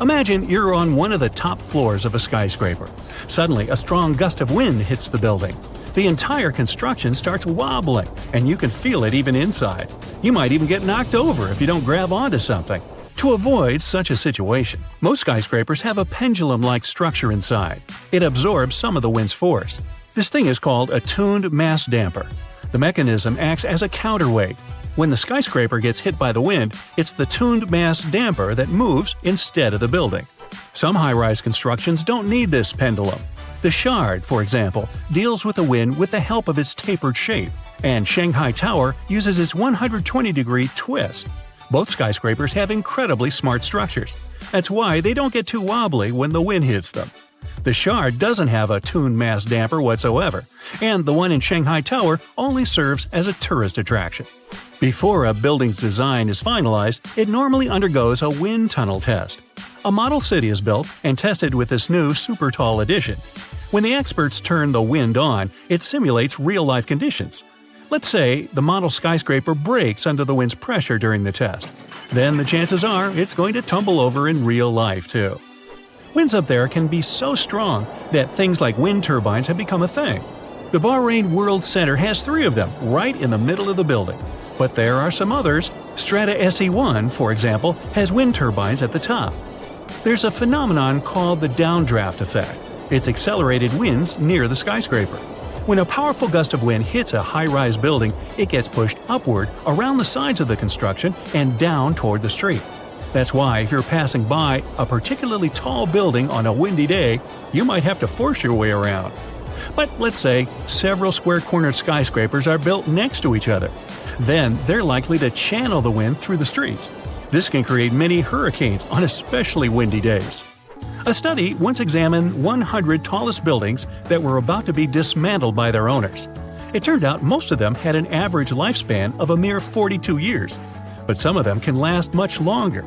Imagine you're on one of the top floors of a skyscraper. Suddenly, a strong gust of wind hits the building. The entire construction starts wobbling, and you can feel it even inside. You might even get knocked over if you don't grab onto something. To avoid such a situation, most skyscrapers have a pendulum-like structure inside. It absorbs some of the wind's force. This thing is called a tuned mass damper. The mechanism acts as a counterweight. When the skyscraper gets hit by the wind, it's the tuned mass damper that moves instead of the building. Some high-rise constructions don't need this pendulum. The Shard, for example, deals with the wind with the help of its tapered shape, and Shanghai Tower uses its 120-degree twist. Both skyscrapers have incredibly smart structures. That's why they don't get too wobbly when the wind hits them. The Shard doesn't have a tuned mass damper whatsoever, and the one in Shanghai Tower only serves as a tourist attraction. Before a building's design is finalized, it normally undergoes a wind tunnel test. A model city is built and tested with this new super tall addition. When the experts turn the wind on, it simulates real-life conditions. Let's say the model skyscraper breaks under the wind's pressure during the test. Then the chances are it's going to tumble over in real life too. Winds up there can be so strong that things like wind turbines have become a thing. The Bahrain World Center has 3 of them right in the middle of the building. But there are some others. Strata SE1, for example, has wind turbines at the top. There's a phenomenon called the downdraft effect. It's accelerated winds near the skyscraper. When a powerful gust of wind hits a high-rise building, it gets pushed upward around the sides of the construction and down toward the street. That's why if you're passing by a particularly tall building on a windy day, you might have to force your way around. But let's say several square-cornered skyscrapers are built next to each other. Then they're likely to channel the wind through the streets. This can create many hurricanes on especially windy days. A study once examined 100 tallest buildings that were about to be dismantled by their owners. It turned out most of them had an average lifespan of a mere 42 years, but some of them can last much longer.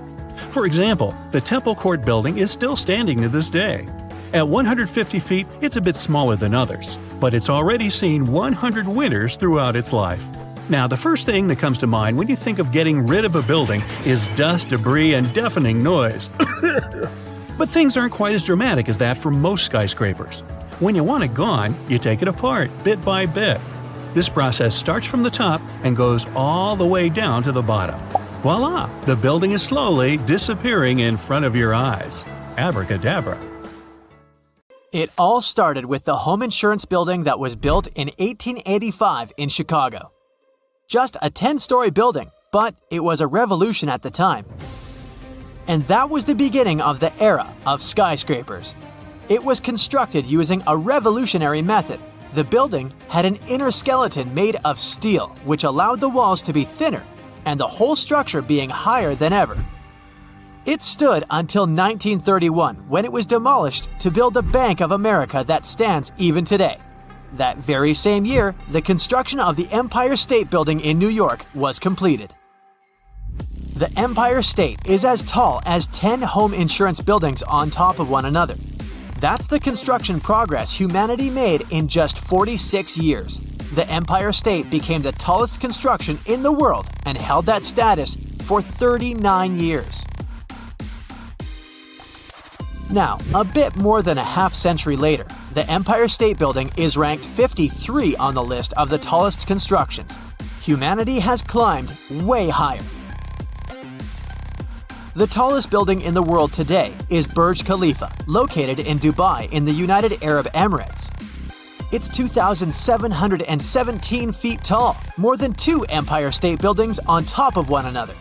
For example, the Temple Court building is still standing to this day. At 150 feet, it's a bit smaller than others, but it's already seen 100 winters throughout its life. Now, the first thing that comes to mind when you think of getting rid of a building is dust, debris, and deafening noise. But things aren't quite as dramatic as that for most skyscrapers. When you want it gone, you take it apart, bit by bit. This process starts from the top and goes all the way down to the bottom. Voila! The building is slowly disappearing in front of your eyes. Abracadabra. It all started with the home insurance building that was built in 1885 in Chicago. Just a 10-story building, but it was a revolution at the time. And that was the beginning of the era of skyscrapers. It was constructed using a revolutionary method. The building had an inner skeleton made of steel, which allowed the walls to be thinner and the whole structure being higher than ever. It stood until 1931, when it was demolished to build the Bank of America that stands even today. That very same year, the construction of the Empire State Building in New York was completed. The Empire State is as tall as 10 home insurance buildings on top of one another. That's the construction progress humanity made in just 46 years. The Empire State became the tallest construction in the world and held that status for 39 years. Now, a bit more than a half-century later, the Empire State Building is ranked 53 on the list of the tallest constructions. Humanity has climbed way higher. The tallest building in the world today is Burj Khalifa, located in Dubai in the United Arab Emirates. It's 2,717 feet tall, more than 2 Empire State Buildings on top of one another.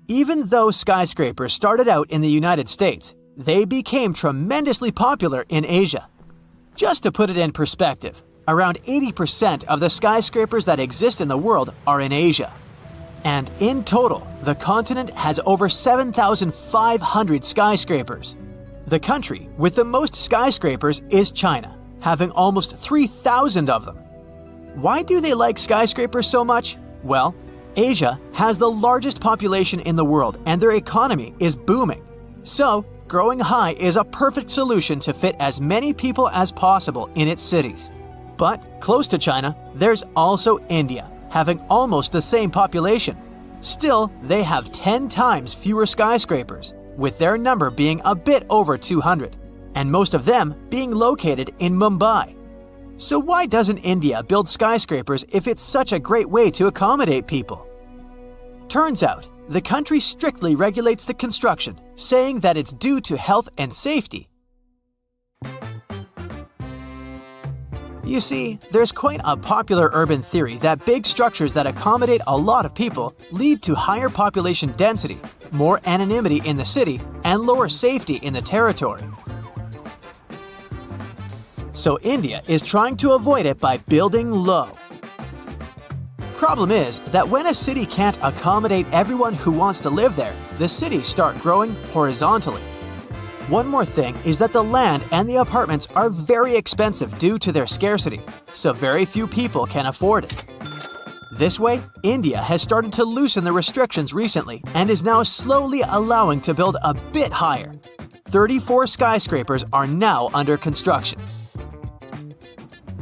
Even though skyscrapers started out in the United States, they became tremendously popular in Asia. Just to put it in perspective, around 80% of the skyscrapers that exist in the world are in Asia. And in total, the continent has over 7,500 skyscrapers. The country with the most skyscrapers is China, having almost 3,000 of them. Why do they like skyscrapers so much? Well, Asia has the largest population in the world and their economy is booming. So, growing high is a perfect solution to fit as many people as possible in its cities. But close to China, there's also India, having almost the same population. Still, they have 10 times fewer skyscrapers, with their number being a bit over 200, and most of them being located in Mumbai. So why doesn't India build skyscrapers if it's such a great way to accommodate people? Turns out, the country strictly regulates the construction, saying that it's due to health and safety. You see, there's quite a popular urban theory that big structures that accommodate a lot of people lead to higher population density, more anonymity in the city, and lower safety in the territory. So India is trying to avoid it by building low. Problem is that when a city can't accommodate everyone who wants to live there, the cities start growing horizontally. One more thing is that the land and the apartments are very expensive due to their scarcity, so very few people can afford it. This way, India has started to loosen the restrictions recently and is now slowly allowing to build a bit higher. 34 skyscrapers are now under construction.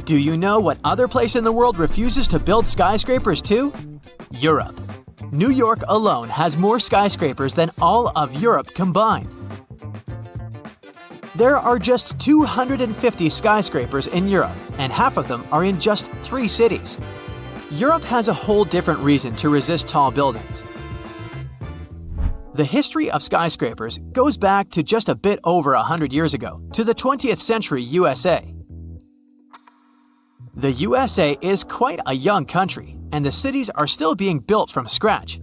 Do you know what other place in the world refuses to build skyscrapers too? Europe. New York alone has more skyscrapers than all of Europe combined. There are just 250 skyscrapers in Europe, and half of them are in just 3 cities. Europe has a whole different reason to resist tall buildings. The history of skyscrapers goes back to just a bit over 100 years ago, to the 20th century USA. The USA is quite a young country, and the cities are still being built from scratch.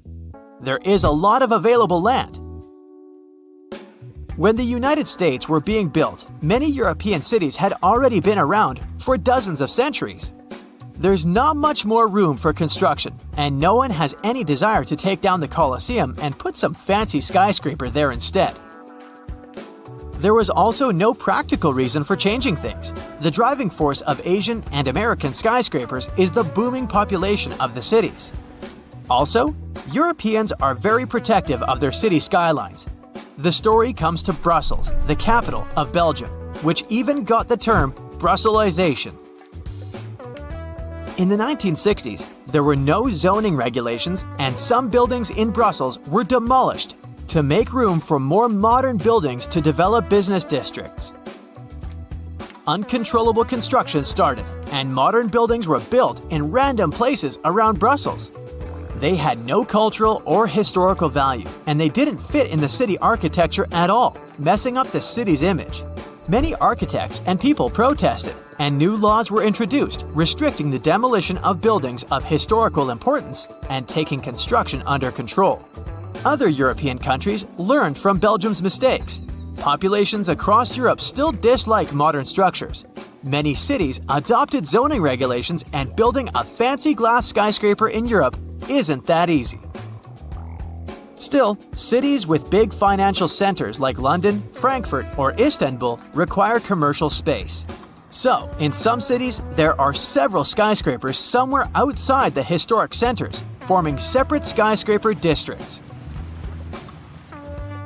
There is a lot of available land. When the United States were being built, many European cities had already been around for dozens of centuries. There's not much more room for construction, and no one has any desire to take down the Colosseum and put some fancy skyscraper there instead. There was also no practical reason for changing things. The driving force of Asian and American skyscrapers is the booming population of the cities. Also, Europeans are very protective of their city skylines. The story comes to Brussels, the capital of Belgium, which even got the term Brusselization. In the 1960s, there were no zoning regulations and some buildings in Brussels were demolished, to make room for more modern buildings to develop business districts. Uncontrollable construction started, and modern buildings were built in random places around Brussels. They had no cultural or historical value, and they didn't fit in the city architecture at all, messing up the city's image. Many architects and people protested, and new laws were introduced restricting the demolition of buildings of historical importance and taking construction under control. Other European countries learned from Belgium's mistakes. Populations across Europe still dislike modern structures. Many cities adopted zoning regulations, and building a fancy glass skyscraper in Europe isn't that easy. Still, cities with big financial centers like London, Frankfurt, or Istanbul require commercial space. So, in some cities, there are several skyscrapers somewhere outside the historic centers, forming separate skyscraper districts.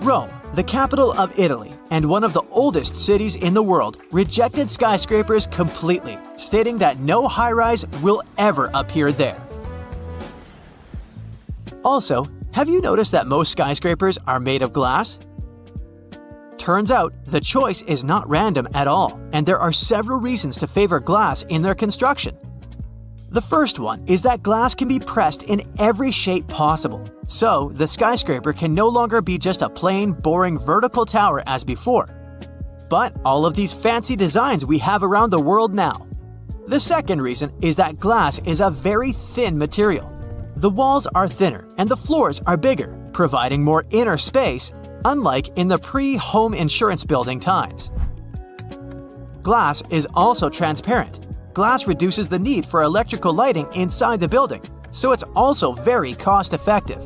Rome, the capital of Italy and one of the oldest cities in the world, rejected skyscrapers completely, stating that no high-rise will ever appear there. Also, have you noticed that most skyscrapers are made of glass? Turns out, the choice is not random at all, and there are several reasons to favor glass in their construction. The first one is that glass can be pressed in every shape possible, so the skyscraper can no longer be just a plain, boring vertical tower as before, but all of these fancy designs we have around the world now. The second reason is that glass is a very thin material. The walls are thinner and the floors are bigger, providing more inner space, unlike in the pre-home insurance building times. Glass is also transparent. Glass reduces the need for electrical lighting inside the building, so it's also very cost-effective.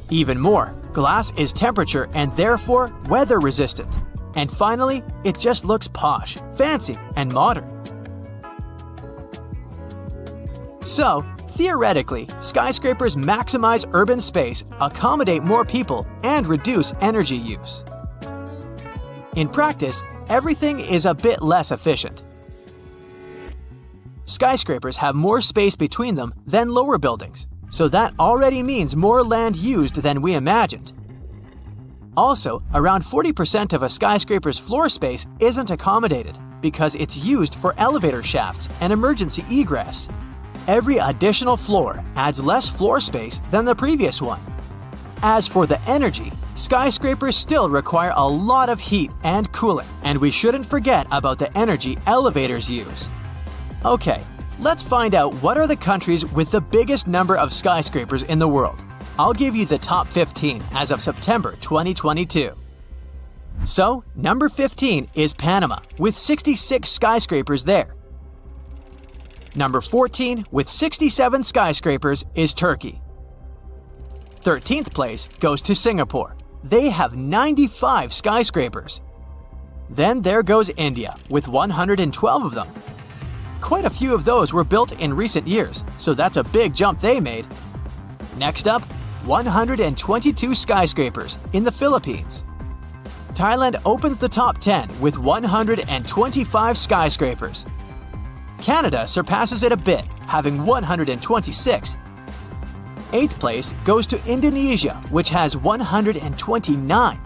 Even more, glass is temperature and therefore weather-resistant. And finally, it just looks posh, fancy, and modern. So, theoretically, skyscrapers maximize urban space, accommodate more people, and reduce energy use. In practice, everything is a bit less efficient. Skyscrapers have more space between them than lower buildings, so that already means more land used than we imagined. Also, around 40% of a skyscraper's floor space isn't accommodated because it's used for elevator shafts and emergency egress. Every additional floor adds less floor space than the previous one. As for the energy, skyscrapers still require a lot of heat and cooling, and we shouldn't forget about the energy elevators use. Okay, let's find out what are the countries with the biggest number of skyscrapers in the world. I'll give you the top 15 as of September 2022. So, number 15 is Panama, with 66 skyscrapers there. Number 14, with 67 skyscrapers, is Turkey. 13th place goes to Singapore. They have 95 skyscrapers. Then there goes India, with 112 of them. Quite a few of those were built in recent years, so that's a big jump they made. Next up, 122 skyscrapers in the Philippines. Thailand opens the top 10 with 125 skyscrapers. Canada surpasses it a bit, having 126. 8th place goes to Indonesia, which has 129.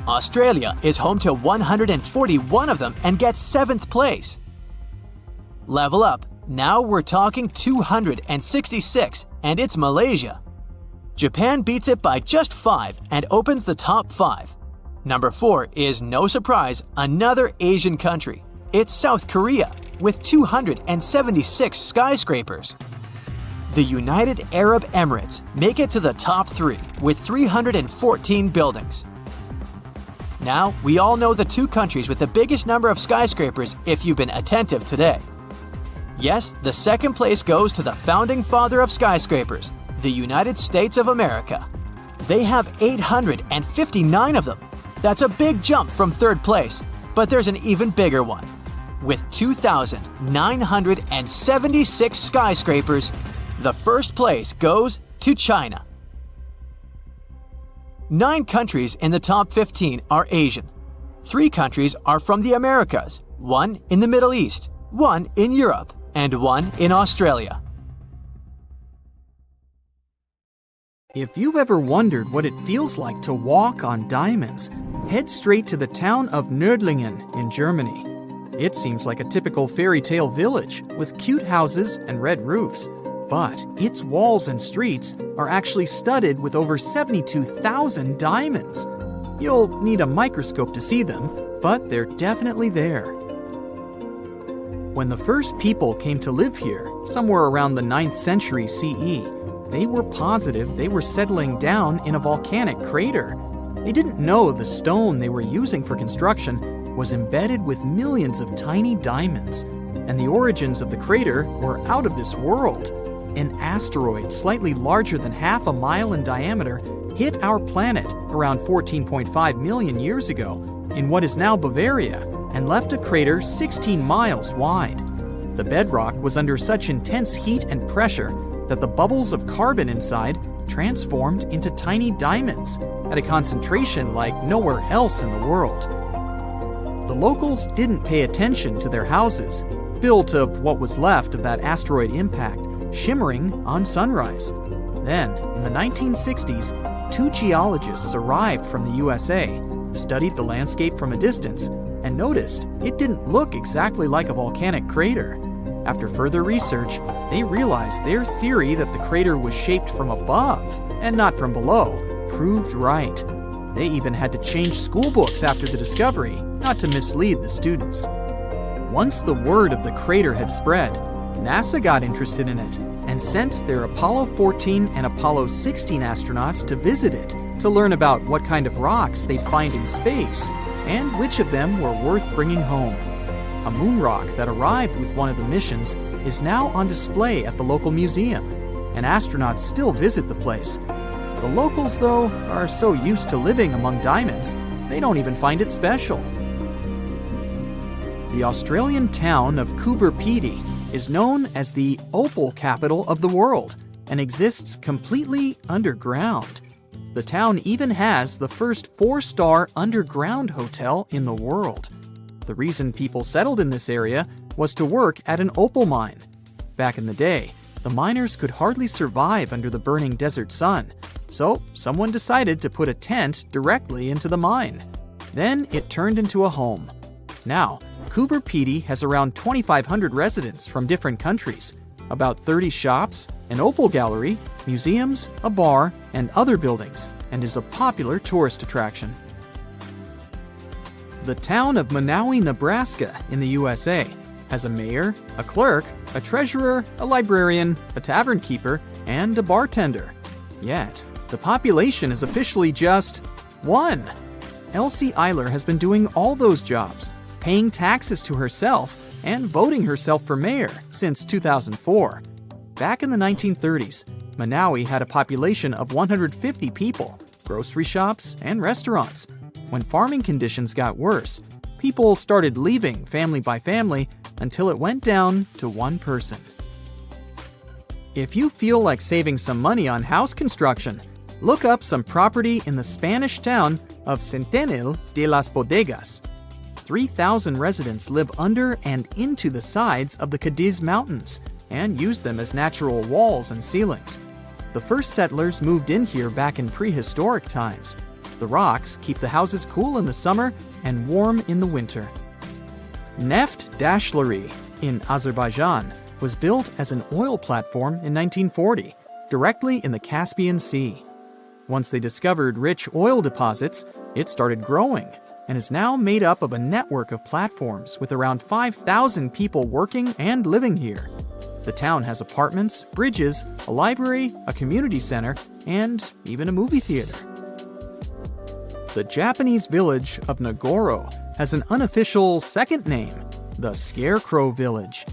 Australia is home to 141 of them and gets 7th place. Level up, now we're talking 266, and it's Malaysia. Japan beats it by just 5 and opens the top 5. Number 4 is, no surprise, another Asian country. It's South Korea, with 276 skyscrapers. The United Arab Emirates make it to the top 3 with 314 buildings. Now, we all know the two countries with the biggest number of skyscrapers if you've been attentive today. Yes, the second place goes to the founding father of skyscrapers, the United States of America. They have 859 of them. That's a big jump from third place, but there's an even bigger one. With 2,976 skyscrapers, the first place goes to China. 9 countries in the top 15 are Asian. 3 countries are from the Americas, 1 in the Middle East, 1 in Europe, and 1 in Australia. If you've ever wondered what it feels like to walk on diamonds, head straight to the town of Nördlingen in Germany. It seems like a typical fairy tale village with cute houses and red roofs, but its walls and streets are actually studded with over 72,000 diamonds. You'll need a microscope to see them, but they're definitely there. When the first people came to live here, somewhere around the 9th century CE, they were positive they were settling down in a volcanic crater. They didn't know the stone they were using for construction was embedded with millions of tiny diamonds, and the origins of the crater were out of this world. An asteroid slightly larger than half a mile in diameter hit our planet around 14.5 million years ago in what is now Bavaria and left a crater 16 miles wide. The bedrock was under such intense heat and pressure that the bubbles of carbon inside transformed into tiny diamonds at a concentration like nowhere else in the world. The locals didn't pay attention to their houses, built of what was left of that asteroid impact, shimmering on sunrise. Then, in the 1960s, 2 geologists arrived from the USA, studied the landscape from a distance, and noticed it didn't look exactly like a volcanic crater. After further research, they realized their theory that the crater was shaped from above and not from below proved right. They even had to change school books after the discovery, not to mislead the students. Once the word of the crater had spread, NASA got interested in it and sent their Apollo 14 and Apollo 16 astronauts to visit it to learn about what kind of rocks they'd find in space and which of them were worth bringing home. A moon rock that arrived with one of the missions is now on display at the local museum, and astronauts still visit the place. The locals, though, are so used to living among diamonds, they don't even find it special. The Australian town of Coober Pedy is known as the opal capital of the world and exists completely underground. The town even has the first 4-star underground hotel in the world. The reason people settled in this area was to work at an opal mine. Back in the day, the miners could hardly survive under the burning desert sun, so someone decided to put a tent directly into the mine. Then it turned into a home. Now, Coober Pedy has around 2,500 residents from different countries, about 30 shops, an opal gallery, museums, a bar, and other buildings, and is a popular tourist attraction. The town of Monowi, Nebraska, in the USA, has a mayor, a clerk, a treasurer, a librarian, a tavern keeper, and a bartender. Yet, the population is officially just 1. Elsie Eiler has been doing all those jobs, paying taxes to herself, and voting herself for mayor since 2004. Back in the 1930s, Monowi had a population of 150 people, grocery shops, and restaurants. When farming conditions got worse, people started leaving family by family until it went down to 1 person. If you feel like saving some money on house construction, look up some property in the Spanish town of Centenil de las Bodegas. 3,000 residents live under and into the sides of the Cadiz Mountains and use them as natural walls and ceilings. The first settlers moved in here back in prehistoric times. The rocks keep the houses cool in the summer and warm in the winter. Neft Dashleri in Azerbaijan was built as an oil platform in 1940, directly in the Caspian Sea. Once they discovered rich oil deposits, it started growing and is now made up of a network of platforms with around 5,000 people working and living here. The town has apartments, bridges, a library, a community center, and even a movie theater. The Japanese village of Nagoro has an unofficial second name, the Scarecrow Village.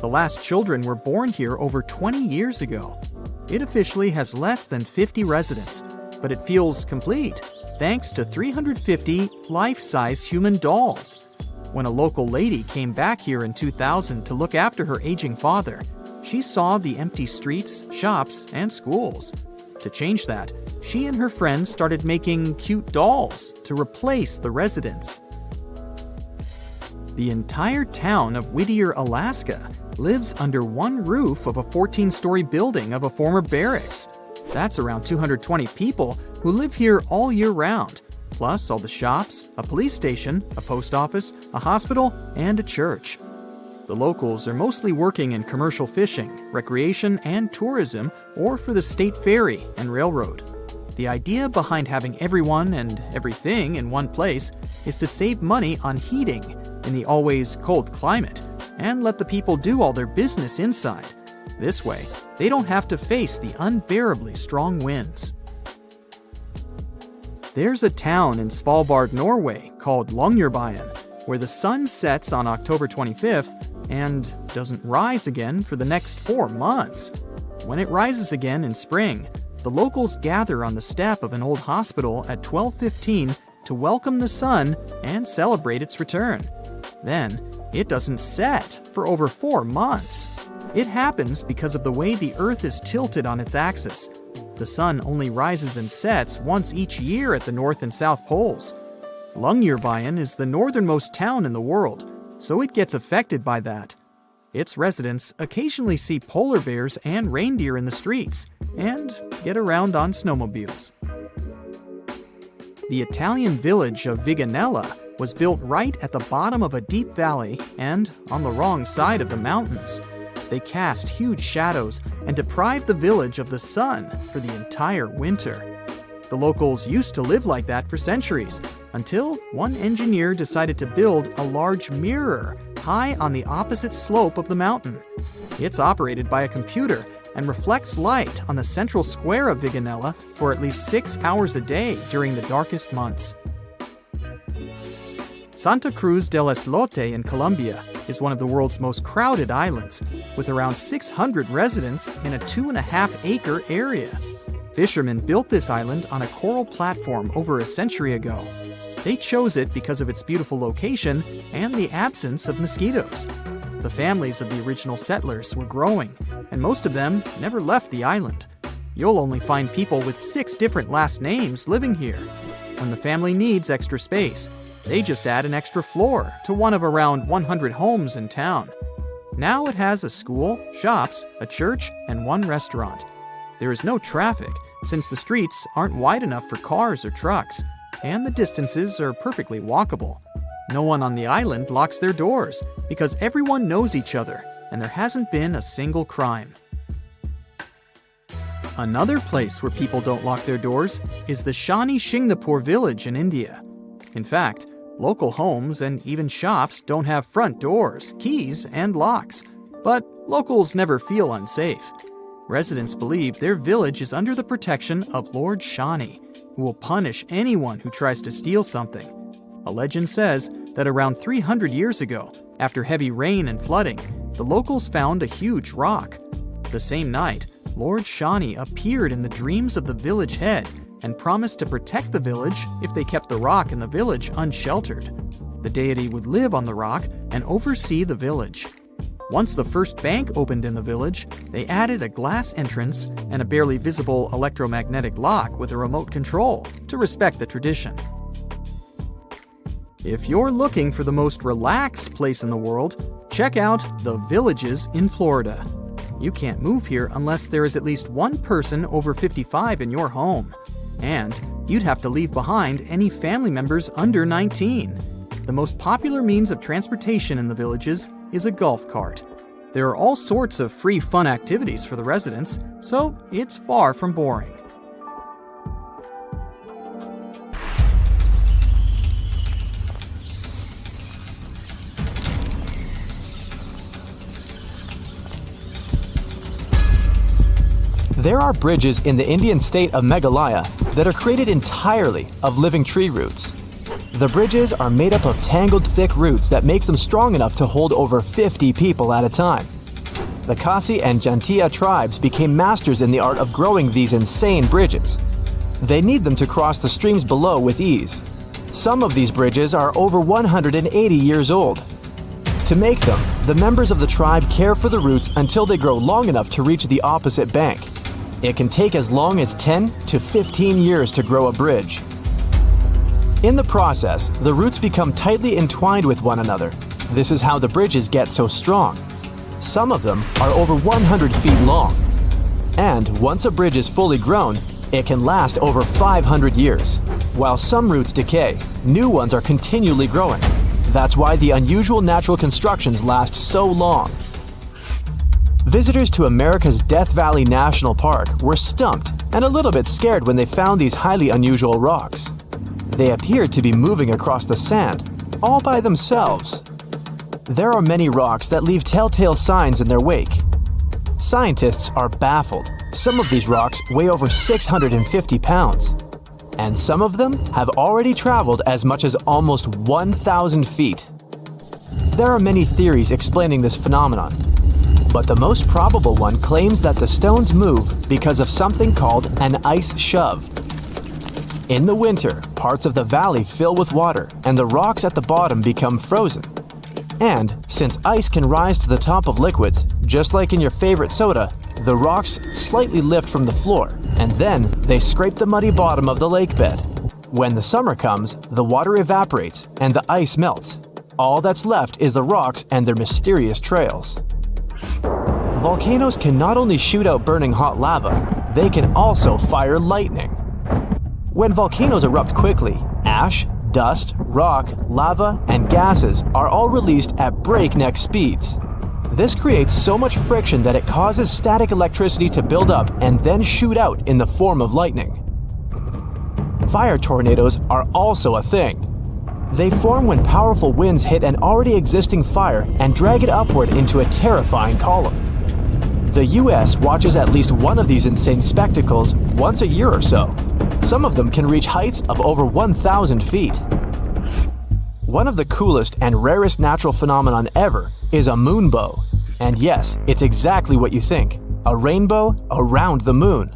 The last children were born here over 20 years ago. It officially has less than 50 residents, but it feels complete thanks to 350 life-size human dolls. When a local lady came back here in 2000 to look after her aging father, she saw the empty streets, shops, and schools. To change that, she and her friends started making cute dolls to replace the residents. The entire town of Whittier, Alaska, lives under one roof of a 14-story building of a former barracks. That's around 220 people who live here all year round, plus all the shops, a police station, a post office, a hospital, and a church. The locals are mostly working in commercial fishing, recreation, and tourism, or for the state ferry and railroad. The idea behind having everyone and everything in one place is to save money on heating in the always cold climate and let the people do all their business inside. This way, they don't have to face the unbearably strong winds. There's a town in Svalbard, Norway called Longyearbyen, where the sun sets on October 25th and doesn't rise again for the next 4 months. When it rises again in spring, the locals gather on the step of an old hospital at 12:15 to welcome the sun and celebrate its return. Then, it doesn't set for over 4 months. It happens because of the way the Earth is tilted on its axis. The sun only rises and sets once each year at the North and South Poles. Longyearbyen is the northernmost town in the world, so it gets affected by that. Its residents occasionally see polar bears and reindeer in the streets and get around on snowmobiles. The Italian village of Viganella was built right at the bottom of a deep valley and on the wrong side of the mountains. They cast huge shadows and deprived the village of the sun for the entire winter. The locals used to live like that for centuries, until one engineer decided to build a large mirror high on the opposite slope of the mountain. It's operated by a computer and reflects light on the central square of Viganella for at least 6 hours a day during the darkest months. Santa Cruz del Islote in Colombia is one of the world's most crowded islands, with around 600 residents in a 2.5-acre area. Fishermen built this island on a coral platform over a century ago. They chose it because of its beautiful location and the absence of mosquitoes. The families of the original settlers were growing, and most of them never left the island. You'll only find people with 6 different last names living here. When the family needs extra space, they just add an extra floor to one of around 100 homes in town. Now it has a school, shops, a church, and 1 restaurant. There is no traffic, since the streets aren't wide enough for cars or trucks, and the distances are perfectly walkable. No one on the island locks their doors, because everyone knows each other, and there hasn't been a single crime. Another place where people don't lock their doors is the Shani Shingnapur village in India. In fact, local homes and even shops don't have front doors, keys, and locks, but locals never feel unsafe. Residents believe their village is under the protection of Lord Shani, who will punish anyone who tries to steal something. A legend says that around 300 years ago, after heavy rain and flooding, the locals found a huge rock. The same night, Lord Shani appeared in the dreams of the village head and promised to protect the village if they kept the rock in the village unsheltered. The deity would live on the rock and oversee the village. Once the first bank opened in the village, they added a glass entrance and a barely visible electromagnetic lock with a remote control to respect the tradition. If you're looking for the most relaxed place in the world, check out the Villages in Florida. You can't move here unless there is at least one person over 55 in your home. And you'd have to leave behind any family members under 19. The most popular means of transportation in the villages is a golf cart. There are all sorts of free fun activities for the residents, so it's far from boring. There are bridges in the Indian state of Meghalaya that are created entirely of living tree roots. The bridges are made up of tangled thick roots that makes them strong enough to hold over 50 people at a time. The Khasi and Jantia tribes became masters in the art of growing these insane bridges. They need them to cross the streams below with ease. Some of these bridges are over 180 years old. To make them, the members of the tribe care for the roots until they grow long enough to reach the opposite bank. It can take as long as 10 to 15 years to grow a bridge. In the process, the roots become tightly entwined with one another. This is how the bridges get so strong. Some of them are over 100 feet long. And once a bridge is fully grown, it can last over 500 years. While some roots decay, new ones are continually growing. That's why the unusual natural constructions last so long. Visitors to America's Death Valley National Park were stumped and a little bit scared when they found these highly unusual rocks. They appeared to be moving across the sand, all by themselves. There are many rocks that leave telltale signs in their wake. Scientists are baffled. Some of these rocks weigh over 650 pounds. And some of them have already traveled as much as almost 1,000 feet. There are many theories explaining this phenomenon, but the most probable one claims that the stones move because of something called an ice shove. In the winter, parts of the valley fill with water and the rocks at the bottom become frozen. And since ice can rise to the top of liquids, just like in your favorite soda, the rocks slightly lift from the floor, and then they scrape the muddy bottom of the lake bed. When the summer comes, the water evaporates and the ice melts. All that's left is the rocks and their mysterious trails. Volcanoes can not only shoot out burning hot lava, they can also fire lightning. When volcanoes erupt quickly, ash, dust, rock, lava, and gases are all released at breakneck speeds. This creates so much friction that it causes static electricity to build up and then shoot out in the form of lightning. Fire tornadoes are also a thing. They form when powerful winds hit an already existing fire and drag it upward into a terrifying column. The US watches at least one of these insane spectacles once a year or so. Some of them can reach heights of over 1,000 feet. One of the coolest and rarest natural phenomenon ever is a moonbow. And yes, it's exactly what you think, a rainbow around the moon.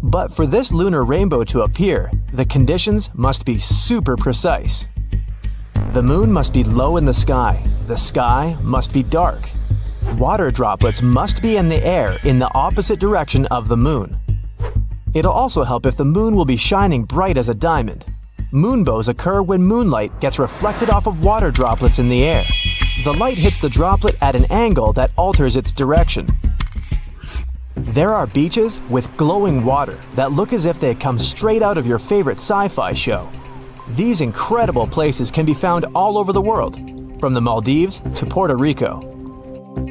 But for this lunar rainbow to appear, the conditions must be super precise. The moon must be low in the sky must be dark. Water droplets must be in the air in the opposite direction of the moon. It'll also help if the moon will be shining bright as a diamond. Moonbows occur when moonlight gets reflected off of water droplets in the air. The light hits the droplet at an angle that alters its direction. There are beaches with glowing water that look as if they come straight out of your favorite sci-fi show. These incredible places can be found all over the world, from the Maldives to Puerto Rico.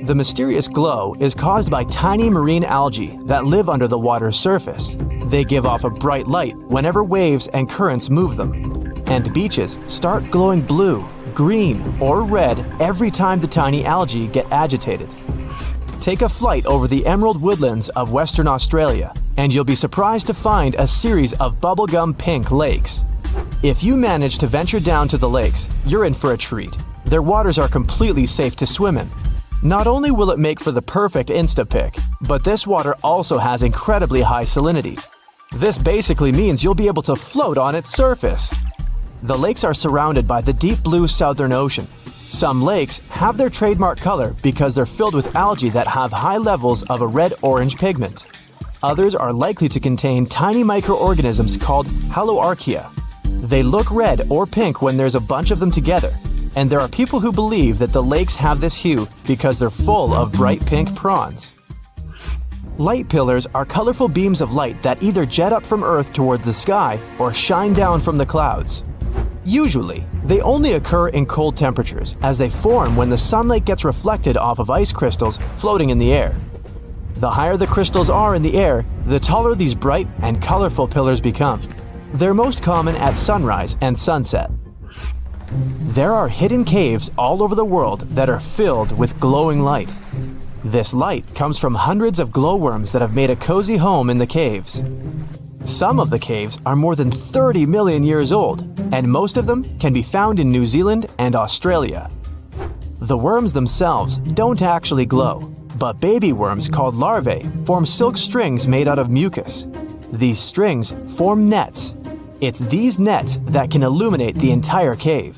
The mysterious glow is caused by tiny marine algae that live under the water's surface. They give off a bright light whenever waves and currents move them. And beaches start glowing blue, green, or red every time the tiny algae get agitated. Take a flight over the emerald woodlands of Western Australia, and you'll be surprised to find a series of bubblegum pink lakes. If you manage to venture down to the lakes, you're in for a treat. Their waters are completely safe to swim in. Not only will it make for the perfect Instapic, but this water also has incredibly high salinity. This basically means you'll be able to float on its surface. The lakes are surrounded by the deep blue Southern Ocean. Some lakes have their trademark color because they're filled with algae that have high levels of a red-orange pigment. Others are likely to contain tiny microorganisms called haloarchaea. They look red or pink when there's a bunch of them together. And there are people who believe that the lakes have this hue because they're full of bright pink prawns. Light pillars are colorful beams of light that either jet up from Earth towards the sky or shine down from the clouds. Usually, they only occur in cold temperatures as they form when the sunlight gets reflected off of ice crystals floating in the air. The higher the crystals are in the air, the taller these bright and colorful pillars become. They're most common at sunrise and sunset. There are hidden caves all over the world that are filled with glowing light. This light comes from hundreds of glowworms that have made a cozy home in the caves. Some of the caves are more than 30 million years old, and most of them can be found in New Zealand and Australia. The worms themselves don't actually glow, but baby worms called larvae form silk strings made out of mucus. These strings form nets. It's these nets that can illuminate the entire cave.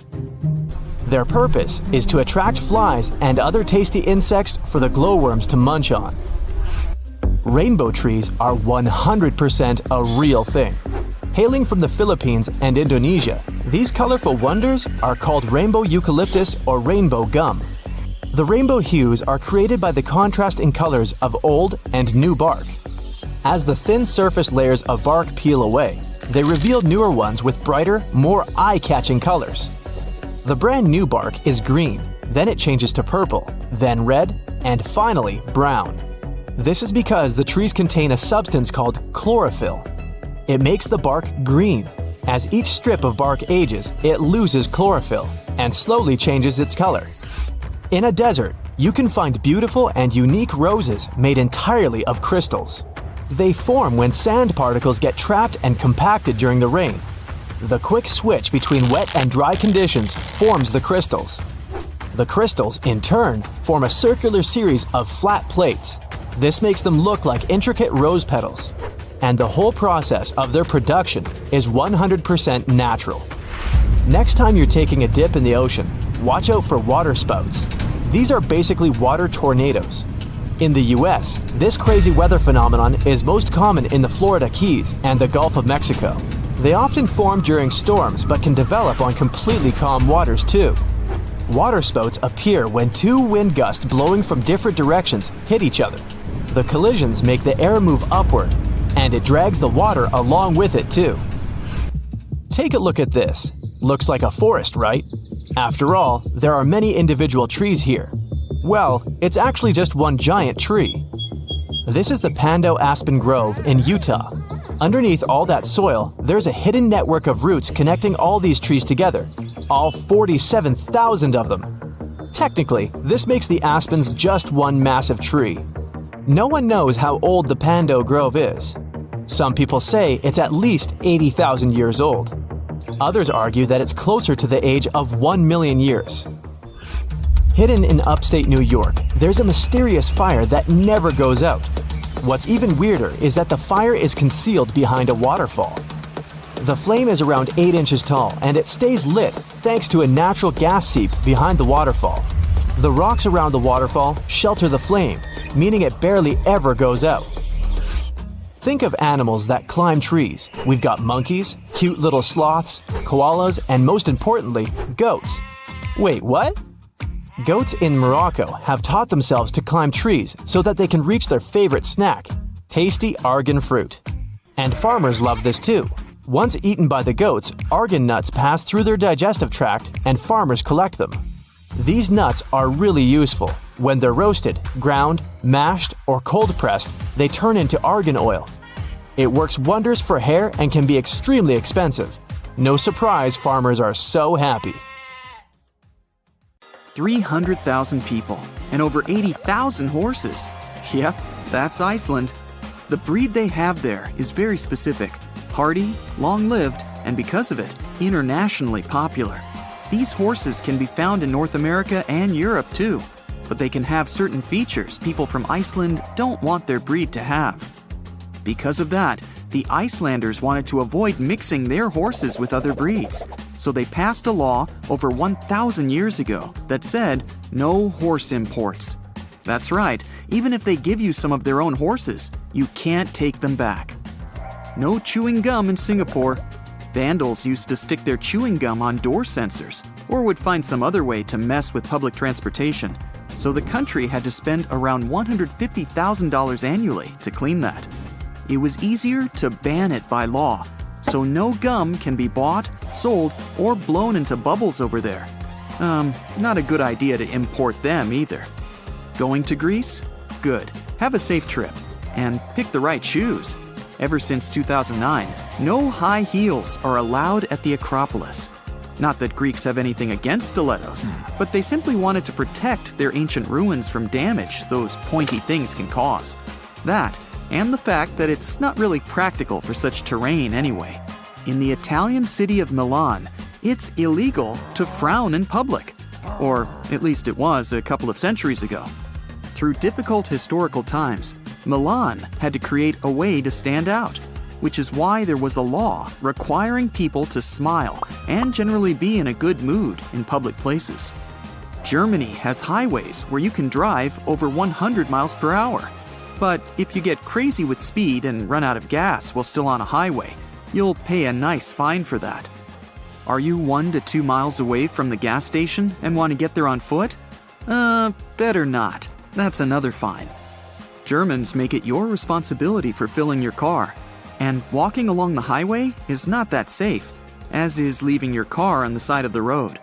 Their purpose is to attract flies and other tasty insects for the glowworms to munch on. Rainbow trees are 100% a real thing. Hailing from the Philippines and Indonesia, these colorful wonders are called rainbow eucalyptus or rainbow gum. The rainbow hues are created by the contrast in colors of old and new bark. As the thin surface layers of bark peel away, they reveal newer ones with brighter, more eye-catching colors. The brand new bark is green, then it changes to purple, then red, and finally brown. This is because the trees contain a substance called chlorophyll. It makes the bark green. As each strip of bark ages, it loses chlorophyll and slowly changes its color. In a desert, you can find beautiful and unique roses made entirely of crystals. They form when sand particles get trapped and compacted during the rain. The quick switch between wet and dry conditions forms the crystals. The crystals, in turn, form a circular series of flat plates. This makes them look like intricate rose petals. And the whole process of their production is 100% natural. Next time you're taking a dip in the ocean, watch out for water spouts. These are basically water tornadoes. In the US, this crazy weather phenomenon is most common in the Florida Keys and the Gulf of Mexico. They often form during storms but can develop on completely calm waters too. Water spouts appear when two wind gusts blowing from different directions hit each other. The collisions make the air move upward, and it drags the water along with it too. Take a look at this. Looks like a forest, right? After all, there are many individual trees here. Well, it's actually just one giant tree. This is the Pando Aspen Grove in Utah. Underneath all that soil, there's a hidden network of roots connecting all these trees together, all 47,000 of them. Technically, this makes the aspens just one massive tree. No one knows how old the Pando Grove is. Some people say it's at least 80,000 years old. Others argue that it's closer to the age of 1 million years. Hidden in upstate New York, there's a mysterious fire that never goes out. What's even weirder is that the fire is concealed behind a waterfall. The flame is around 8 inches tall and it stays lit thanks to a natural gas seep behind the waterfall. The rocks around the waterfall shelter the flame, meaning it barely ever goes out. Think of animals that climb trees. We've got monkeys, cute little sloths, koalas, and most importantly, goats. Wait, what? Goats in Morocco have taught themselves to climb trees so that they can reach their favorite snack, tasty argan fruit. And farmers love this too. Once eaten by the goats, argan nuts pass through their digestive tract and farmers collect them. These nuts are really useful. When they're roasted, ground, mashed, or cold pressed, they turn into argan oil. It works wonders for hair and can be extremely expensive. No surprise farmers are so happy. 300,000 people and over 80,000 horses. Yep, that's Iceland. The breed they have there is very specific, hardy, long-lived, and because of it, internationally popular. These horses can be found in North America and Europe too, but they can have certain features people from Iceland don't want their breed to have. Because of that, the Icelanders wanted to avoid mixing their horses with other breeds, so they passed a law over 1,000 years ago that said no horse imports. That's right, even if they give you some of their own horses, you can't take them back. No chewing gum in Singapore. Vandals used to stick their chewing gum on door sensors or would find some other way to mess with public transportation, so the country had to spend around $150,000 annually to clean that. It was easier to ban it by law, so no gum can be bought, sold, or blown into bubbles over there. Not a good idea to import them either. Going to Greece? Good. Have a safe trip. And pick the right shoes. Ever since 2009, no high heels are allowed at the Acropolis. Not that Greeks have anything against stilettos, but they simply wanted to protect their ancient ruins from damage those pointy things can cause. That, and the fact that it's not really practical for such terrain anyway. In the Italian city of Milan, it's illegal to frown in public. Or at least it was a couple of centuries ago. Through difficult historical times, Milan had to create a way to stand out, which is why there was a law requiring people to smile and generally be in a good mood in public places. Germany has highways where you can drive over 100 miles per hour. But if you get crazy with speed and run out of gas while still on a highway, you'll pay a nice fine for that. Are you 1 to 2 miles away from the gas station and want to get there on foot? Better not. That's another fine. Germans make it your responsibility for filling your car. And walking along the highway is not that safe, as is leaving your car on the side of the road.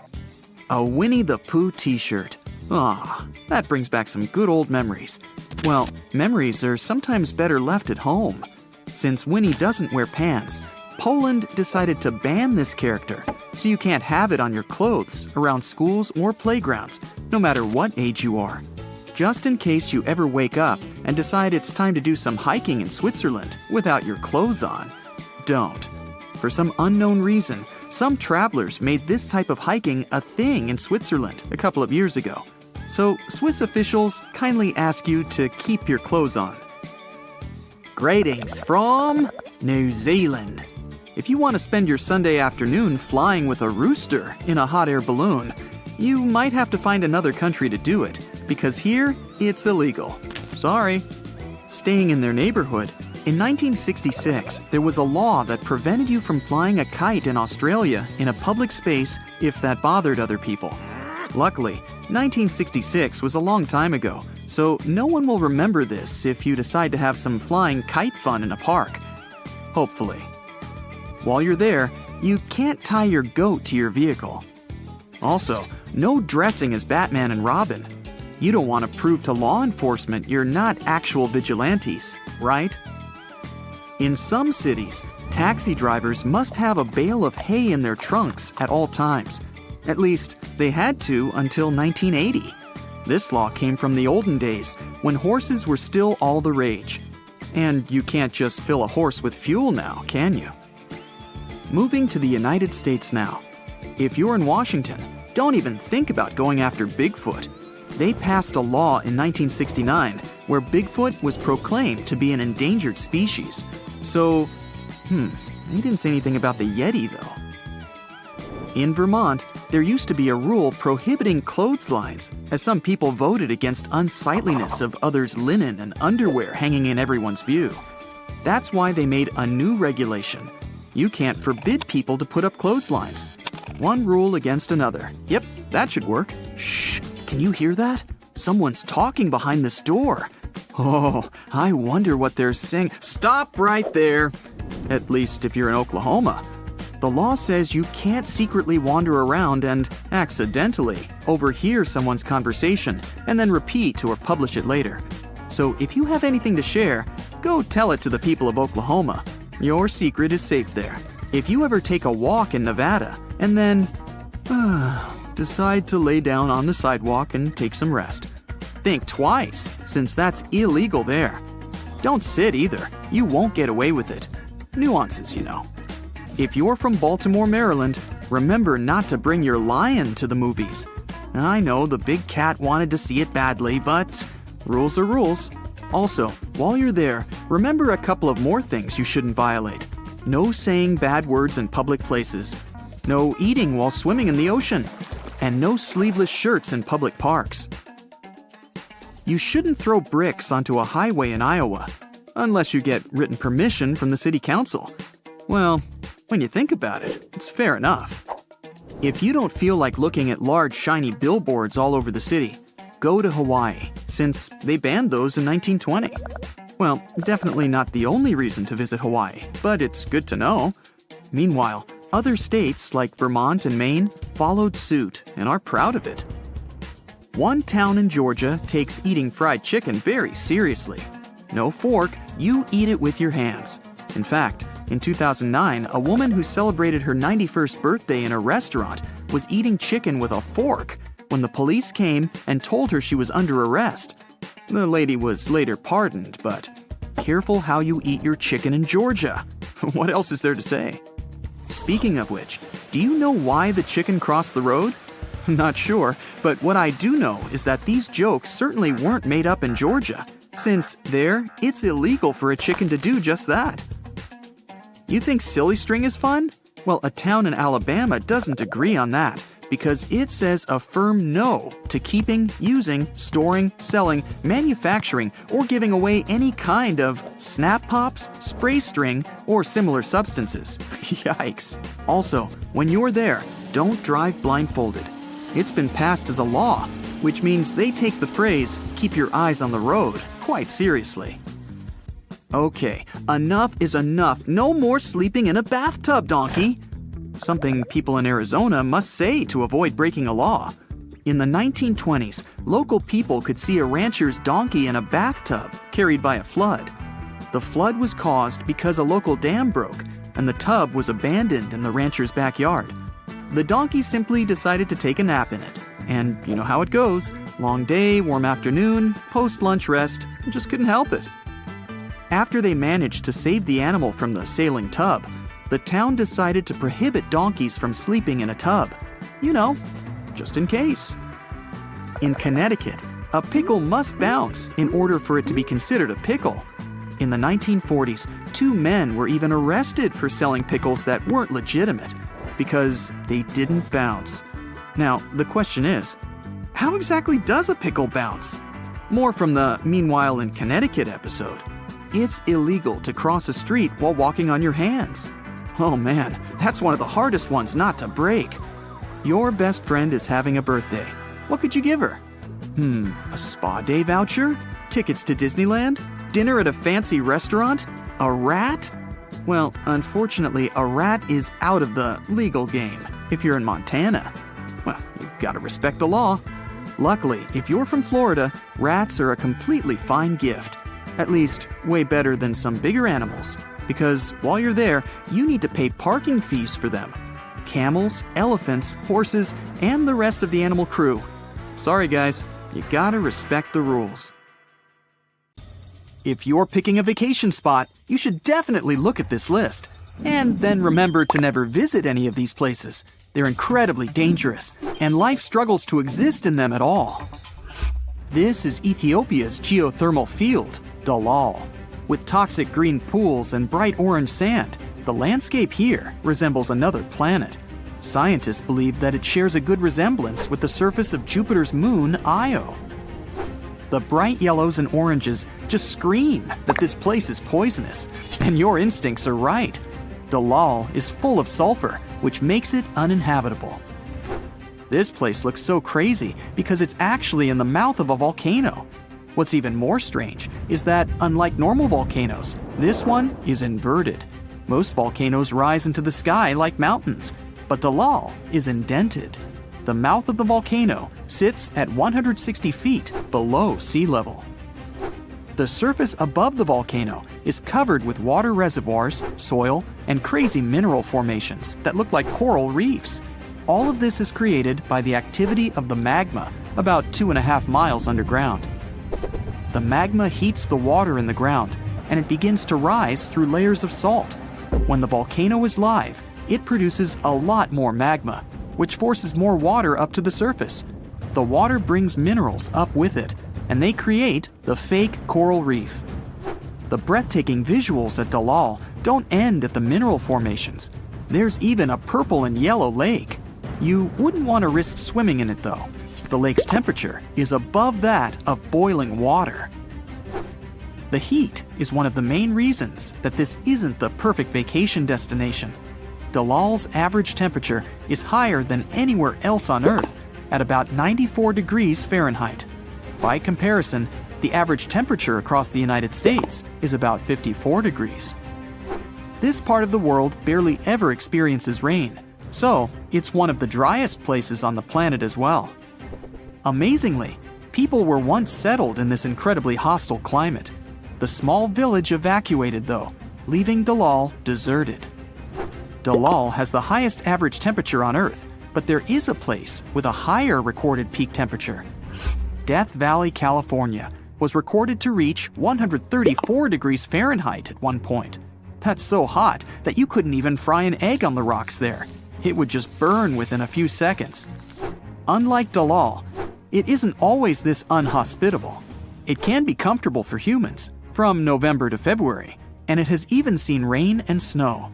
A Winnie the Pooh t-shirt. Ah, that brings back some good old memories. Well, memories are sometimes better left at home. Since Winnie doesn't wear pants, Poland decided to ban this character, so you can't have it on your clothes, around schools or playgrounds, no matter what age you are. Just in case you ever wake up and decide it's time to do some hiking in Switzerland without your clothes on. Don't. For some unknown reason, some travelers made this type of hiking a thing in Switzerland a couple of years ago. So Swiss officials kindly ask you to keep your clothes on. Greetings from New Zealand. If you want to spend your Sunday afternoon flying with a rooster in a hot air balloon, you might have to find another country to do it, because here, it's illegal. Sorry. Staying in their neighborhood, in 1966, there was a law that prevented you from flying a kite in Australia in a public space if that bothered other people. Luckily, 1966 was a long time ago, so no one will remember this if you decide to have some flying kite fun in a park. Hopefully. While you're there, you can't tie your goat to your vehicle. Also, no dressing as Batman and Robin. You don't want to prove to law enforcement you're not actual vigilantes, right? In some cities, taxi drivers must have a bale of hay in their trunks at all times. At least, they had to until 1980. This law came from the olden days, when horses were still all the rage. And you can't just fill a horse with fuel now, can you? Moving to the United States now. If you're in Washington, don't even think about going after Bigfoot. They passed a law in 1969 where Bigfoot was proclaimed to be an endangered species. So, they didn't say anything about the Yeti though. In Vermont, there used to be a rule prohibiting clotheslines, as some people voted against unsightliness of others' linen and underwear hanging in everyone's view. That's why they made a new regulation. You can't forbid people to put up clotheslines. One rule against another. Yep, that should work. Shh, can you hear that? Someone's talking behind this door. Oh, I wonder what they're saying. Stop right there! At least if you're in Oklahoma. The law says you can't secretly wander around and, accidentally, overhear someone's conversation and then repeat or publish it later. So if you have anything to share, go tell it to the people of Oklahoma. Your secret is safe there. If you ever take a walk in Nevada and then decide to lay down on the sidewalk and take some rest, think twice, since that's illegal there. Don't sit either. You won't get away with it. Nuances, you know. If you're from Baltimore, Maryland, remember not to bring your lion to the movies. I know the big cat wanted to see it badly, but rules are rules. Also, while you're there, remember a couple of more things you shouldn't violate. No saying bad words in public places. No eating while swimming in the ocean. And no sleeveless shirts in public parks. You shouldn't throw bricks onto a highway in Iowa, unless you get written permission from the city council. Well, when you think about it, it's fair enough. If you don't feel like looking at large shiny billboards all over the city, go to Hawaii, since they banned those in 1920. Well, definitely not the only reason to visit Hawaii, but it's good to know. Meanwhile, other states like Vermont and Maine followed suit and are proud of it. One town in Georgia takes eating fried chicken very seriously. No fork, you eat it with your hands. In fact, in 2009, a woman who celebrated her 91st birthday in a restaurant was eating chicken with a fork when the police came and told her she was under arrest. The lady was later pardoned, but careful how you eat your chicken in Georgia. What else is there to say? Speaking of which, do you know why the chicken crossed the road? Not sure, but what I do know is that these jokes certainly weren't made up in Georgia, since there, it's illegal for a chicken to do just that. You think silly string is fun? Well, a town in Alabama doesn't agree on that, because it says a firm no to keeping, using, storing, selling, manufacturing, or giving away any kind of snap pops, spray string, or similar substances. Yikes. Also, when you're there, don't drive blindfolded. It's been passed as a law. which means they take the phrase, "keep your eyes on the road," quite seriously. Okay, enough is enough. No more sleeping in a bathtub, donkey! Something people in Arizona must say to avoid breaking a law. In the 1920s, local people could see a rancher's donkey in a bathtub carried by a flood. The flood was caused because a local dam broke, and the tub was abandoned in the rancher's backyard. The donkey simply decided to take a nap in it. And you know how it goes. Long day, warm afternoon, post-lunch rest, just couldn't help it. After they managed to save the animal from the sailing tub, the town decided to prohibit donkeys from sleeping in a tub. You know, just in case. In Connecticut, a pickle must bounce in order for it to be considered a pickle. In the 1940s, 2 men were even arrested for selling pickles that weren't legitimate because they didn't bounce. Now, the question is, how exactly does a pickle bounce? More from the Meanwhile in Connecticut episode. It's illegal to cross a street while walking on your hands. Oh man, that's one of the hardest ones not to break. Your best friend is having a birthday. What could you give her? A spa day voucher? Tickets to Disneyland? Dinner at a fancy restaurant? A rat? Well, unfortunately, a rat is out of the legal game if you're in Montana. Well, you've got to respect the law. Luckily, if you're from Florida, rats are a completely fine gift. At least, way better than some bigger animals. Because while you're there, you need to pay parking fees for them. Camels, elephants, horses, and the rest of the animal crew. Sorry guys, you gotta respect the rules. If you're picking a vacation spot, you should definitely look at this list. And then remember to never visit any of these places. They're incredibly dangerous, and life struggles to exist in them at all. This is Ethiopia's geothermal field, Dalal. With toxic green pools and bright orange sand, the landscape here resembles another planet. Scientists believe that it shares a good resemblance with the surface of Jupiter's moon, Io. The bright yellows and oranges just scream that this place is poisonous, and your instincts are right. Dalal is full of sulfur, which makes it uninhabitable. This place looks so crazy because it's actually in the mouth of a volcano. What's even more strange is that, unlike normal volcanoes, this one is inverted. Most volcanoes rise into the sky like mountains, but Dalal is indented. The mouth of the volcano sits at 160 feet below sea level. The surface above the volcano is covered with water reservoirs, soil, and crazy mineral formations that look like coral reefs. All of this is created by the activity of the magma about 2.5 miles underground. The magma heats the water in the ground, and it begins to rise through layers of salt. When the volcano is live, it produces a lot more magma, which forces more water up to the surface. The water brings minerals up with it, and they create the fake coral reef. The breathtaking visuals at Dalal don't end at the mineral formations. There's even a purple and yellow lake. You wouldn't want to risk swimming in it though. The lake's temperature is above that of boiling water. The heat is one of the main reasons that this isn't the perfect vacation destination. Dalal's average temperature is higher than anywhere else on Earth, at about 94 degrees Fahrenheit. By comparison, the average temperature across the United States is about 54 degrees. This part of the world barely ever experiences rain, so it's one of the driest places on the planet as well. Amazingly, people were once settled in this incredibly hostile climate. The small village evacuated though, leaving Dalal deserted. Dalal has the highest average temperature on Earth, but there is a place with a higher recorded peak temperature. Death Valley, California, was recorded to reach 134 degrees Fahrenheit at one point. That's so hot that you couldn't even fry an egg on the rocks there. It would just burn within a few seconds. Unlike Dalal, it isn't always this unhospitable. It can be comfortable for humans, from November to February, and it has even seen rain and snow.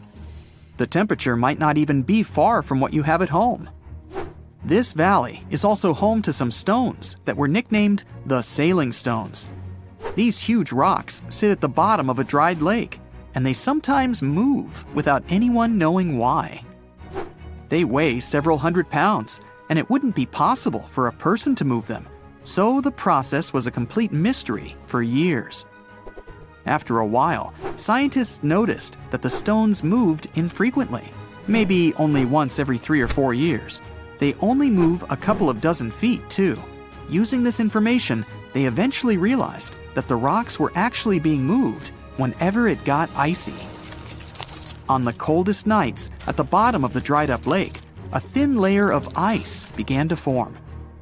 The temperature might not even be far from what you have at home. This valley is also home to some stones that were nicknamed the Sailing Stones. These huge rocks sit at the bottom of a dried lake, and they sometimes move without anyone knowing why. They weigh several hundred pounds, and it wouldn't be possible for a person to move them So the process was a complete mystery for years. After a while, scientists noticed that the stones moved infrequently, maybe only once every 3 or 4 years. They only move a couple of dozen feet, too. Using this information, they eventually realized that the rocks were actually being moved whenever it got icy. On the coldest nights, at the bottom of the dried-up lake, a thin layer of ice began to form.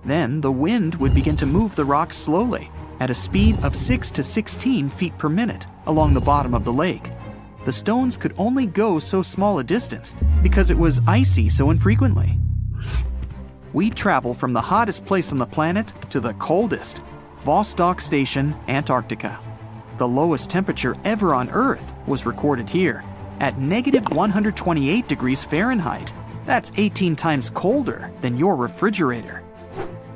Then the wind would begin to move the rocks slowly, at a speed of 6 to 16 feet per minute along the bottom of the lake. The stones could only go so small a distance because it was icy so infrequently. We travel from the hottest place on the planet to the coldest, Vostok Station, Antarctica. The lowest temperature ever on Earth was recorded here, at negative 128 degrees Fahrenheit. That's 18 times colder than your refrigerator.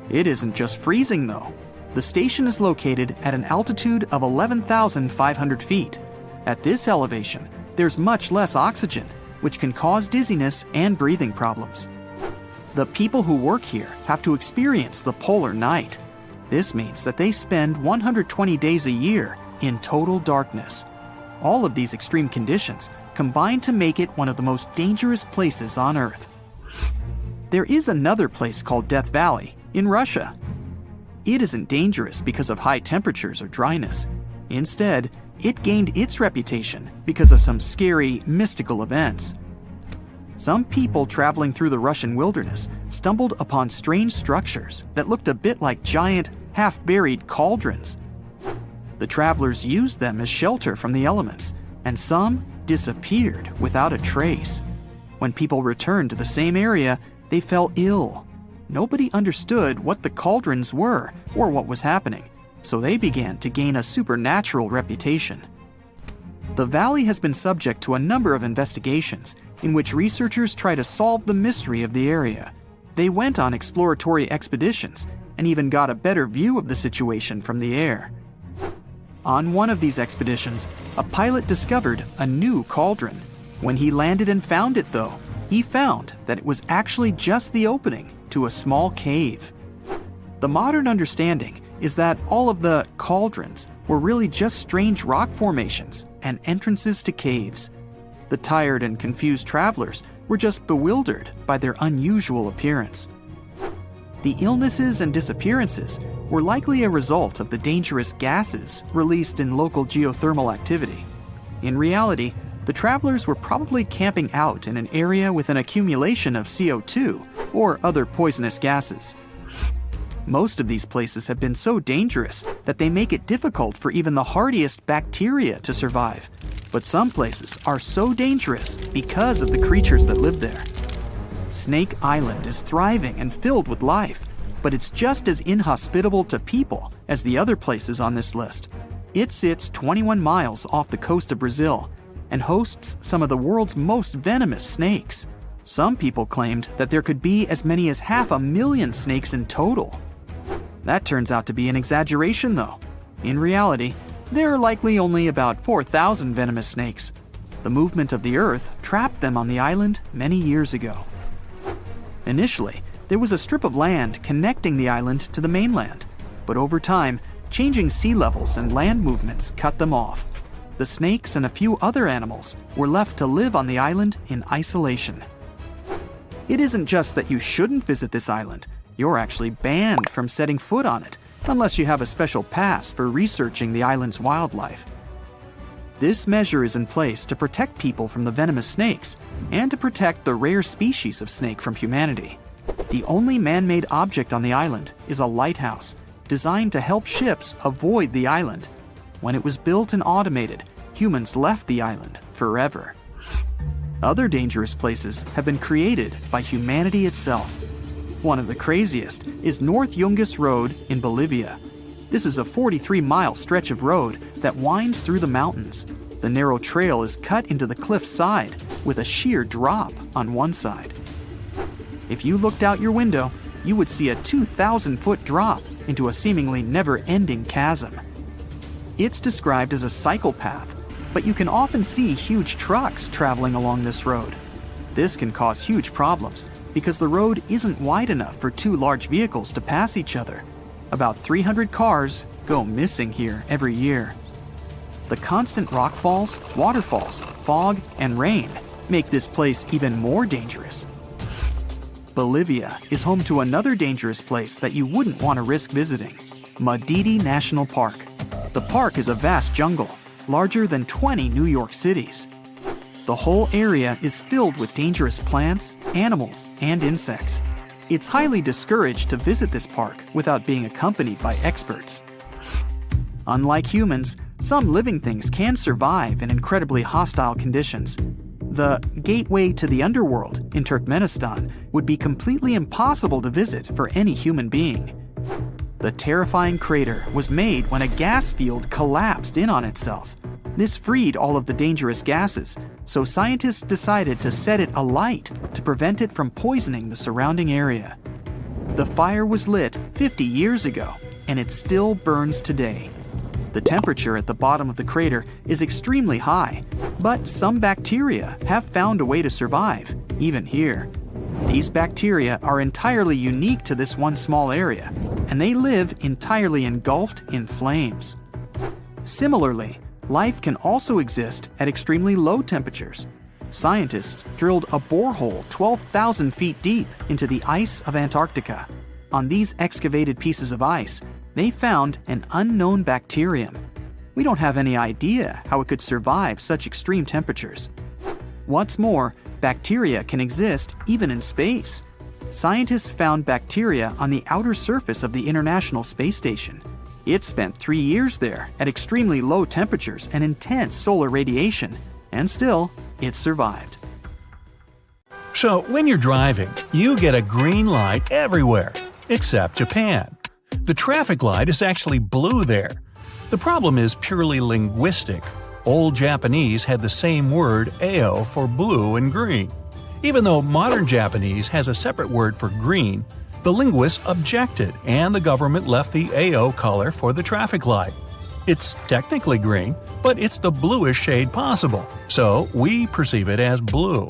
It isn't just freezing, though. The station is located at an altitude of 11,500 feet. At this elevation, there's much less oxygen, which can cause dizziness and breathing problems. The people who work here have to experience the polar night. This means that they spend 120 days a year in total darkness. All of these extreme conditions combine to make it one of the most dangerous places on Earth. There is another place called Death Valley in Russia. It isn't dangerous because of high temperatures or dryness. Instead, it gained its reputation because of some scary, mystical events. Some people traveling through the Russian wilderness stumbled upon strange structures that looked a bit like giant, half-buried cauldrons. The travelers used them as shelter from the elements, and some disappeared without a trace. When people returned to the same area, they fell ill. Nobody understood what the cauldrons were or what was happening, so they began to gain a supernatural reputation. The valley has been subject to a number of investigations in which researchers try to solve the mystery of the area. They went on exploratory expeditions and even got a better view of the situation from the air. On one of these expeditions, a pilot discovered a new cauldron. When he landed and found it, though, he found that it was actually just the opening to a small cave. The modern understanding is that all of the cauldrons were really just strange rock formations and entrances to caves. The tired and confused travelers were just bewildered by their unusual appearance. The illnesses and disappearances were likely a result of the dangerous gases released in local geothermal activity. In reality, the travelers were probably camping out in an area with an accumulation of CO2 or other poisonous gases. Most of these places have been so dangerous that they make it difficult for even the hardiest bacteria to survive. But some places are so dangerous because of the creatures that live there. Snake Island is thriving and filled with life, but it's just as inhospitable to people as the other places on this list. It sits 21 miles off the coast of Brazil and hosts some of the world's most venomous snakes. Some people claimed that there could be as many as 500,000 snakes in total. That turns out to be an exaggeration, though. In reality, there are likely only about 4,000 venomous snakes. The movement of the Earth trapped them on the island many years ago. Initially, there was a strip of land connecting the island to the mainland, but over time, changing sea levels and land movements cut them off. The snakes and a few other animals were left to live on the island in isolation. It isn't just that you shouldn't visit this island, you're actually banned from setting foot on it, unless you have a special pass for researching the island's wildlife. This measure is in place to protect people from the venomous snakes and to protect the rare species of snake from humanity. The only man-made object on the island is a lighthouse designed to help ships avoid the island. When it was built and automated, humans left the island forever. Other dangerous places have been created by humanity itself. One of the craziest is North Yungas Road in Bolivia. This is a 43-mile stretch of road that winds through the mountains. The narrow trail is cut into the cliff side with a sheer drop on one side. If you looked out your window, you would see a 2,000-foot drop into a seemingly never-ending chasm. It's described as a cycle path, but you can often see huge trucks traveling along this road. This can cause huge problems because the road isn't wide enough for two large vehicles to pass each other. About 300 cars go missing here every year. The constant rockfalls, waterfalls, fog, and rain make this place even more dangerous. Bolivia is home to another dangerous place that you wouldn't want to risk visiting, Madidi National Park. The park is a vast jungle, larger than 20 New York cities. The whole area is filled with dangerous plants, animals, and insects. It's highly discouraged to visit this park without being accompanied by experts. Unlike humans, some living things can survive in incredibly hostile conditions. The gateway to the underworld in Turkmenistan would be completely impossible to visit for any human being. The terrifying crater was made when a gas field collapsed in on itself. This freed all of the dangerous gases, so scientists decided to set it alight to prevent it from poisoning the surrounding area. The fire was lit 50 years ago, and it still burns today. The temperature at the bottom of the crater is extremely high, but some bacteria have found a way to survive, even here. These bacteria are entirely unique to this one small area, and they live entirely engulfed in flames. Similarly, life can also exist at extremely low temperatures. Scientists drilled a borehole 12,000 feet deep into the ice of Antarctica. On these excavated pieces of ice, they found an unknown bacterium. We don't have any idea how it could survive such extreme temperatures. What's more, bacteria can exist even in space. Scientists found bacteria on the outer surface of the International Space Station. It spent 3 years there at extremely low temperatures and intense solar radiation, and still, it survived. So when you're driving, you get a green light everywhere, except Japan. The traffic light is actually blue there. The problem is purely linguistic. Old Japanese had the same word ao for blue and green. Even though modern Japanese has a separate word for green, the linguists objected and the government left the ao color for the traffic light. It's technically green, but it's the bluest shade possible, so we perceive it as blue.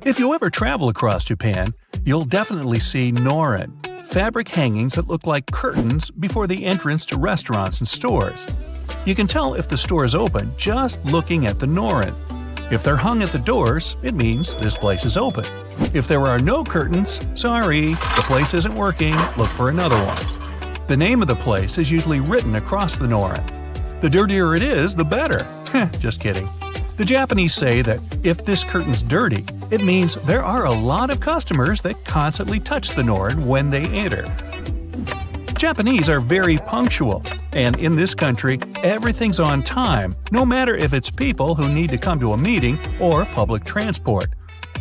If you ever travel across Japan, you'll definitely see norin, fabric hangings that look like curtains before the entrance to restaurants and stores. You can tell if the store is open just looking at the norin. If they're hung at the doors, it means this place is open. If there are no curtains, sorry, the place isn't working, look for another one. The name of the place is usually written across the norin. The dirtier it is, the better. Just kidding. The Japanese say that if this curtain's dirty, it means there are a lot of customers that constantly touch the norin when they enter. Japanese are very punctual, and in this country, everything's on time, no matter if it's people who need to come to a meeting or public transport.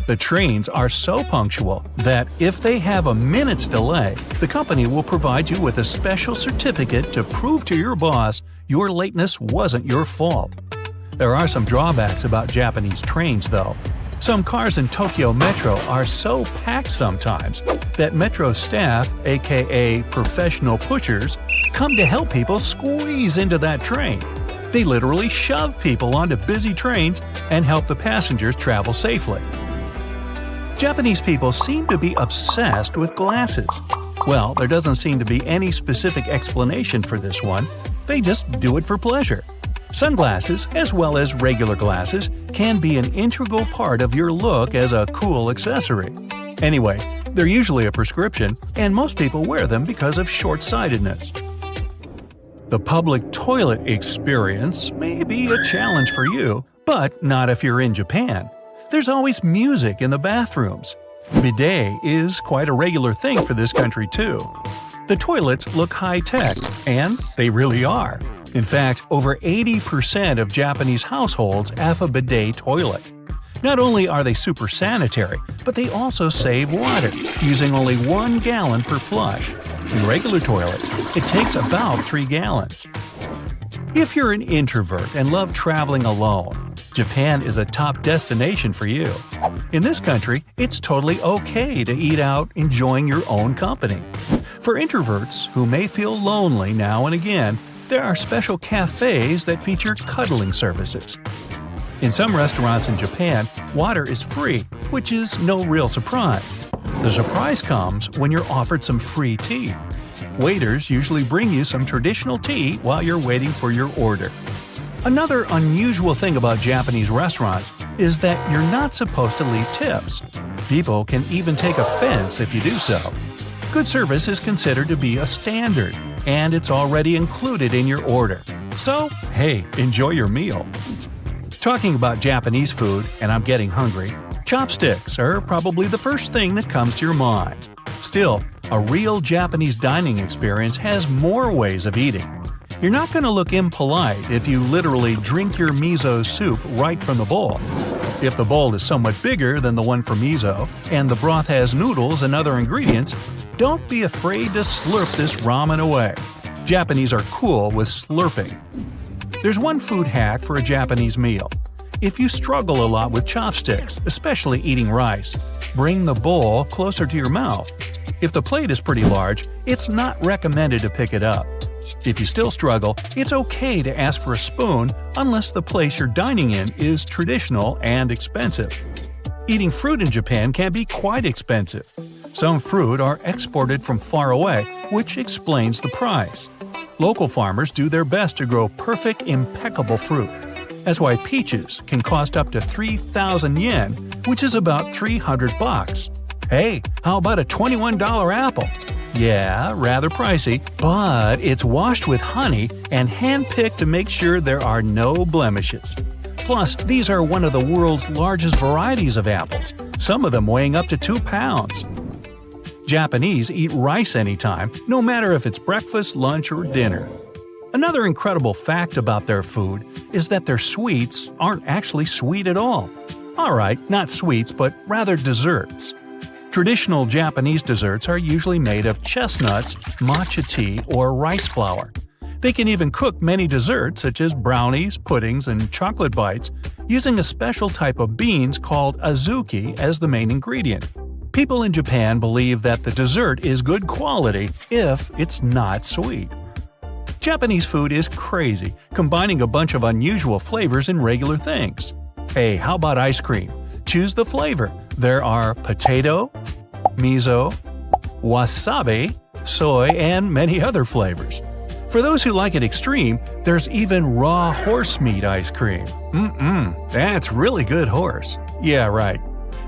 The trains are so punctual that if they have a minute's delay, the company will provide you with a special certificate to prove to your boss your lateness wasn't your fault. There are some drawbacks about Japanese trains, though. Some cars in Tokyo Metro are so packed sometimes that Metro staff, aka professional pushers, come to help people squeeze into that train. They literally shove people onto busy trains and help the passengers travel safely. Japanese people seem to be obsessed with glasses. Well, there doesn't seem to be any specific explanation for this one. They just do it for pleasure. Sunglasses, as well as regular glasses, can be an integral part of your look as a cool accessory. Anyway, they're usually a prescription, and most people wear them because of short-sightedness. The public toilet experience may be a challenge for you, but not if you're in Japan. There's always music in the bathrooms. Bidet is quite a regular thing for this country, too. The toilets look high-tech, and they really are. In fact, over 80% of Japanese households have a bidet toilet. Not only are they super sanitary, but they also save water, using only 1 gallon per flush. In regular toilets, it takes about 3 gallons. If you're an introvert and love traveling alone, Japan is a top destination for you. In this country, it's totally okay to eat out enjoying your own company. For introverts who may feel lonely now and again, there are special cafes that feature cuddling services. In some restaurants in Japan, water is free, which is no real surprise. The surprise comes when you're offered some free tea. Waiters usually bring you some traditional tea while you're waiting for your order. Another unusual thing about Japanese restaurants is that you're not supposed to leave tips. People can even take offense if you do so. Good service is considered to be a standard, and it's already included in your order. So, hey, enjoy your meal. Talking about Japanese food, and I'm getting hungry, chopsticks are probably the first thing that comes to your mind. Still, a real Japanese dining experience has more ways of eating. You're not going to look impolite if you literally drink your miso soup right from the bowl. If the bowl is somewhat bigger than the one for miso, and the broth has noodles and other ingredients, don't be afraid to slurp this ramen away. Japanese are cool with slurping. There's one food hack for a Japanese meal. If you struggle a lot with chopsticks, especially eating rice, bring the bowl closer to your mouth. If the plate is pretty large, it's not recommended to pick it up. If you still struggle, it's okay to ask for a spoon unless the place you're dining in is traditional and expensive. Eating fruit in Japan can be quite expensive. Some fruit are exported from far away, which explains the price. Local farmers do their best to grow perfect, impeccable fruit. That's why peaches can cost up to 3,000 yen, which is about $300. Hey, how about a $21 apple? Yeah, rather pricey, but it's washed with honey and hand-picked to make sure there are no blemishes. Plus, these are one of the world's largest varieties of apples, some of them weighing up to 2 pounds. Japanese eat rice anytime, no matter if it's breakfast, lunch, or dinner. Another incredible fact about their food is that their sweets aren't actually sweet at all. Alright, not sweets, but rather desserts. Traditional Japanese desserts are usually made of chestnuts, matcha tea, or rice flour. They can even cook many desserts such as brownies, puddings, and chocolate bites using a special type of beans called azuki as the main ingredient. People in Japan believe that the dessert is good quality if it's not sweet. Japanese food is crazy, combining a bunch of unusual flavors in regular things. Hey, how about ice cream? Choose the flavor. There are potato, miso, wasabi, soy, and many other flavors. For those who like it extreme, there's even raw horse meat ice cream. That's really good horse. Yeah, right.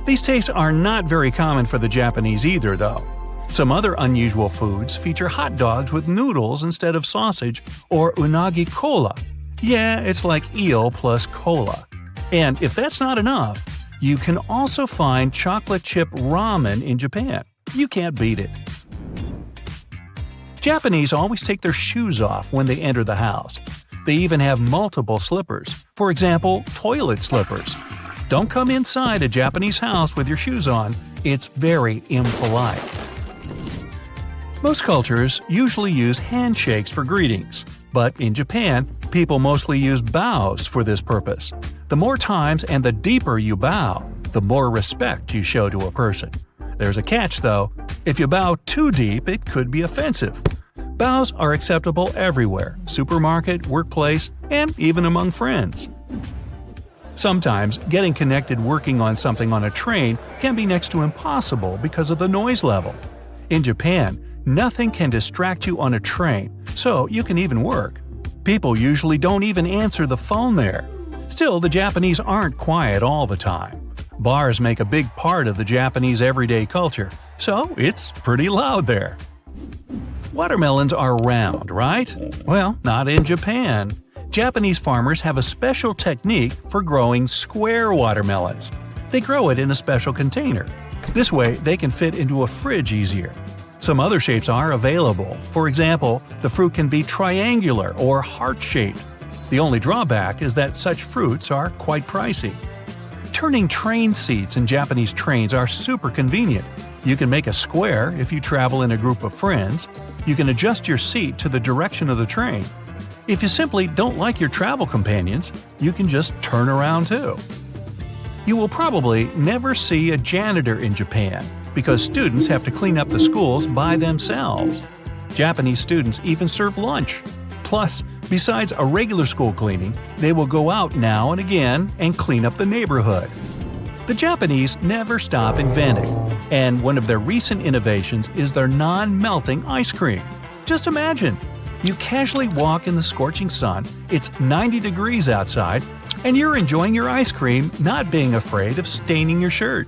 These tastes are not very common for the Japanese either, though. Some other unusual foods feature hot dogs with noodles instead of sausage or unagi cola. Yeah, it's like eel plus cola. And if that's not enough, you can also find chocolate chip ramen in Japan. You can't beat it. Japanese always take their shoes off when they enter the house. They even have multiple slippers. For example, toilet slippers. Don't come inside a Japanese house with your shoes on. It's very impolite. Most cultures usually use handshakes for greetings, but in Japan, people mostly use bows for this purpose. The more times and the deeper you bow, the more respect you show to a person. There's a catch though. If you bow too deep, it could be offensive. Bows are acceptable everywhere – supermarket, workplace, and even among friends. Sometimes, getting connected working on something on a train can be next to impossible because of the noise level. In Japan, nothing can distract you on a train, so you can even work. People usually don't even answer the phone there. Still, the Japanese aren't quiet all the time. Bars make a big part of the Japanese everyday culture, so it's pretty loud there. Watermelons are round, right? Well, not in Japan. Japanese farmers have a special technique for growing square watermelons. They grow it in a special container. This way, they can fit into a fridge easier. Some other shapes are available. For example, the fruit can be triangular or heart-shaped. The only drawback is that such fruits are quite pricey. Turning train seats in Japanese trains are super convenient. You can make a square if you travel in a group of friends. You can adjust your seat to the direction of the train. If you simply don't like your travel companions, you can just turn around too. You will probably never see a janitor in Japan because students have to clean up the schools by themselves. Japanese students even serve lunch. Plus, besides a regular school cleaning, they will go out now and again and clean up the neighborhood. The Japanese never stop inventing, and one of their recent innovations is their non-melting ice cream. Just imagine, you casually walk in the scorching sun, it's 90 degrees outside, and you're enjoying your ice cream, not being afraid of staining your shirt.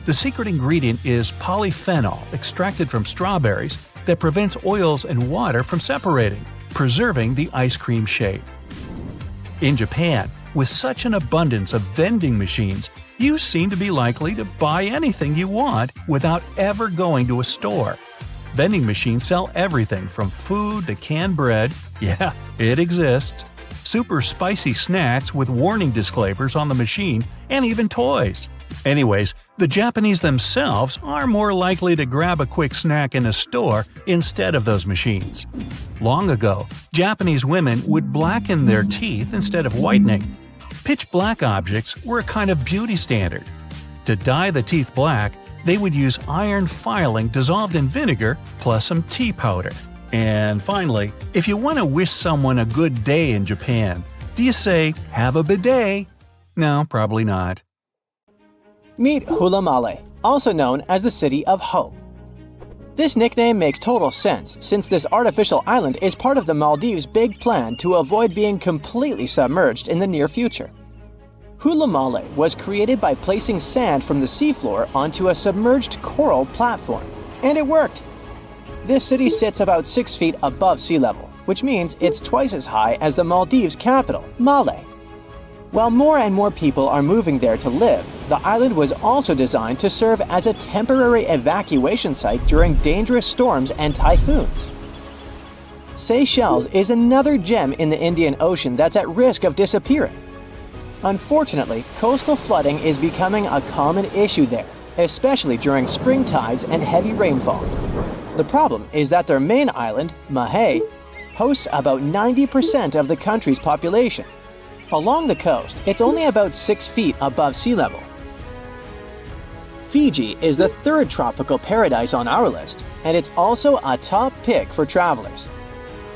The secret ingredient is polyphenol extracted from strawberries that prevents oils and water from separating, preserving the ice cream shape. In Japan, with such an abundance of vending machines, you seem to be likely to buy anything you want without ever going to a store. Vending machines sell everything from food to canned bread — yeah, it exists — super spicy snacks with warning disclaimers on the machine, and even toys. Anyways, the Japanese themselves are more likely to grab a quick snack in a store instead of those machines. Long ago, Japanese women would blacken their teeth instead of whitening. Pitch black objects were a kind of beauty standard. To dye the teeth black, they would use iron filing dissolved in vinegar plus some tea powder. And finally, if you want to wish someone a good day in Japan, do you say, "Have a bidet"? No, probably not. Meet Hulamale, also known as the City of Hope. This nickname makes total sense since this artificial island is part of the Maldives' big plan to avoid being completely submerged in the near future. Hulamale was created by placing sand from the seafloor onto a submerged coral platform, and it worked. This city sits about 6 feet above sea level, which means it's twice as high as the Maldives' capital, Male. While more and more people are moving there to live, the island was also designed to serve as a temporary evacuation site during dangerous storms and typhoons. Seychelles is another gem in the Indian Ocean that's at risk of disappearing. Unfortunately, coastal flooding is becoming a common issue there, especially during spring tides and heavy rainfall. The problem is that their main island, Mahé, hosts about 90% of the country's population. Along the coast, it's only about 6 feet above sea level. Fiji is the third tropical paradise on our list, and it's also a top pick for travelers.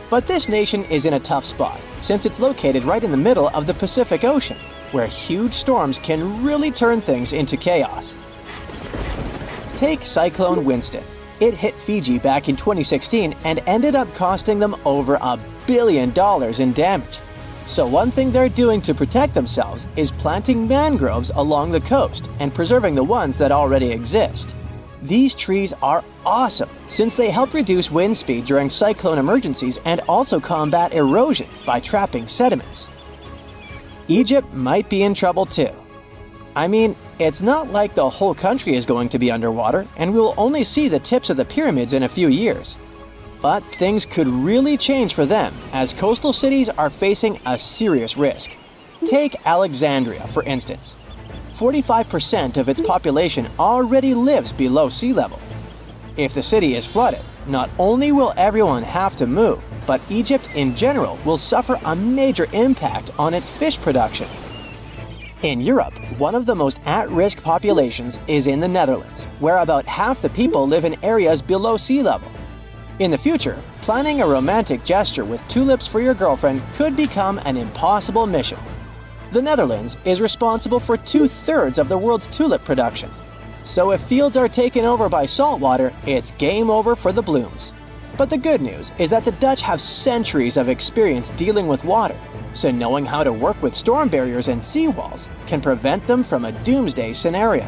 But this nation is in a tough spot, since it's located right in the middle of the Pacific Ocean, where huge storms can really turn things into chaos. Take Cyclone Winston. It hit Fiji back in 2016 and ended up costing them over $1 billion in damage. So one thing they're doing to protect themselves is planting mangroves along the coast and preserving the ones that already exist. These trees are awesome since they help reduce wind speed during cyclone emergencies and also combat erosion by trapping sediments. Egypt might be in trouble too. I mean, it's not like the whole country is going to be underwater, and we'll only see the tips of the pyramids in a few years. But things could really change for them as coastal cities are facing a serious risk. Take Alexandria, for instance. 45% of its population already lives below sea level. If the city is flooded, not only will everyone have to move, but Egypt in general will suffer a major impact on its fish production. In Europe, one of the most at-risk populations is in the Netherlands, where about half the people live in areas below sea level. In the future, planning a romantic gesture with tulips for your girlfriend could become an impossible mission. The Netherlands is responsible for 2/3 of the world's tulip production. So if fields are taken over by saltwater, it's game over for the blooms. But the good news is that the Dutch have centuries of experience dealing with water, so knowing how to work with storm barriers and seawalls can prevent them from a doomsday scenario.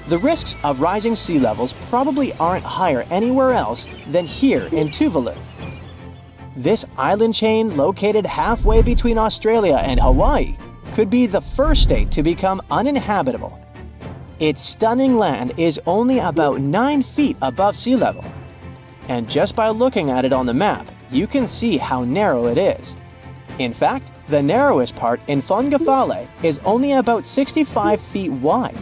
The risks of rising sea levels probably aren't higher anywhere else than here in Tuvalu. This island chain, located halfway between Australia and Hawaii, could be the first state to become uninhabitable. Its stunning land is only about 9 feet above sea level. And just by looking at it on the map, you can see how narrow it is. In fact, the narrowest part in Fongafale is only about 65 feet wide.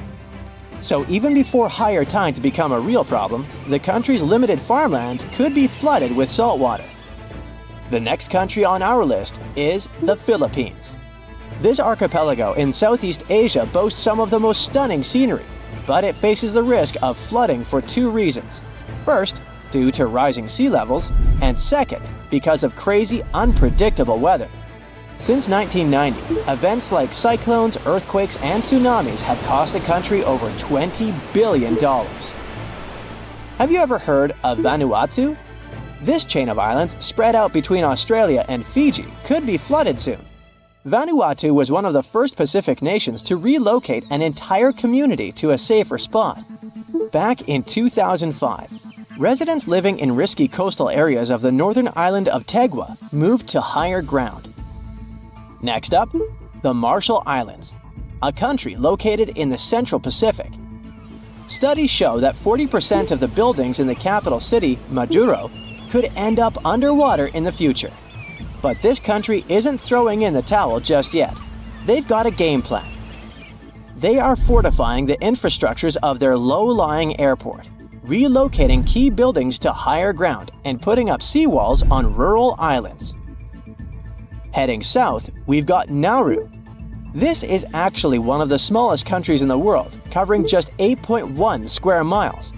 So even before higher tides become a real problem, the country's limited farmland could be flooded with saltwater. The next country on our list is the Philippines. This archipelago in Southeast Asia boasts some of the most stunning scenery, but it faces the risk of flooding for 2 reasons. First, due to rising sea levels, and second, because of crazy, unpredictable weather. Since 1990, events like cyclones, earthquakes, and tsunamis have cost the country over $20 billion. Have you ever heard of Vanuatu? This chain of islands, spread out between Australia and Fiji, could be flooded soon. Vanuatu was one of the first Pacific nations to relocate an entire community to a safer spot. Back in 2005, residents living in risky coastal areas of the northern island of Tegua moved to higher ground. Next up, the Marshall Islands, a country located in the Central Pacific. Studies show that 40% of the buildings in the capital city, Majuro, could end up underwater in the future. But this country isn't throwing in the towel just yet. They've got a game plan. They are fortifying the infrastructures of their low-lying airport, relocating key buildings to higher ground, and putting up seawalls on rural islands. Heading south, we've got Nauru. This is actually one of the smallest countries in the world, covering just 8.1 square miles.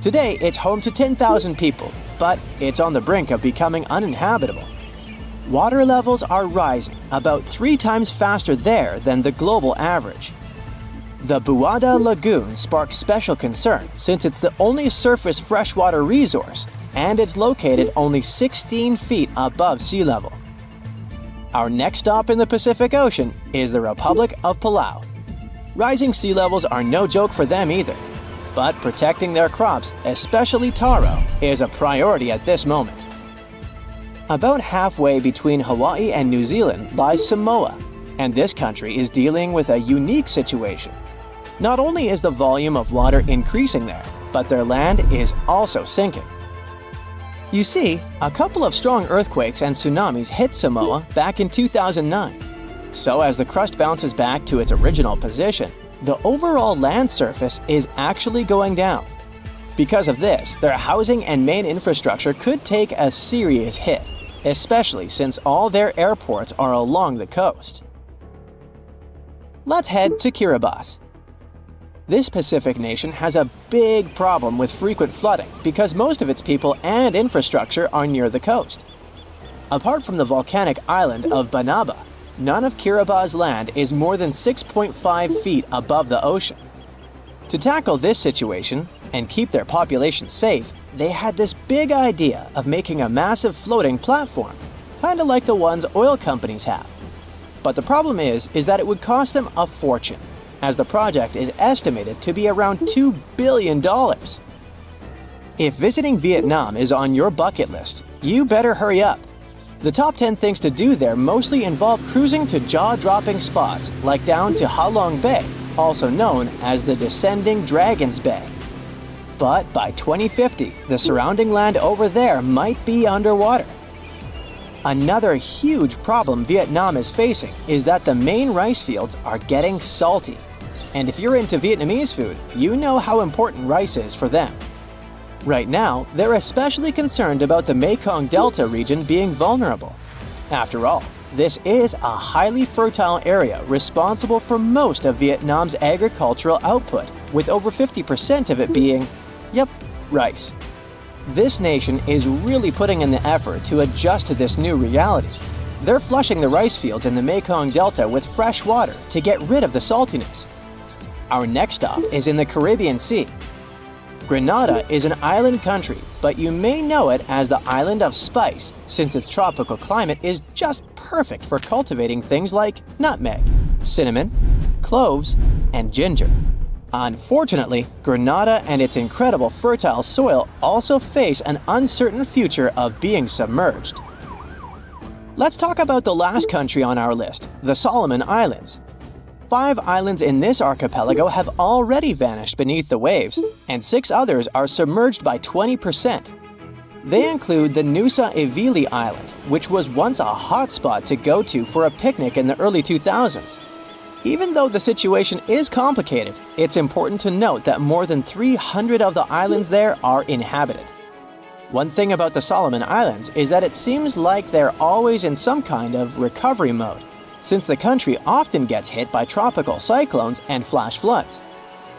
Today, it's home to 10,000 people, but it's on the brink of becoming uninhabitable. Water levels are rising about 3 times faster there than the global average. The Buada Lagoon sparks special concern since it's the only surface freshwater resource, and it's located only 16 feet above sea level. Our next stop in the Pacific Ocean is the Republic of Palau. Rising sea levels are no joke for them either, but protecting their crops, especially taro, is a priority at this moment. About halfway between Hawaii and New Zealand lies Samoa, and this country is dealing with a unique situation. Not only is the volume of water increasing there, but their land is also sinking. You see, a couple of strong earthquakes and tsunamis hit Samoa back in 2009. So as the crust bounces back to its original position, the overall land surface is actually going down. Because of this, their housing and main infrastructure could take a serious hit, especially since all their airports are along the coast. Let's head to Kiribati. This Pacific nation has a big problem with frequent flooding because most of its people and infrastructure are near the coast. Apart from the volcanic island of Banaba, none of Kiribati's land is more than 6.5 feet above the ocean. To tackle this situation and keep their population safe, they had this big idea of making a massive floating platform, kind of like the ones oil companies have. But the problem is that it would cost them a fortune, as the project is estimated to be around $2 billion. If visiting Vietnam is on your bucket list, you better hurry up. The top 10 things to do there mostly involve cruising to jaw-dropping spots like down to Ha Long Bay, also known as the Descending Dragons Bay. But by 2050, the surrounding land over there might be underwater. Another huge problem Vietnam is facing is that the main rice fields are getting salty. And if you're into Vietnamese food, you know how important rice is for them. Right now, they're especially concerned about the Mekong Delta region being vulnerable. After all, this is a highly fertile area responsible for most of Vietnam's agricultural output, with over 50% of it being, rice. This nation is really putting in the effort to adjust to this new reality. They're flushing the rice fields in the Mekong Delta with fresh water to get rid of the saltiness. Our next stop is in the Caribbean Sea. Grenada is an island country, but you may know it as the Island of Spice, since its tropical climate is just perfect for cultivating things like nutmeg, cinnamon, cloves, and ginger. Unfortunately, Grenada and its incredible fertile soil also face an uncertain future of being submerged. Let's talk about the last country on our list, the Solomon Islands. 5 islands in this archipelago have already vanished beneath the waves, and 6 others are submerged by 20%. They include the Nusa Evili Island, which was once a hotspot to go to for a picnic in the early 2000s. Even though the situation is complicated, it's important to note that more than 300 of the islands there are inhabited. One thing about the Solomon Islands is that it seems like they're always in some kind of recovery mode, since the country often gets hit by tropical cyclones and flash floods.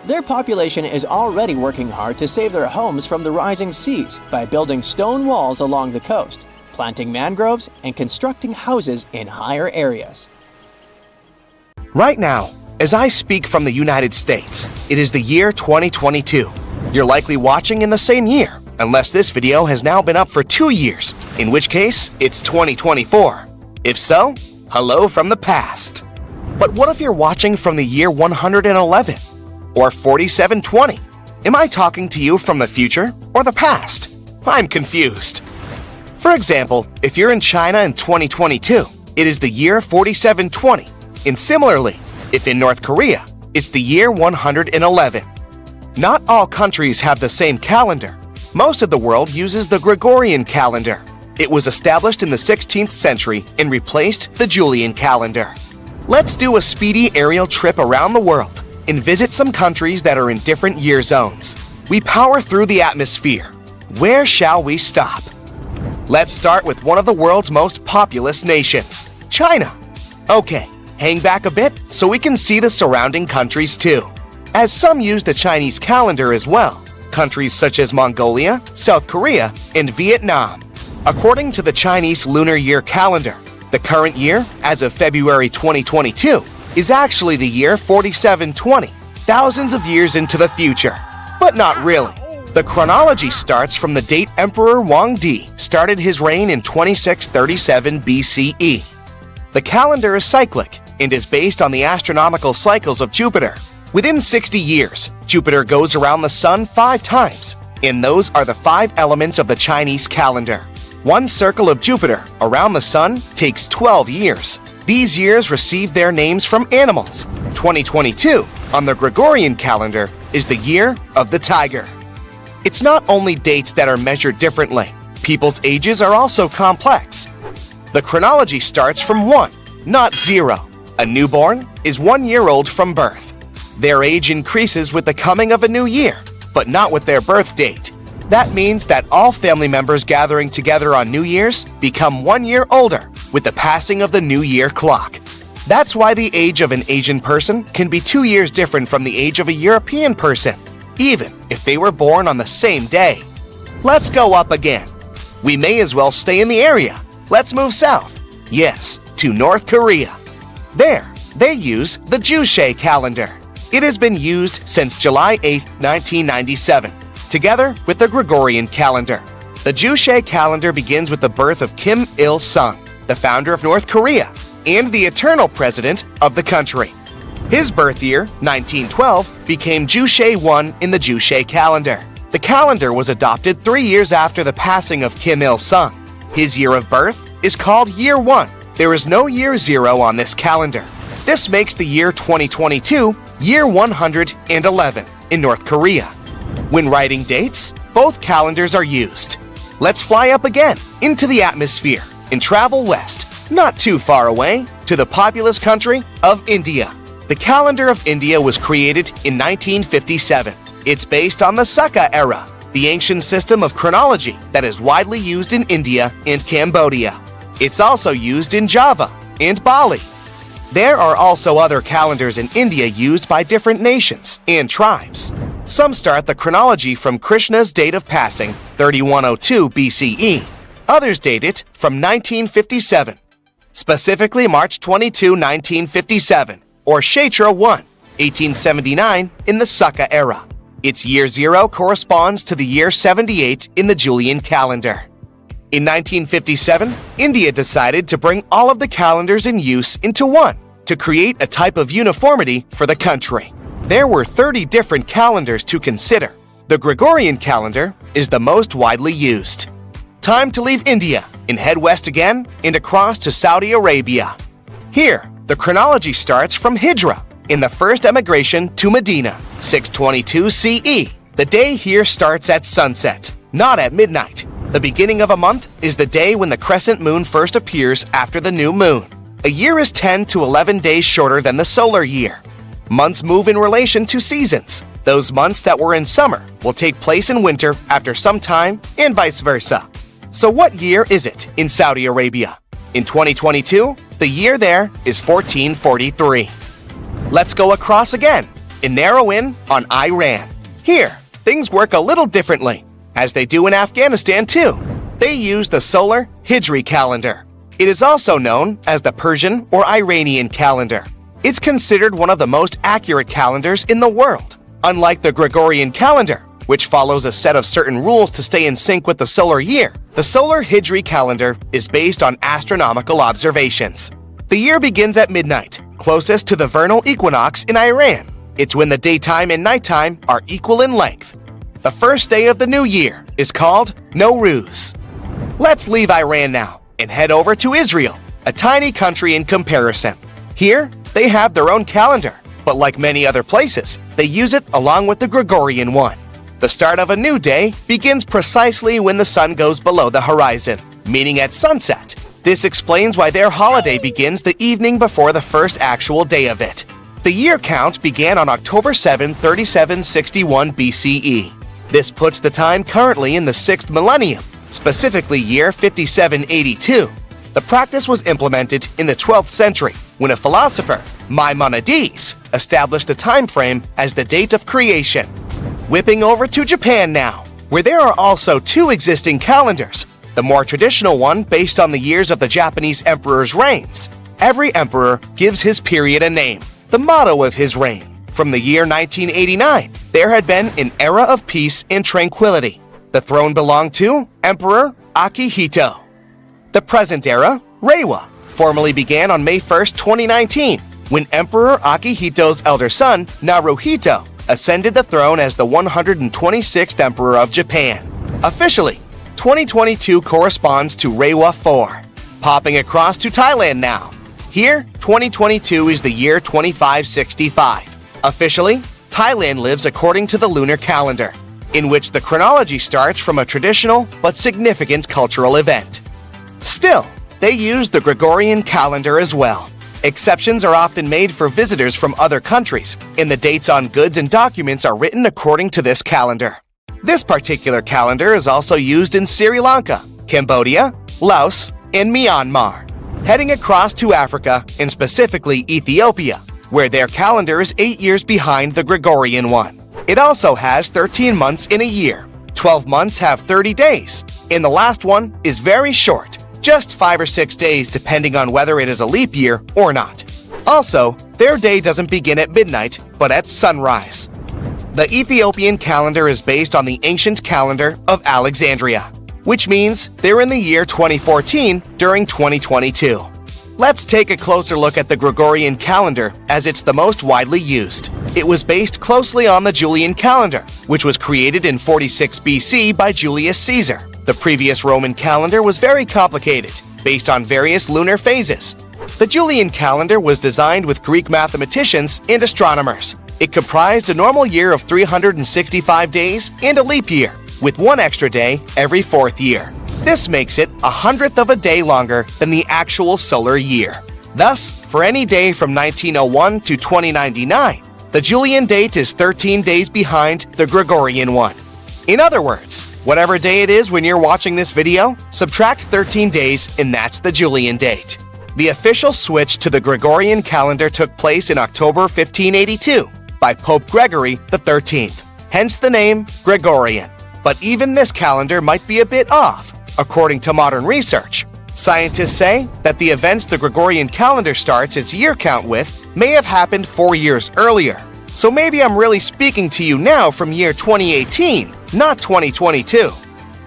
Their population is already working hard to save their homes from the rising seas by building stone walls along the coast, planting mangroves and constructing houses in higher areas. Right now, as I speak from the United States, it is the year 2022. You're likely watching in the same year, unless this video has now been up for 2 years, in which case it's 2024. If so, hello from the past. But what if you're watching from the year 111 or 4720? Am I talking to you from the future or the past? I'm confused. For example, if you're in China in 2022, it is the year 4720. And similarly, if in North Korea, it's the year 111. Not all countries have the same calendar. Most of the world uses the Gregorian calendar. It was established in the 16th century and replaced the Julian calendar. Let's do a speedy aerial trip around the world and visit some countries that are in different year zones. We power through the atmosphere. Where shall we stop? Let's start with one of the world's most populous nations, China. Okay, hang back a bit so we can see the surrounding countries too, as some use the Chinese calendar as well. Countries such as Mongolia, South Korea, and Vietnam. According to the Chinese lunar year calendar, the current year, as of February 2022, is actually the year 4720, thousands of years into the future. But not really. The chronology starts from the date Emperor Wang Di started his reign in 2637 BCE. The calendar is cyclic and is based on the astronomical cycles of Jupiter. Within 60 years, Jupiter goes around the Sun 5 times, and those are the 5 elements of the Chinese calendar. One circle of Jupiter around the Sun takes 12 years. These years receive their names from animals. 2022, on the Gregorian calendar, is the year of the tiger. It's not only dates that are measured differently. People's ages are also complex. The chronology starts from 1, not 0. A newborn is 1 year old from birth. Their age increases with the coming of a new year, but not with their birth date. That means that all family members gathering together on New Year's become 1 year older with the passing of the New Year clock. That's why the age of an Asian person can be 2 years different from the age of a European person, even if they were born on the same day. Let's go up again. We may as well stay in the area. Let's move south. Yes, to North Korea. There, they use the Juche calendar. It has been used since July 8, 1997, together with the Gregorian calendar. The Juche calendar begins with the birth of Kim Il-sung, the founder of North Korea, and the eternal president of the country. His birth year, 1912, became Juche 1 in the Juche calendar. The calendar was adopted 3 years after the passing of Kim Il-sung. His year of birth is called Year 1. There is no year 0 on this calendar. This makes the year 2022 year 111 in North Korea. When writing dates, both calendars are used. Let's fly up again into the atmosphere and travel west, not too far away, to the populous country of India. The calendar of India was created in 1957. It's based on the Saka era, the ancient system of chronology that is widely used in India and Cambodia. It's also used in Java and Bali. There are also other calendars in India used by different nations and tribes. Some start the chronology from Krishna's date of passing, 3102 BCE. Others date it from 1957, specifically March 22, 1957, or Chaitra 1, 1879 in the Saka era. Its year 0 corresponds to the year 78 in the Julian calendar. In 1957, India decided to bring all of the calendars in use into one to create a type of uniformity for the country. There were 30 different calendars to consider. The Gregorian calendar is the most widely used. Time to leave India and head west again and across to Saudi Arabia. Here, the chronology starts from Hijra, in the first emigration to Medina, 622 CE. The day here starts at sunset, not at midnight. The beginning of a month is the day when the crescent moon first appears after the new moon. A year is 10 to 11 days shorter than the solar year. Months move in relation to seasons. Those months that were in summer will take place in winter after some time, and vice versa. So what year is it in Saudi Arabia? In 2022, the year there is 1443. Let's go across again and narrow in on Iran. Here, things work a little differently, as they do in Afghanistan too. They use the solar Hijri calendar. It is also known as the Persian or Iranian calendar. It's considered one of the most accurate calendars in the world. Unlike the Gregorian calendar, which follows a set of certain rules to stay in sync with the solar year, the solar Hijri calendar is based on astronomical observations. The year begins at midnight, closest to the vernal equinox in Iran. It's when the daytime and nighttime are equal in length. The first day of the new year is called Nowruz. Let's leave Iran now and head over to Israel, a tiny country in comparison. Here, they have their own calendar, but like many other places, they use it along with the Gregorian one. The start of a new day begins precisely when the sun goes below the horizon, meaning at sunset. This explains why their holiday begins the evening before the first actual day of it. The year count began on October 7, 3761 BCE. This puts the time currently in the 6th millennium, specifically year 5782. The practice was implemented in the 12th century when a philosopher, Maimonides, established the time frame as the date of creation. Whipping over to Japan now, where there are also two existing calendars, the more traditional one based on the years of the Japanese emperor's reigns. Every emperor gives his period a name, the motto of his reign. From the year 1989, there had been an era of peace and tranquility. The throne belonged to Emperor Akihito. The present era, Reiwa, formally began on May 1, 2019, when Emperor Akihito's elder son, Naruhito, ascended the throne as the 126th Emperor of Japan. Officially, 2022 corresponds to Reiwa 4. Popping across to Thailand now. Here, 2022 is the year 2565. Officially, Thailand lives according to the lunar calendar, in which the chronology starts from a traditional but significant cultural event. Still, they use the Gregorian calendar as well. Exceptions are often made for visitors from other countries, and the dates on goods and documents are written according to this calendar. This particular calendar is also used in Sri Lanka, Cambodia, Laos, and Myanmar. Heading across to Africa, and specifically Ethiopia, where their calendar is 8 years behind the Gregorian one. It also has 13 months in a year. 12 months have 30 days, and the last one is very short, just 5 or 6 days depending on whether it is a leap year or not. Also, their day doesn't begin at midnight, but at sunrise. The Ethiopian calendar is based on the ancient calendar of Alexandria, which means they're in the year 2014 during 2022. Let's take a closer look at the Gregorian calendar, as it's the most widely used. It was based closely on the Julian calendar, which was created in 46 BC by Julius Caesar. The previous Roman calendar was very complicated, based on various lunar phases. The Julian calendar was designed with Greek mathematicians and astronomers. It comprised a normal year of 365 days and a leap year, with one extra day every 4th year. This makes it 1/100th of a day longer than the actual solar year. Thus, for any day from 1901 to 2099, the Julian date is 13 days behind the Gregorian one. In other words, whatever day it is when you're watching this video, subtract 13 days and that's the Julian date. The official switch to the Gregorian calendar took place in October 1582 by Pope Gregory XIII, hence the name Gregorian. But even this calendar might be a bit off, according to modern research. Scientists say that the events the Gregorian calendar starts its year count with may have happened 4 years earlier. So maybe I'm really speaking to you now from year 2018, not 2022.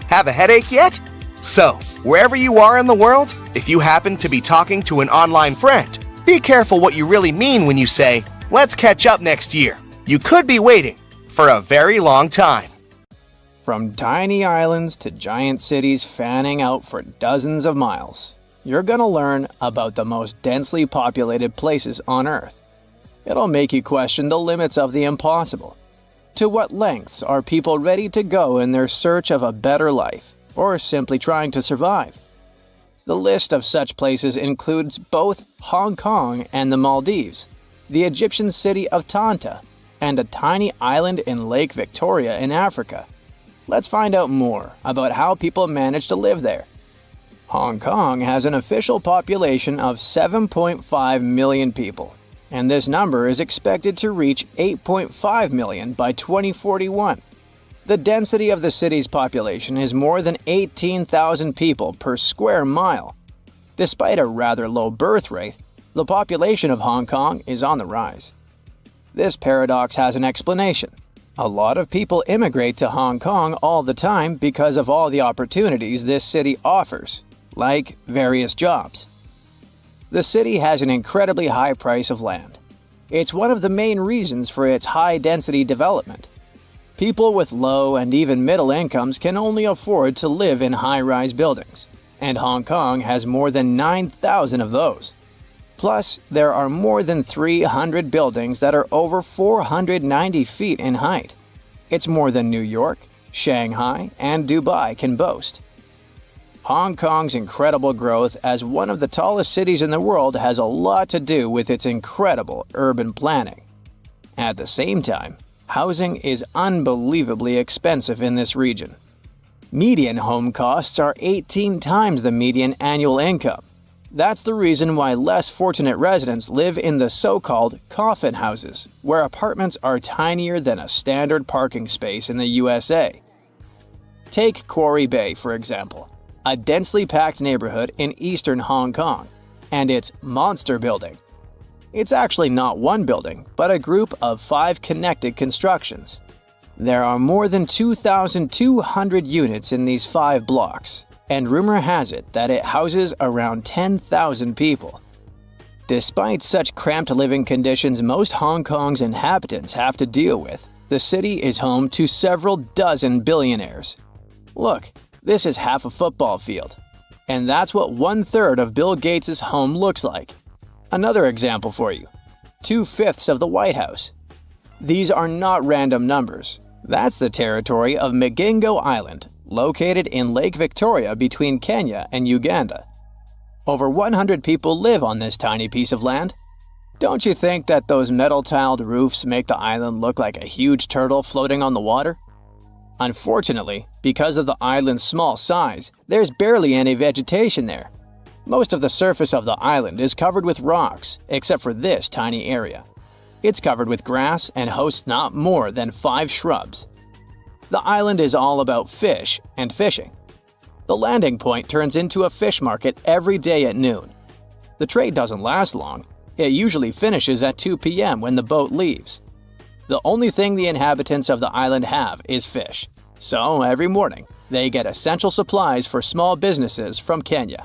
Have a headache yet? So, wherever you are in the world, if you happen to be talking to an online friend, be careful what you really mean when you say, "Let's catch up next year." You could be waiting for a very long time. From tiny islands to giant cities fanning out for dozens of miles, you're going to learn about the most densely populated places on Earth. It'll make you question the limits of the impossible. To what lengths are people ready to go in their search of a better life, or simply trying to survive? The list of such places includes both Hong Kong and the Maldives, the Egyptian city of Tanta, and a tiny island in Lake Victoria in Africa. Let's find out more about how people manage to live there. Hong Kong has an official population of 7.5 million people, and this number is expected to reach 8.5 million by 2041. The density of the city's population is more than 18,000 people per square mile. Despite a rather low birth rate, the population of Hong Kong is on the rise. This paradox has an explanation. A lot of people immigrate to Hong Kong all the time because of all the opportunities this city offers, like various jobs. The city has an incredibly high price of land. It's one of the main reasons for its high-density development. People with low and even middle incomes can only afford to live in high-rise buildings, and Hong Kong has more than 9,000 of those. Plus, there are more than 300 buildings that are over 490 feet in height. It's more than New York, Shanghai, and Dubai can boast. Hong Kong's incredible growth as one of the tallest cities in the world has a lot to do with its incredible urban planning. At the same time, housing is unbelievably expensive in this region. Median home costs are 18 times the median annual income. That's the reason why less fortunate residents live in the so-called coffin houses, where apartments are tinier than a standard parking space in the USA. Take Quarry Bay, for example, a densely packed neighborhood in eastern Hong Kong, and its monster building. It's actually not one building, but a group of 5 connected constructions. There are more than 2,200 units in these 5 blocks, and rumor has it that it houses around 10,000 people. Despite such cramped living conditions most Hong Kong's inhabitants have to deal with, the city is home to several dozen billionaires. Look, this is half a football field. And that's what 1/3 of Bill Gates' home looks like. Another example for you. 2/5 of the White House. These are not random numbers. That's the territory of Migingo Island, located in Lake Victoria between Kenya and Uganda. Over 100 people live on this tiny piece of land. Don't you think that those metal-tiled roofs make the island look like a huge turtle floating on the water? Unfortunately, because of the island's small size, there's barely any vegetation there. Most of the surface of the island is covered with rocks, except for this tiny area. It's covered with grass and hosts not more than 5 shrubs. The island is all about fish and fishing. The landing point turns into a fish market every day at noon. The trade doesn't last long. It usually finishes at 2 p.m. when the boat leaves. The only thing the inhabitants of the island have is fish. So every morning, they get essential supplies for small businesses from Kenya.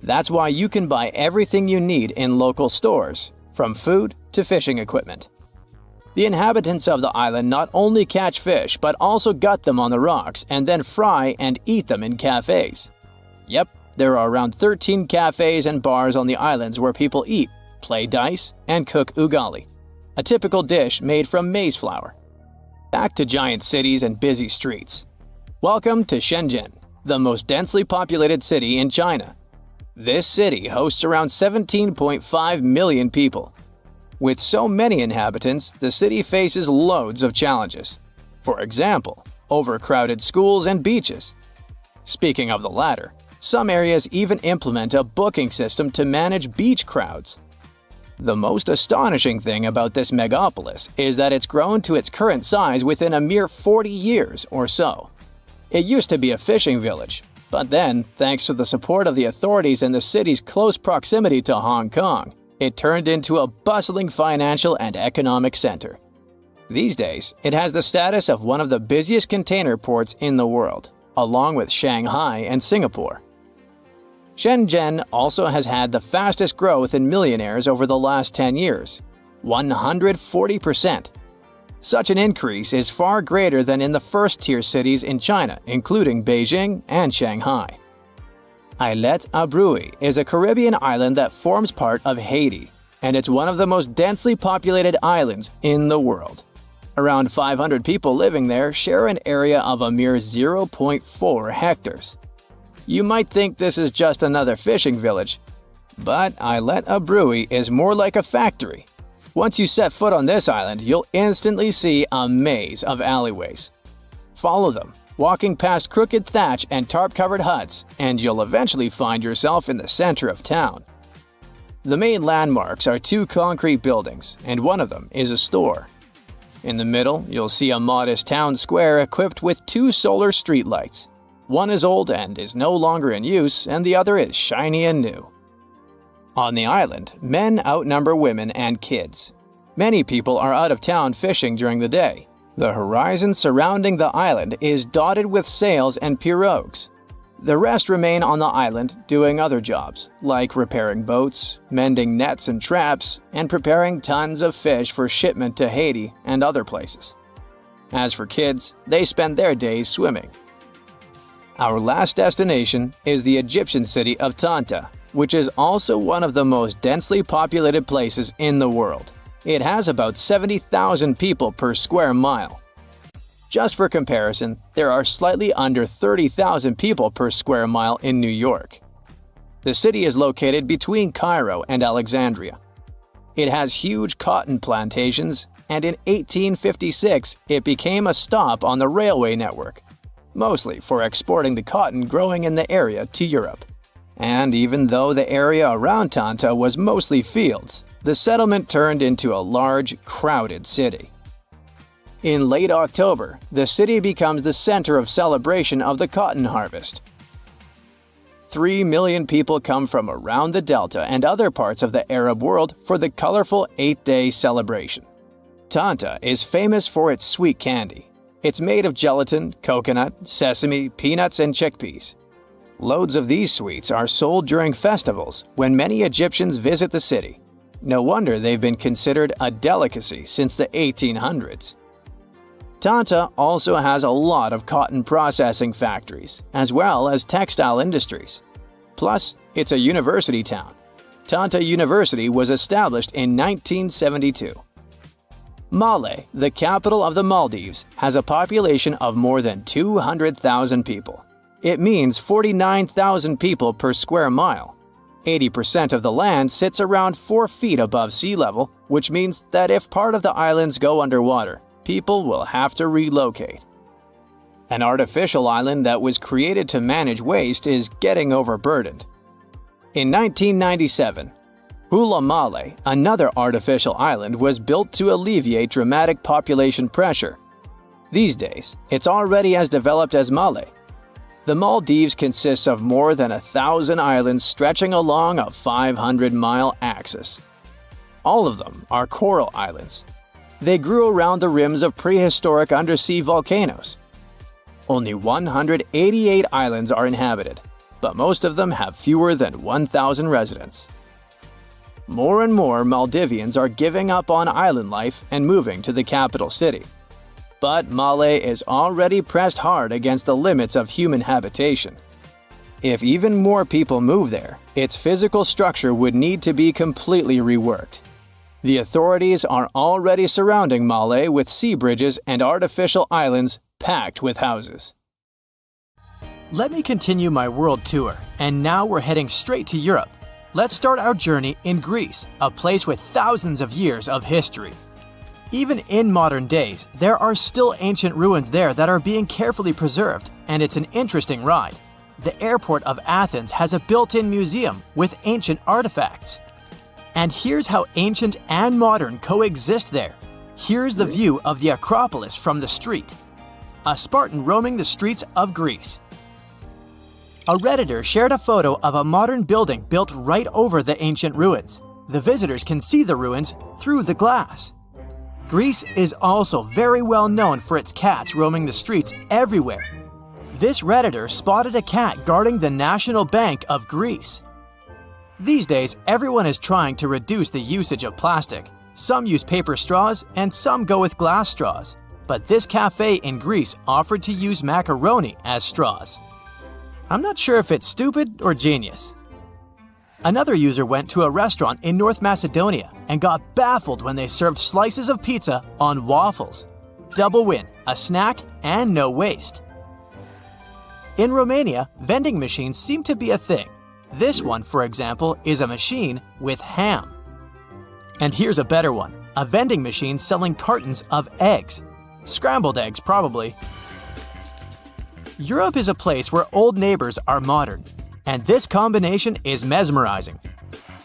That's why you can buy everything you need in local stores, from food to fishing equipment. The inhabitants of the island not only catch fish but also gut them on the rocks and then fry and eat them in cafes. Yep, there are around 13 cafes and bars on the islands where people eat, play dice, and cook ugali, a typical dish made from maize flour. Back to giant cities and busy streets. Welcome to Shenzhen, the most densely populated city in China. This city hosts around 17.5 million people. With so many inhabitants, the city faces loads of challenges. For example, overcrowded schools and beaches. Speaking of the latter, some areas even implement a booking system to manage beach crowds. The most astonishing thing about this megapolis is that it's grown to its current size within a mere 40 years or so. It used to be a fishing village, but then, thanks to the support of the authorities and the city's close proximity to Hong Kong, it turned into a bustling financial and economic center. These days, it has the status of one of the busiest container ports in the world, along with Shanghai and Singapore. Shenzhen also has had the fastest growth in millionaires over the last 10 years, 140%. Such an increase is far greater than in the first-tier cities in China, including Beijing and Shanghai. Islet Abrui is a Caribbean island that forms part of Haiti, and it's one of the most densely populated islands in the world. Around 500 people living there share an area of a mere 0.4 hectares. You might think this is just another fishing village, but Islet Abrui is more like a factory. Once you set foot on this island, you'll instantly see a maze of alleyways. Follow them, walking past crooked thatch and tarp-covered huts, and you'll eventually find yourself in the center of town. The main landmarks are 2 concrete buildings, and one of them is a store. In the middle, you'll see a modest town square equipped with 2 solar streetlights. One is old and is no longer in use, and the other is shiny and new. On the island, men outnumber women and kids. Many people are out of town fishing during the day. The horizon surrounding the island is dotted with sails and pirogues. The rest remain on the island doing other jobs, like repairing boats, mending nets and traps, and preparing tons of fish for shipment to Haiti and other places. As for kids, they spend their days swimming. Our last destination is the Egyptian city of Tanta, which is also one of the most densely populated places in the world. It has about 70,000 people per square mile. Just for comparison, there are slightly under 30,000 people per square mile in New York. The city is located between Cairo and Alexandria. It has huge cotton plantations, and in 1856 it became a stop on the railway network, mostly for exporting the cotton growing in the area to Europe. And even though the area around Tanta was mostly fields, the settlement turned into a large, crowded city. In late October, the city becomes the center of celebration of the cotton harvest. 3 million people come from around the Delta and other parts of the Arab world for the colorful 8-day celebration. Tanta is famous for its sweet candy. It's made of gelatin, coconut, sesame, peanuts, and chickpeas. Loads of these sweets are sold during festivals when many Egyptians visit the city. No wonder they've been considered a delicacy since the 1800s. Tanta also has a lot of cotton processing factories, as well as textile industries. Plus, it's a university town. Tanta University was established in 1972. Male, the capital of the Maldives, has a population of more than 200,000 people. It means 49,000 people per square mile. 80% of the land sits around 4 feet above sea level, which means that if part of the islands go underwater, people will have to relocate. An artificial island that was created to manage waste is getting overburdened. In 1997, Hula Male, another artificial island, was built to alleviate dramatic population pressure. These days, it's already as developed as Male. The Maldives consists of more than 1,000 islands stretching along a 500-mile axis. All of them are coral islands. They grew around the rims of prehistoric undersea volcanoes. Only 188 islands are inhabited, but most of them have fewer than 1,000 residents. More and more Maldivians are giving up on island life and moving to the capital city. But Male is already pressed hard against the limits of human habitation. If even more people move there, its physical structure would need to be completely reworked. The authorities are already surrounding Male with sea bridges and artificial islands packed with houses. Let me continue my world tour, and now we're heading straight to Europe. Let's start our journey in Greece, a place with thousands of years of history. Even in modern days, there are still ancient ruins there that are being carefully preserved, and it's an interesting ride. The airport of Athens has a built-in museum with ancient artifacts. And here's how ancient and modern coexist there. Here's the view of the Acropolis from the street. A Spartan roaming the streets of Greece. A Redditor shared a photo of a modern building built right over the ancient ruins. The visitors can see the ruins through the glass. Greece is also very well known for its cats roaming the streets everywhere. This Redditor spotted a cat guarding the National Bank of Greece. These days, everyone is trying to reduce the usage of plastic. Some use paper straws and some go with glass straws. But this cafe in Greece offered to use macaroni as straws. I'm not sure if it's stupid or genius. Another user went to a restaurant in North Macedonia and got baffled when they served slices of pizza on waffles. Double win, a snack, and no waste. In Romania, vending machines seem to be a thing. This one, for example, is a machine with ham. And here's a better one, a vending machine selling cartons of eggs. Scrambled eggs, probably. Europe is a place where old neighbors are modern, and this combination is mesmerizing.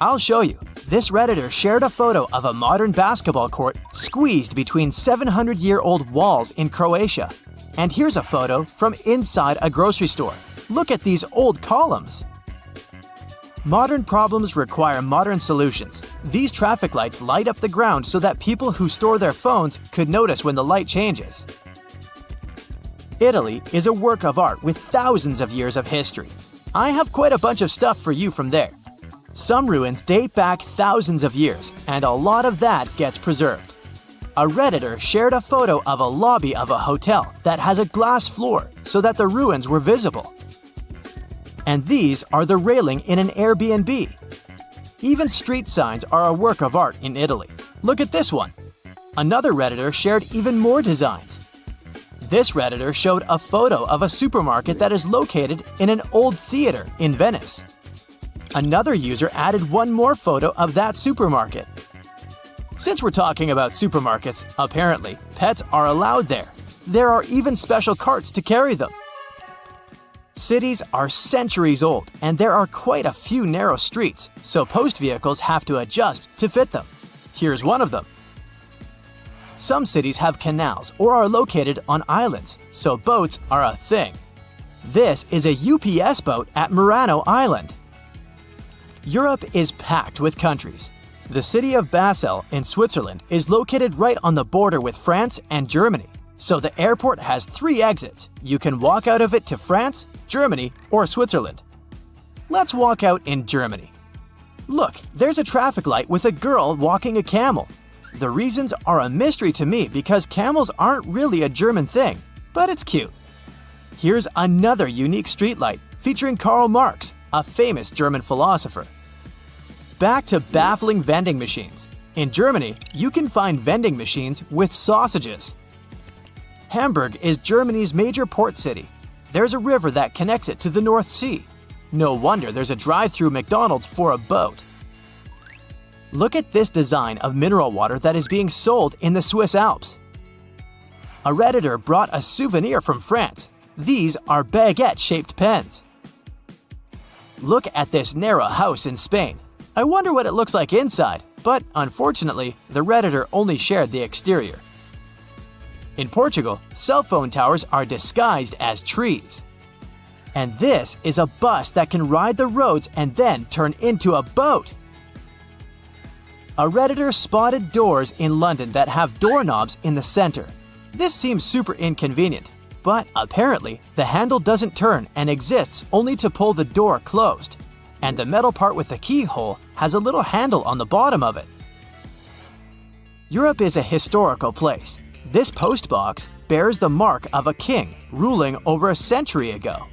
I'll show you. This Redditor shared a photo of a modern basketball court squeezed between 700-year-old walls in Croatia. And here's a photo from inside a grocery store. Look at these old columns. Modern problems require modern solutions. These traffic lights light up the ground so that people who store their phones could notice when the light changes. Italy is a work of art with thousands of years of history. I have quite a bunch of stuff for you from there. Some ruins date back thousands of years, and a lot of that gets preserved. A Redditor shared a photo of a lobby of a hotel that has a glass floor so that the ruins were visible. And these are the railing in an Airbnb. Even street signs are a work of art in Italy. Look at this one. Another Redditor shared even more designs. This Redditor showed a photo of a supermarket that is located in an old theater in Venice. Another user added one more photo of that supermarket. Since we're talking about supermarkets, apparently, pets are allowed there. There are even special carts to carry them. Cities are centuries old, and there are quite a few narrow streets, so post vehicles have to adjust to fit them. Here's one of them. Some cities have canals or are located on islands, so boats are a thing. This is a UPS boat at Murano Island. Europe is packed with countries. The city of Basel in Switzerland is located right on the border with France and Germany, so the airport has 3 exits. You can walk out of it to France, Germany, or Switzerland. Let's walk out in Germany. Look, there's a traffic light with a girl walking a camel. The reasons are a mystery to me because camels aren't really a German thing, but it's cute. Here's another unique streetlight featuring Karl Marx, a famous German philosopher. Back to baffling vending machines. In Germany, you can find vending machines with sausages. Hamburg is Germany's major port city. There's a river that connects it to the North Sea. No wonder there's a drive-through McDonald's for a boat. Look at this design of mineral water that is being sold in the Swiss Alps. A Redditor brought a souvenir from France. These are baguette-shaped pens. Look at this narrow house in Spain. I wonder what it looks like inside, but unfortunately, the Redditor only shared the exterior. In Portugal, cell phone towers are disguised as trees. And this is a bus that can ride the roads and then turn into a boat. A Redditor spotted doors in London that have doorknobs in the center. This seems super inconvenient, but apparently the handle doesn't turn and exists only to pull the door closed. And the metal part with the keyhole has a little handle on the bottom of it. Europe is a historical place. This postbox bears the mark of a king ruling over a century ago.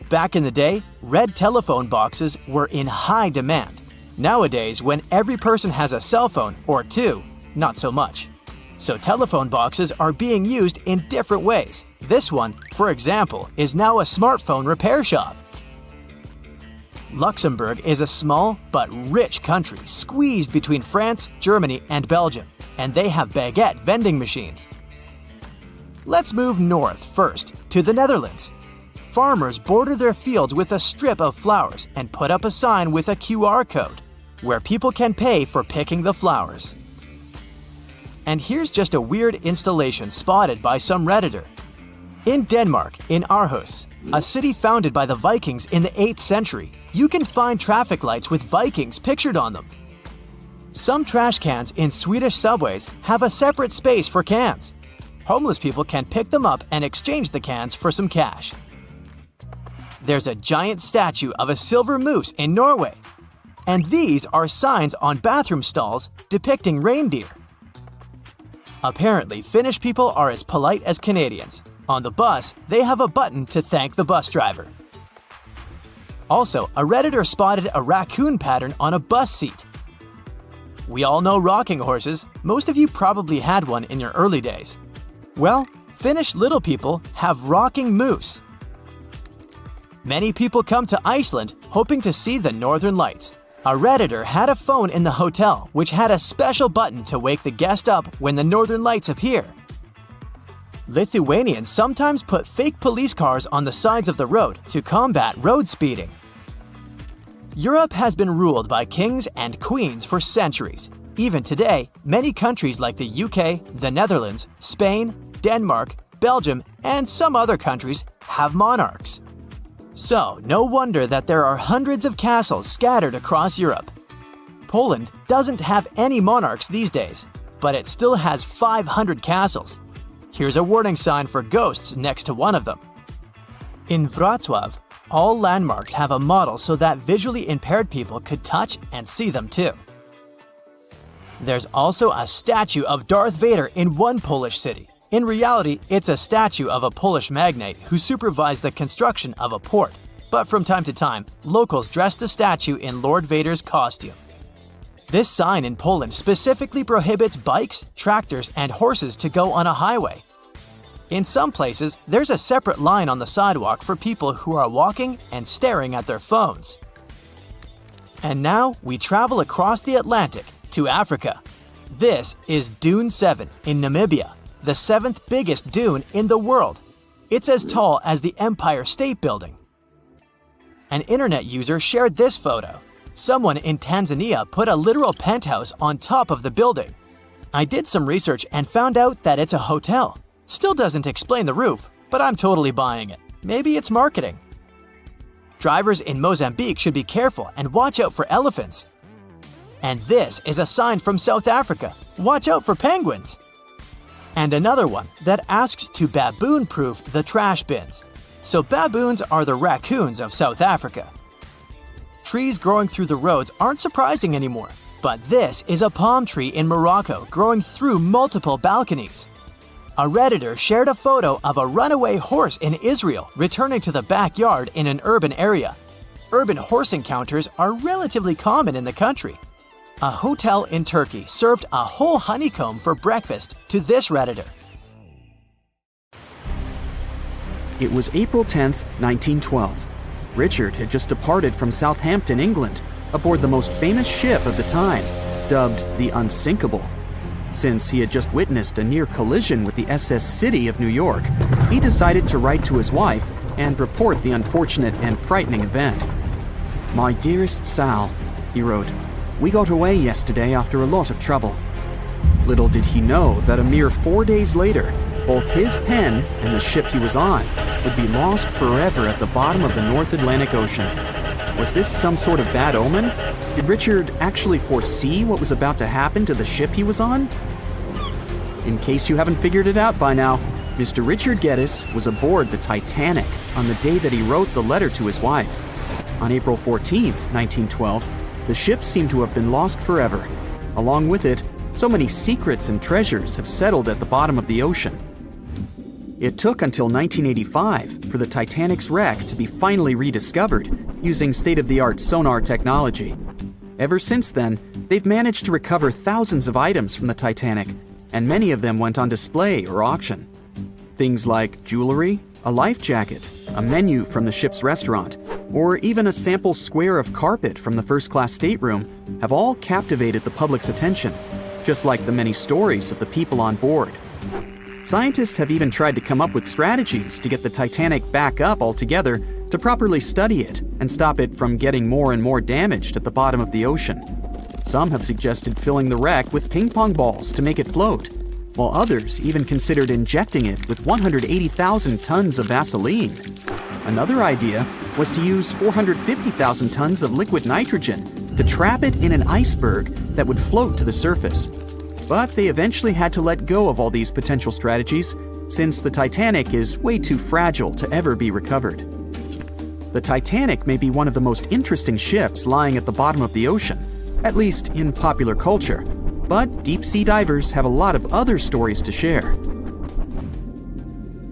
Back in the day, red telephone boxes were in high demand. Nowadays, when every person has a cell phone or 2, not so much. So telephone boxes are being used in different ways. This one, for example, is now a smartphone repair shop. Luxembourg is a small but rich country squeezed between France, Germany, and Belgium, and they have baguette vending machines. Let's move north first, to the Netherlands. Farmers border their fields with a strip of flowers and put up a sign with a QR code, where people can pay for picking the flowers. And here's just a weird installation spotted by some Redditor. In Denmark, in Aarhus, a city founded by the Vikings in the 8th century, you can find traffic lights with Vikings pictured on them. Some trash cans in Swedish subways have a separate space for cans. Homeless people can pick them up and exchange the cans for some cash. There's a giant statue of a silver moose in Norway. And these are signs on bathroom stalls depicting reindeer. Apparently, Finnish people are as polite as Canadians. On the bus, they have a button to thank the bus driver. Also, a Redditor spotted a raccoon pattern on a bus seat. We all know rocking horses. Most of you probably had one in your early days. Well, Finnish little people have rocking moose. Many people come to Iceland hoping to see the northern lights. A Redditor had a phone in the hotel which had a special button to wake the guest up when the northern lights appear. Lithuanians sometimes put fake police cars on the sides of the road to combat road speeding. Europe has been ruled by kings and queens for centuries. Even today, many countries like the UK, the Netherlands, Spain, Denmark, Belgium, and some other countries have monarchs. So, no wonder that there are hundreds of castles scattered across Europe. Poland doesn't have any monarchs these days, but it still has 500 castles. Here's a warning sign for ghosts next to one of them. In Wrocław, all landmarks have a model so that visually impaired people could touch and see them too. There's also a statue of Darth Vader in one Polish city. In reality, it's a statue of a Polish magnate who supervised the construction of a port. But from time to time, locals dress the statue in Lord Vader's costume. This sign in Poland specifically prohibits bikes, tractors, and horses to go on a highway. In some places, there's a separate line on the sidewalk for people who are walking and staring at their phones. And now we travel across the Atlantic to Africa. This is Dune 7 in Namibia, the 7th biggest dune in the world. It's as tall as the Empire State Building. An internet user shared this photo. Someone in Tanzania put a literal penthouse on top of the building. I did some research and found out that it's a hotel. Still doesn't explain the roof, but I'm totally buying it. Maybe it's marketing. Drivers in Mozambique should be careful and watch out for elephants. And this is a sign from South Africa. Watch out for penguins. And another one that asks to baboon-proof the trash bins. So baboons are the raccoons of South Africa. Trees growing through the roads aren't surprising anymore, but this is a palm tree in Morocco growing through multiple balconies. A Redditor shared a photo of a runaway horse in Israel returning to the backyard in an urban area. Urban horse encounters are relatively common in the country. A hotel in Turkey served a whole honeycomb for breakfast to this Redditor. It was April 10th, 1912. Richard had just departed from Southampton, England, aboard the most famous ship of the time, dubbed the Unsinkable. Since he had just witnessed a near collision with the SS City of New York, he decided to write to his wife and report the unfortunate and frightening event. "My dearest Sal," he wrote, "we got away yesterday after a lot of trouble." Little did he know that a mere 4 days later, both his pen and the ship he was on would be lost forever at the bottom of the North Atlantic Ocean. Was this some sort of bad omen? Did Richard actually foresee what was about to happen to the ship he was on? In case you haven't figured it out by now, Mr. Richard Geddes was aboard the Titanic on the day that he wrote the letter to his wife. On April 14th, 1912, the ship seemed to have been lost forever. Along with it, so many secrets and treasures have settled at the bottom of the ocean. It took until 1985 for the Titanic's wreck to be finally rediscovered using state-of-the-art sonar technology. Ever since then, they've managed to recover thousands of items from the Titanic, and many of them went on display or auction. Things like jewelry, a life jacket, a menu from the ship's restaurant, or even a sample square of carpet from the first-class stateroom have all captivated the public's attention, just like the many stories of the people on board. Scientists have even tried to come up with strategies to get the Titanic back up altogether to properly study it and stop it from getting more and more damaged at the bottom of the ocean. Some have suggested filling the wreck with ping pong balls to make it float, while others even considered injecting it with 180,000 tons of Vaseline. Another idea was to use 450,000 tons of liquid nitrogen to trap it in an iceberg that would float to the surface. But they eventually had to let go of all these potential strategies since the Titanic is way too fragile to ever be recovered. The Titanic may be one of the most interesting ships lying at the bottom of the ocean, at least in popular culture, but deep-sea divers have a lot of other stories to share.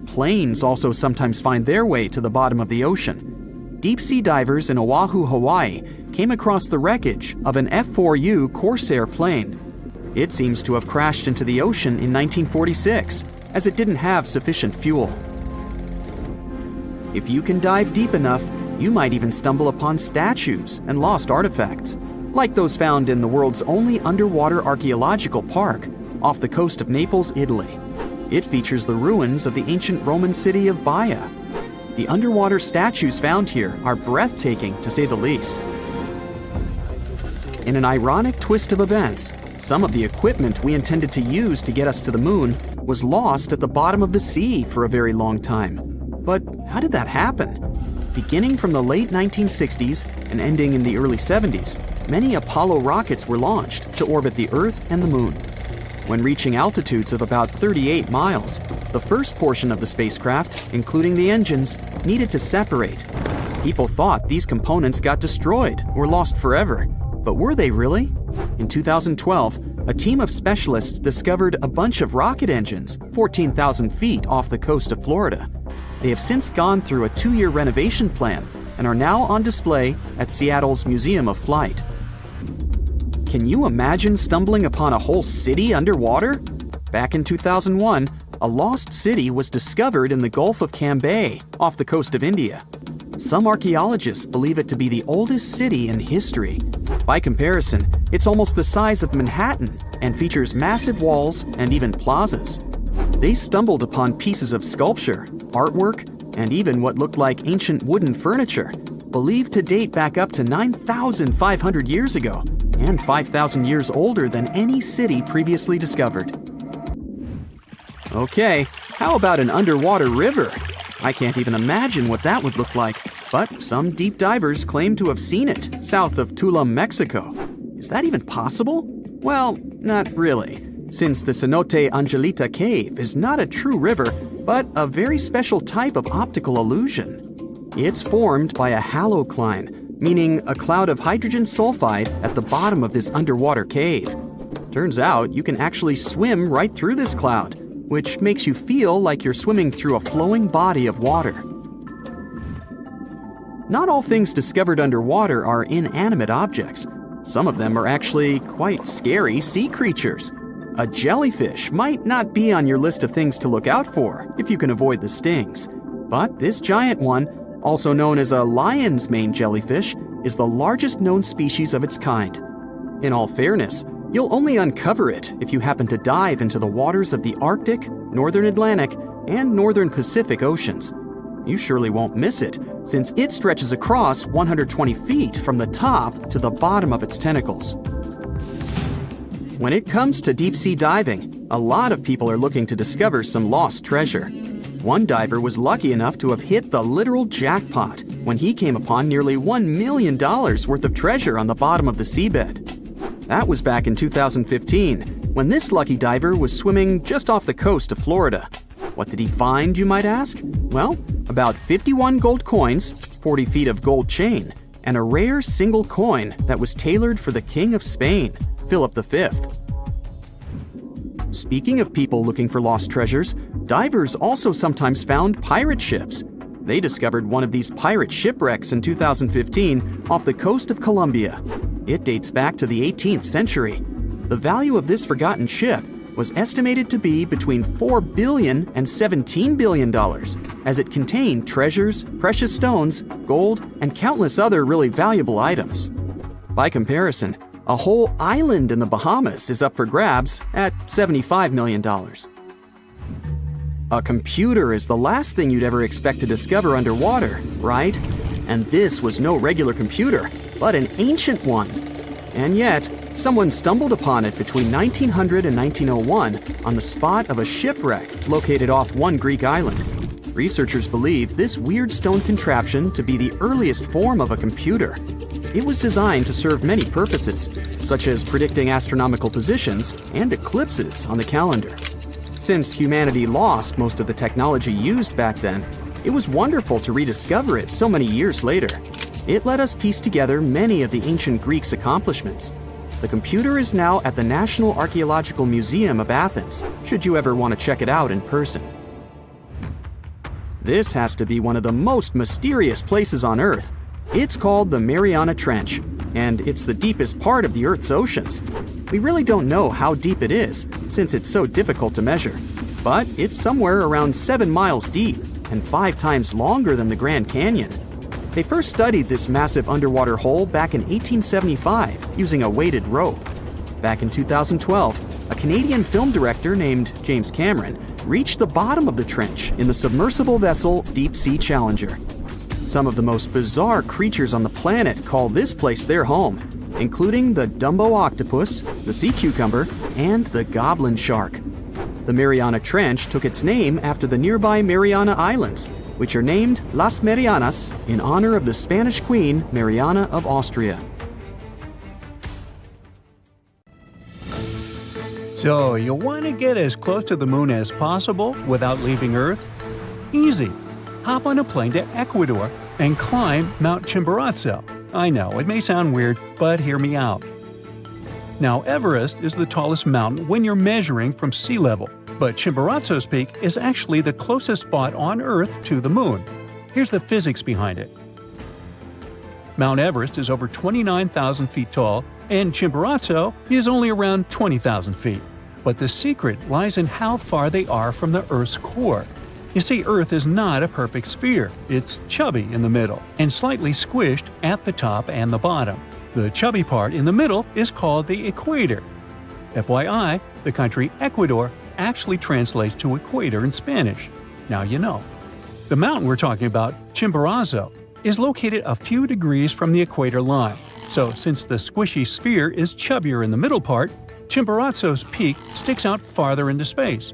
Planes also sometimes find their way to the bottom of the ocean. Deep-sea divers in Oahu, Hawaii came across the wreckage of an F-4U Corsair plane. It seems to have crashed into the ocean in 1946, as it didn't have sufficient fuel. If you can dive deep enough, you might even stumble upon statues and lost artifacts, like those found in the world's only underwater archaeological park off the coast of Naples, Italy. It features the ruins of the ancient Roman city of Baia. The underwater statues found here are breathtaking, to say the least. In an ironic twist of events, some of the equipment we intended to use to get us to the moon was lost at the bottom of the sea for a very long time. But how did that happen? Beginning from the late 1960s and ending in the early 70s, many Apollo rockets were launched to orbit the Earth and the Moon. When reaching altitudes of about 38 miles, the first portion of the spacecraft, including the engines, needed to separate. People thought these components got destroyed or lost forever. But were they really? In 2012, a team of specialists discovered a bunch of rocket engines 14,000 feet off the coast of Florida. They have since gone through a 2-year renovation plan and are now on display at Seattle's Museum of Flight. Can you imagine stumbling upon a whole city underwater? Back in 2001, a lost city was discovered in the Gulf of Cambay, off the coast of India. Some archaeologists believe it to be the oldest city in history. By comparison, it's almost the size of Manhattan and features massive walls and even plazas. They stumbled upon pieces of sculpture, artwork, and even what looked like ancient wooden furniture, believed to date back up to 9,500 years ago and 5,000 years older than any city previously discovered. Okay, how about an underwater river? I can't even imagine what that would look like, but some deep divers claim to have seen it south of Tulum, Mexico. Is that even possible? Well, not really, since the Cenote Angelita Cave is not a true river, but a very special type of optical illusion. It's formed by a halocline, meaning a cloud of hydrogen sulfide at the bottom of this underwater cave. Turns out you can actually swim right through this cloud, which makes you feel like you're swimming through a flowing body of water. Not all things discovered underwater are inanimate objects. Some of them are actually quite scary sea creatures. A jellyfish might not be on your list of things to look out for if you can avoid the stings. But this giant one, also known as a lion's mane jellyfish, is the largest known species of its kind. In all fairness, you'll only uncover it if you happen to dive into the waters of the Arctic, Northern Atlantic, and Northern Pacific Oceans. You surely won't miss it, since it stretches across 120 feet from the top to the bottom of its tentacles. When it comes to deep-sea diving, a lot of people are looking to discover some lost treasure. One diver was lucky enough to have hit the literal jackpot when he came upon nearly $1 million worth of treasure on the bottom of the seabed. That was back in 2015, when this lucky diver was swimming just off the coast of Florida. What did he find, you might ask? Well, about 51 gold coins, 40 feet of gold chain, and a rare single coin that was tailored for the King of Spain, Philip V. Speaking of people looking for lost treasures, divers also sometimes found pirate ships. They discovered one of these pirate shipwrecks in 2015 off the coast of Colombia. It dates back to the 18th century. The value of this forgotten ship was estimated to be between $4 billion and $17 billion, as it contained treasures, precious stones, gold, and countless other really valuable items. By comparison, a whole island in the Bahamas is up for grabs at $75 million. A computer is the last thing you'd ever expect to discover underwater, right? And this was no regular computer, but an ancient one. And yet, someone stumbled upon it between 1900 and 1901 on the spot of a shipwreck located off one Greek island. Researchers believe this weird stone contraption to be the earliest form of a computer. It was designed to serve many purposes, such as predicting astronomical positions and eclipses on the calendar. Since humanity lost most of the technology used back then, it was wonderful to rediscover it so many years later. It let us piece together many of the ancient Greeks' accomplishments. The computer is now at the National Archaeological Museum of Athens, should you ever want to check it out in person. This has to be one of the most mysterious places on Earth. It's called the Mariana Trench, and it's the deepest part of the Earth's oceans. We really don't know how deep it is, since it's so difficult to measure. But it's somewhere around 7 miles deep, and 5 times longer than the Grand Canyon. They first studied this massive underwater hole back in 1875 using a weighted rope. Back in 2012, a Canadian film director named James Cameron reached the bottom of the trench in the submersible vessel Deep Sea Challenger. Some of the most bizarre creatures on the planet call this place their home. including the Dumbo octopus, the sea cucumber, and the goblin shark. The Mariana Trench took its name after the nearby Mariana Islands, which are named Las Marianas in honor of the Spanish Queen Mariana of Austria. So, you want to get as close to the moon as possible without leaving Earth? Easy. Hop on a plane to Ecuador and climb Mount Chimborazo. I know, it may sound weird, but hear me out. Now, Everest is the tallest mountain when you're measuring from sea level, but Chimborazo's peak is actually the closest spot on Earth to the moon. Here's the physics behind it. Mount Everest is over 29,000 feet tall, and Chimborazo is only around 20,000 feet. But the secret lies in how far they are from the Earth's core. You see, Earth is not a perfect sphere. It's chubby in the middle and slightly squished at the top and the bottom. The chubby part in the middle is called the equator. FYI, the country Ecuador actually translates to equator in Spanish. Now you know. The mountain we're talking about, Chimborazo, is located a few degrees from the equator line. So since the squishy sphere is chubbier in the middle part, Chimborazo's peak sticks out farther into space.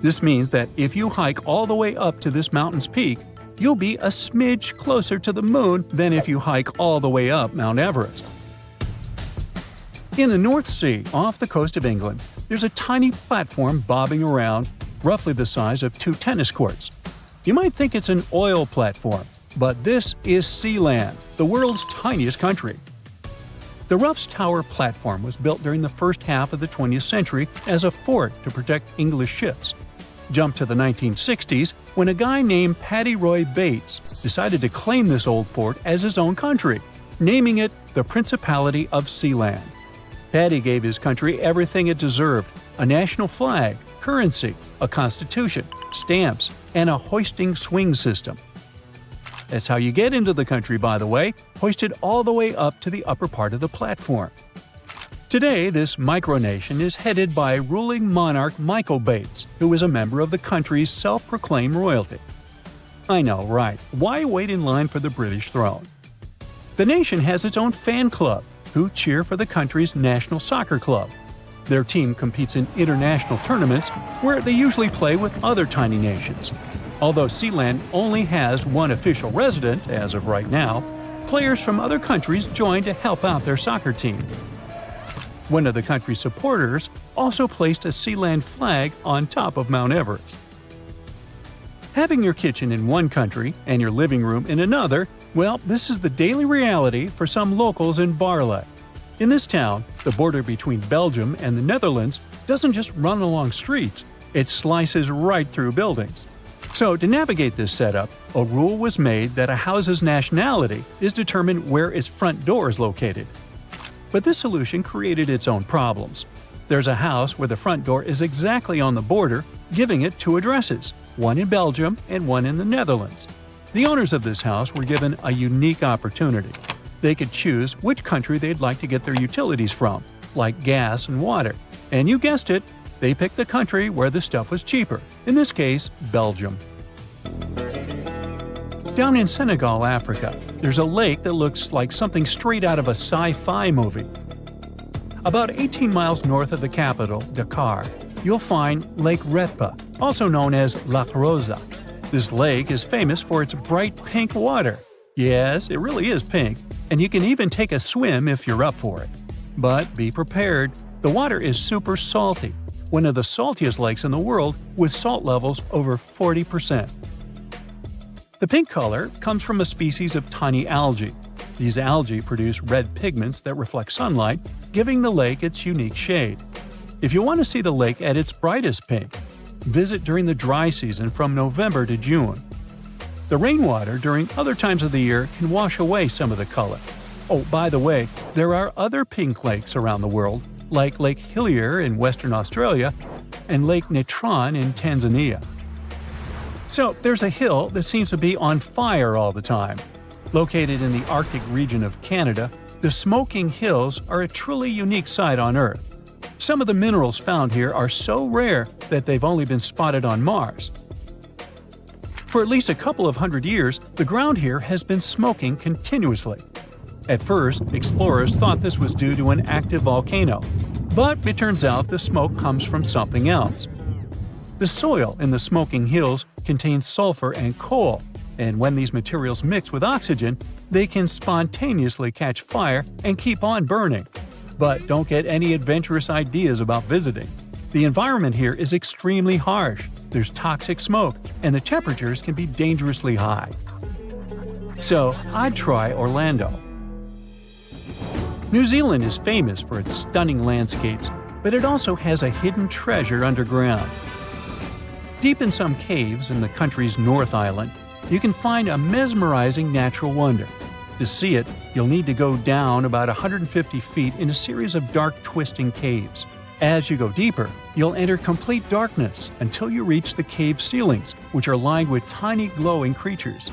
This means that if you hike all the way up to this mountain's peak, you'll be a smidge closer to the moon than if you hike all the way up Mount Everest. In the North Sea, off the coast of England, there's a tiny platform bobbing around, roughly the size of 2 tennis courts. You might think it's an oil platform, but this is Sealand, the world's tiniest country. The Ruff's Tower platform was built during the first half of the 20th century as a fort to protect English ships. Jump to the 1960s when a guy named Paddy Roy Bates decided to claim this old fort as his own country, naming it the Principality of Sealand. Paddy gave his country everything it deserved: a national flag, currency, a constitution, stamps, and a hoisting swing system. That's how you get into the country, by the way, hoisted all the way up to the upper part of the platform. Today, this micronation is headed by ruling monarch Michael Bates, who is a member of the country's self-proclaimed royalty. I know, right? Why wait in line for the British throne? The nation has its own fan club, who cheer for the country's national soccer club. Their team competes in international tournaments, where they usually play with other tiny nations. Although Sealand only has one official resident as of right now, players from other countries join to help out their soccer team. One of the country's supporters also placed a Sealand flag on top of Mount Everest. Having your kitchen in one country and your living room in another, well, this is the daily reality for some locals in Barle. In this town, the border between Belgium and the Netherlands doesn't just run along streets, it slices right through buildings. So, to navigate this setup, a rule was made that a house's nationality is determined where its front door is located. But this solution created its own problems. There's a house where the front door is exactly on the border, giving it 2 addresses, one in Belgium and one in the Netherlands. The owners of this house were given a unique opportunity. They could choose which country they'd like to get their utilities from, like gas and water. And you guessed it, they picked the country where the stuff was cheaper, in this case, Belgium. Down in Senegal, Africa, there's a lake that looks like something straight out of a sci-fi movie. About 18 miles north of the capital, Dakar, you'll find Lake Retba, also known as La Rosa. This lake is famous for its bright pink water. Yes, it really is pink, and you can even take a swim if you're up for it. But be prepared, the water is super salty, one of the saltiest lakes in the world with salt levels over 40%. The pink color comes from a species of tiny algae. These algae produce red pigments that reflect sunlight, giving the lake its unique shade. If you want to see the lake at its brightest pink, visit during the dry season from November to June. The rainwater during other times of the year can wash away some of the color. Oh, by the way, there are other pink lakes around the world, like Lake Hillier in Western Australia and Lake Natron in Tanzania. So there's a hill that seems to be on fire all the time. Located in the Arctic region of Canada, the Smoking Hills are a truly unique sight on Earth. Some of the minerals found here are so rare that they've only been spotted on Mars. For at least a couple of hundred years, the ground here has been smoking continuously. At first, explorers thought this was due to an active volcano, but it turns out the smoke comes from something else. The soil in the smoking hills contains sulfur and coal, and when these materials mix with oxygen, they can spontaneously catch fire and keep on burning. But don't get any adventurous ideas about visiting. The environment here is extremely harsh, there's toxic smoke, and the temperatures can be dangerously high. So, I'd try Orlando. New Zealand is famous for its stunning landscapes, but it also has a hidden treasure underground. Deep in some caves in the country's North Island, you can find a mesmerizing natural wonder. To see it, you'll need to go down about 150 feet in a series of dark, twisting caves. As you go deeper, you'll enter complete darkness until you reach the cave ceilings, which are lined with tiny glowing creatures.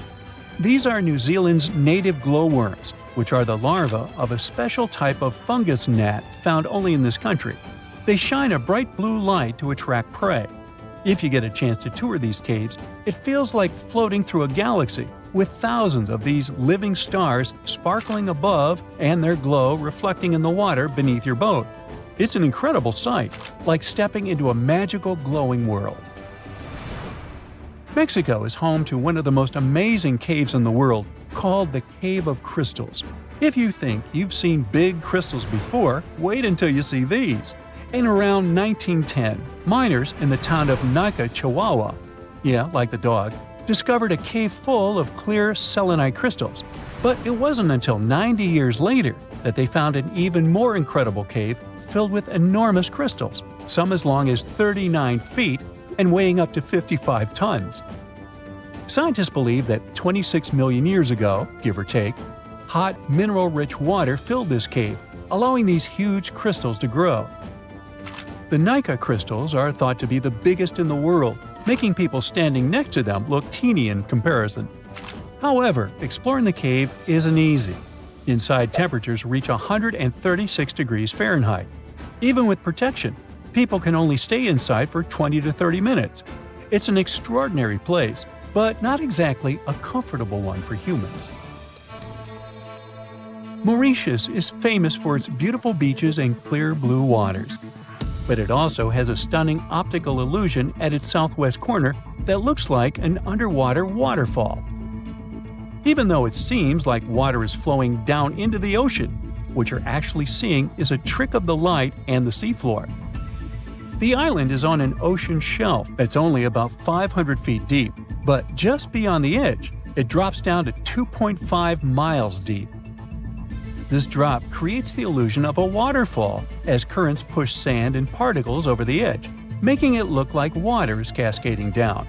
These are New Zealand's native glowworms, which are the larvae of a special type of fungus gnat found only in this country. They shine a bright blue light to attract prey. If you get a chance to tour these caves, it feels like floating through a galaxy, with thousands of these living stars sparkling above and their glow reflecting in the water beneath your boat. It's an incredible sight, like stepping into a magical glowing world. Mexico is home to one of the most amazing caves in the world, called the Cave of Crystals. If you think you've seen big crystals before, wait until you see these. In around 1910, miners in the town of Nica, Chihuahua, yeah, like the dog, discovered a cave full of clear selenite crystals. But it wasn't until 90 years later that they found an even more incredible cave filled with enormous crystals, some as long as 39 feet and weighing up to 55 tons. Scientists believe that 26 million years ago, give or take, hot, mineral-rich water filled this cave, allowing these huge crystals to grow. The Nica crystals are thought to be the biggest in the world, making people standing next to them look teeny in comparison. However, exploring the cave isn't easy. Inside, temperatures reach 136 degrees Fahrenheit. Even with protection, people can only stay inside for 20 to 30 minutes. It's an extraordinary place, but not exactly a comfortable one for humans. Mauritius is famous for its beautiful beaches and clear blue waters. But it also has a stunning optical illusion at its southwest corner that looks like an underwater waterfall. Even though it seems like water is flowing down into the ocean, what you're actually seeing is a trick of the light and the seafloor. The island is on an ocean shelf that's only about 500 feet deep, but just beyond the edge, it drops down to 2.5 miles deep. This drop creates the illusion of a waterfall as currents push sand and particles over the edge, making it look like water is cascading down.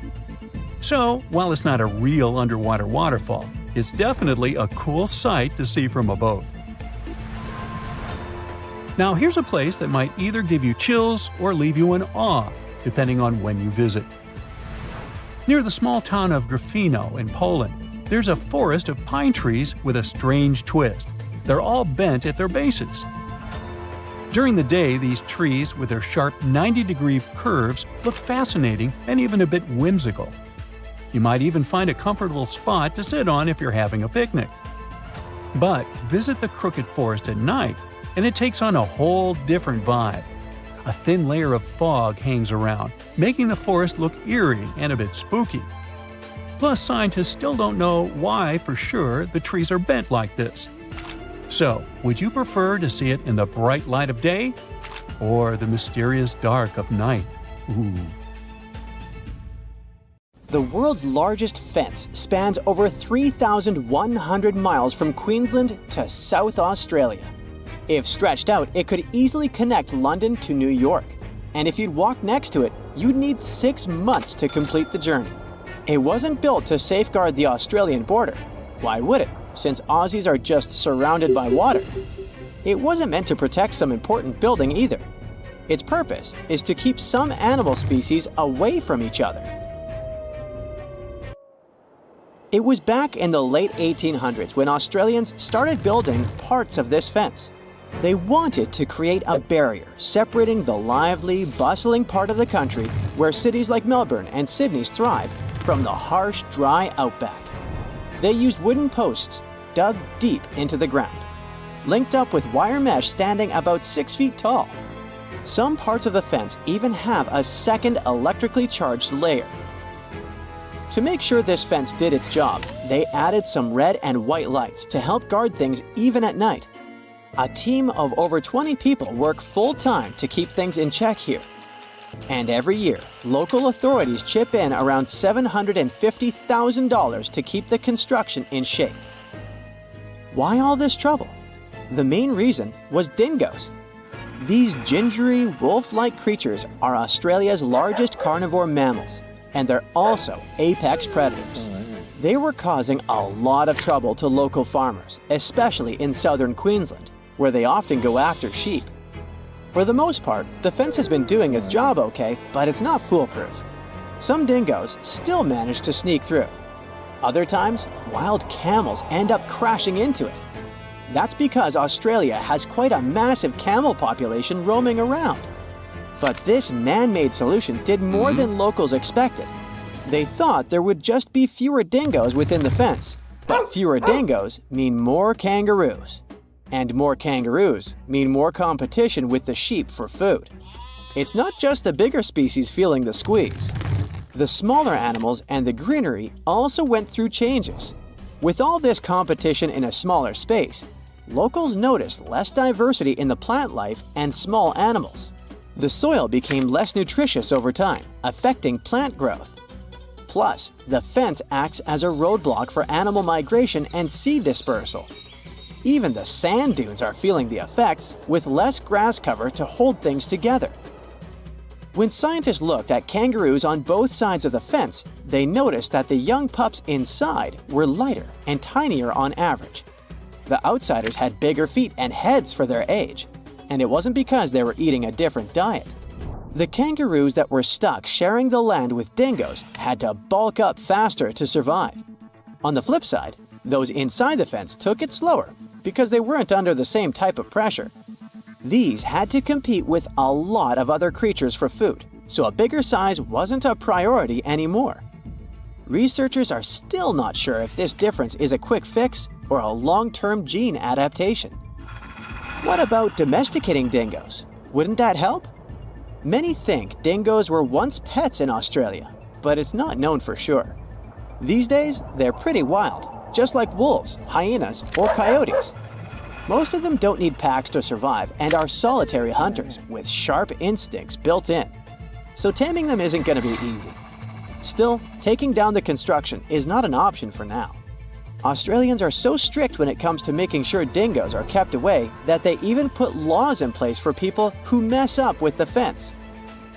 So, while it's not a real underwater waterfall, it's definitely a cool sight to see from a boat. Now here's a place that might either give you chills or leave you in awe, depending on when you visit. Near the small town of Gryfino in Poland, there's a forest of pine trees with a strange twist. They're all bent at their bases. During the day, these trees, with their sharp 90-degree curves, look fascinating and even a bit whimsical. You might even find a comfortable spot to sit on if you're having a picnic. But visit the crooked forest at night, and it takes on a whole different vibe. A thin layer of fog hangs around, making the forest look eerie and a bit spooky. Plus, scientists still don't know why for sure the trees are bent like this. So, would you prefer to see it in the bright light of day or the mysterious dark of night? Ooh. The world's largest fence spans over 3,100 miles from Queensland to South Australia. If stretched out, it could easily connect London to New York. And if you'd walk next to it, you'd need 6 months to complete the journey. It wasn't built to safeguard the Australian border. Why would it, since Aussies are just surrounded by water? It wasn't meant to protect some important building either. Its purpose is to keep some animal species away from each other. It was back in the late 1800s when Australians started building parts of this fence. They wanted to create a barrier separating the lively, bustling part of the country where cities like Melbourne and Sydney thrive from the harsh, dry outback. They used wooden posts dug deep into the ground. linked up with wire mesh standing about 6 feet tall. Some parts of the fence even have a second electrically charged layer. To make sure this fence did its job, they added some red and white lights to help guard things even at night. A team of over 20 people work full-time to keep things in check here. And every year, local authorities chip in around $750,000 to keep the construction in shape. Why all this trouble? The main reason was dingoes. These gingery, wolf-like creatures are Australia's largest carnivore mammals, and they're also apex predators. They were causing a lot of trouble to local farmers, especially in southern Queensland, where they often go after sheep. For the most part, the fence has been doing its job okay, but it's not foolproof. Some dingoes still manage to sneak through. Other times, wild camels end up crashing into it. That's because Australia has quite a massive camel population roaming around. But this man-made solution did more than locals expected. They thought there would just be fewer dingoes within the fence, but fewer dingoes mean more kangaroos. And more kangaroos mean more competition with the sheep for food. It's not just the bigger species feeling the squeeze. The smaller animals and the greenery also went through changes. With all this competition in a smaller space, locals noticed less diversity in the plant life and small animals. The soil became less nutritious over time, affecting plant growth. Plus, the fence acts as a roadblock for animal migration and seed dispersal. Even the sand dunes are feeling the effects, with less grass cover to hold things together. When scientists looked at kangaroos on both sides of the fence, they noticed that the young pups inside were lighter and tinier on average. The outsiders had bigger feet and heads for their age, and it wasn't because they were eating a different diet. The kangaroos that were stuck sharing the land with dingoes had to bulk up faster to survive. On the flip side, those inside the fence took it slower because they weren't under the same type of pressure. These had to compete with a lot of other creatures for food, so a bigger size wasn't a priority anymore. Researchers are still not sure if this difference is a quick fix or a long-term gene adaptation. What about domesticating dingoes? Wouldn't that help? Many think dingoes were once pets in Australia, but it's not known for sure. These days, they're pretty wild, just like wolves, hyenas, or coyotes. Most of them don't need packs to survive and are solitary hunters with sharp instincts built in. So taming them isn't going to be easy. Still, taking down the construction is not an option for now. Australians are so strict when it comes to making sure dingoes are kept away that they even put laws in place for people who mess up with the fence.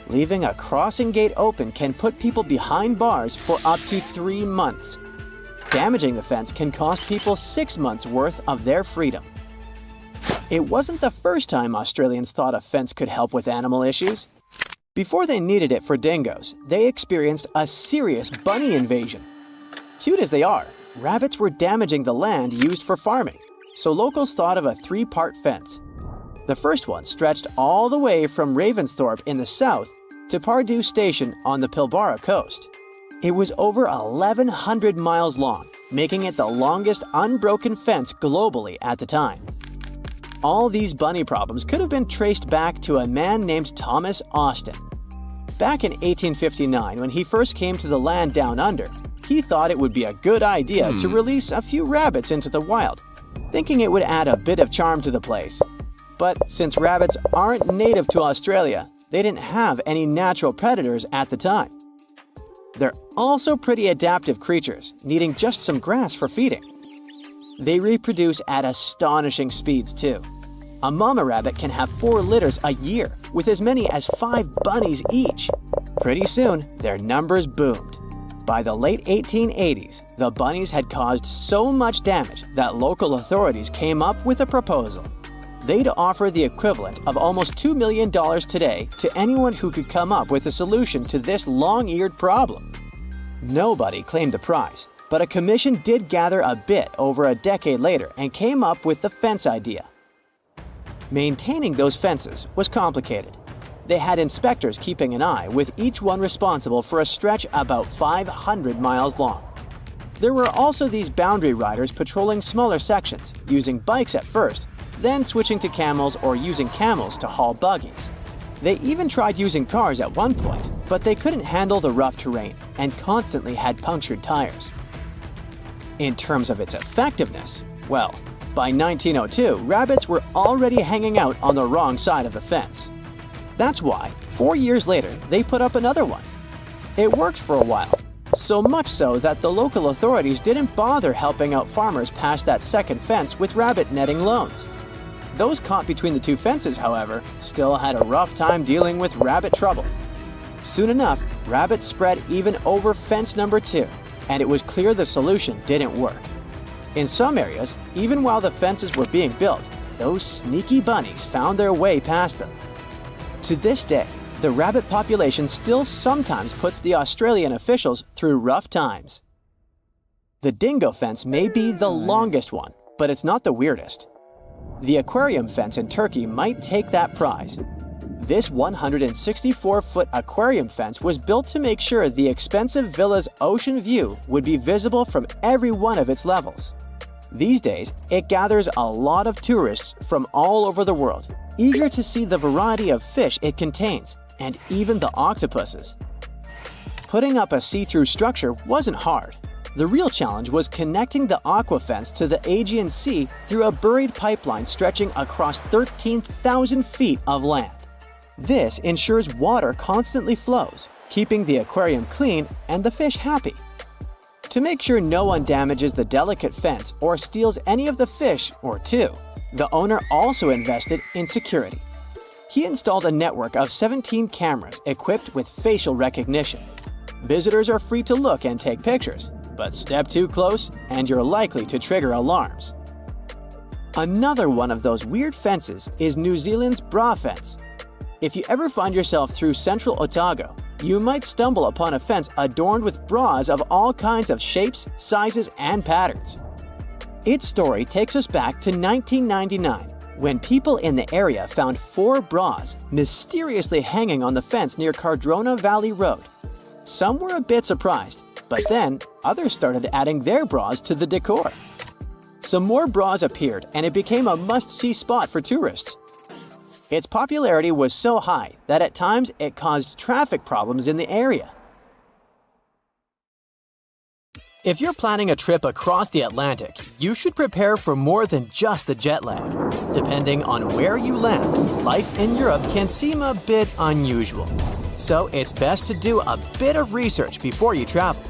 Leaving a crossing gate open can put people behind bars for up to 3 months. Damaging the fence can cost people 6 months' worth of their freedom. It wasn't the first time Australians thought a fence could help with animal issues. Before they needed it for dingoes, they experienced a serious bunny invasion. Cute as they are, rabbits were damaging the land used for farming, so locals thought of a 3-part fence. The first one stretched all the way from Ravensthorpe in the south to Pardue Station on the Pilbara coast. It was over 1,100 miles long, making it the longest unbroken fence globally at the time. All these bunny problems could have been traced back to a man named Thomas Austin. Back in 1859, when he first came to the land down under, he thought it would be a good idea to release a few rabbits into the wild, thinking it would add a bit of charm to the place. But since rabbits aren't native to Australia, they didn't have any natural predators at the time. They're also pretty adaptive creatures, needing just some grass for feeding. They reproduce at astonishing speeds too. A mama rabbit can have 4 litters a year, with as many as 5 bunnies each. Pretty soon, their numbers boomed. By the late 1880s, the bunnies had caused so much damage that local authorities came up with a proposal. They'd offer the equivalent of almost $2 million today to anyone who could come up with a solution to this long-eared problem. Nobody claimed the prize, but a commission did gather a bit over a decade later and came up with the fence idea. Maintaining those fences was complicated. They had inspectors keeping an eye, with each one responsible for a stretch about 500 miles long. There were also these boundary riders patrolling smaller sections, using bikes at first, then switching to camels or using camels to haul buggies. They even tried using cars at one point, but they couldn't handle the rough terrain and constantly had punctured tires. In terms of its effectiveness, well, by 1902, rabbits were already hanging out on the wrong side of the fence. That's why, 4 years later, they put up another one. It worked for a while, so much so that the local authorities didn't bother helping out farmers past that second fence with rabbit netting loans. Those caught between the two fences, however, still had a rough time dealing with rabbit trouble. Soon enough, rabbits spread even over fence number 2, and it was clear the solution didn't work. In some areas, even while the fences were being built, those sneaky bunnies found their way past them. To this day, the rabbit population still sometimes puts the Australian officials through rough times. The dingo fence may be the longest one, but it's not the weirdest. The aquarium fence in Turkey might take that prize. This 164-foot aquarium fence was built to make sure the expensive villa's ocean view would be visible from every one of its levels. These days, it gathers a lot of tourists from all over the world, eager to see the variety of fish it contains, and even the octopuses. Putting up a see-through structure wasn't hard. The real challenge was connecting the aqua fence to the Aegean Sea through a buried pipeline stretching across 13,000 feet of land. This ensures water constantly flows, keeping the aquarium clean and the fish happy. To make sure no one damages the delicate fence or steals any of the fish or two, the owner also invested in security. He installed a network of 17 cameras equipped with facial recognition. Visitors are free to look and take pictures, but step too close and you're likely to trigger alarms. Another one of those weird fences is New Zealand's bra fence. If you ever find yourself through central Otago, you might stumble upon a fence adorned with bras of all kinds of shapes, sizes, and patterns. Its story takes us back to 1999, when people in the area found 4 bras mysteriously hanging on the fence near Cardrona Valley Road. Some were a bit surprised, but then others started adding their bras to the decor. Some more bras appeared and it became a must-see spot for tourists. Its popularity was so high that at times it caused traffic problems in the area. If you're planning a trip across the Atlantic, you should prepare for more than just the jet lag. Depending on where you land, life in Europe can seem a bit unusual. So it's best to do a bit of research before you travel.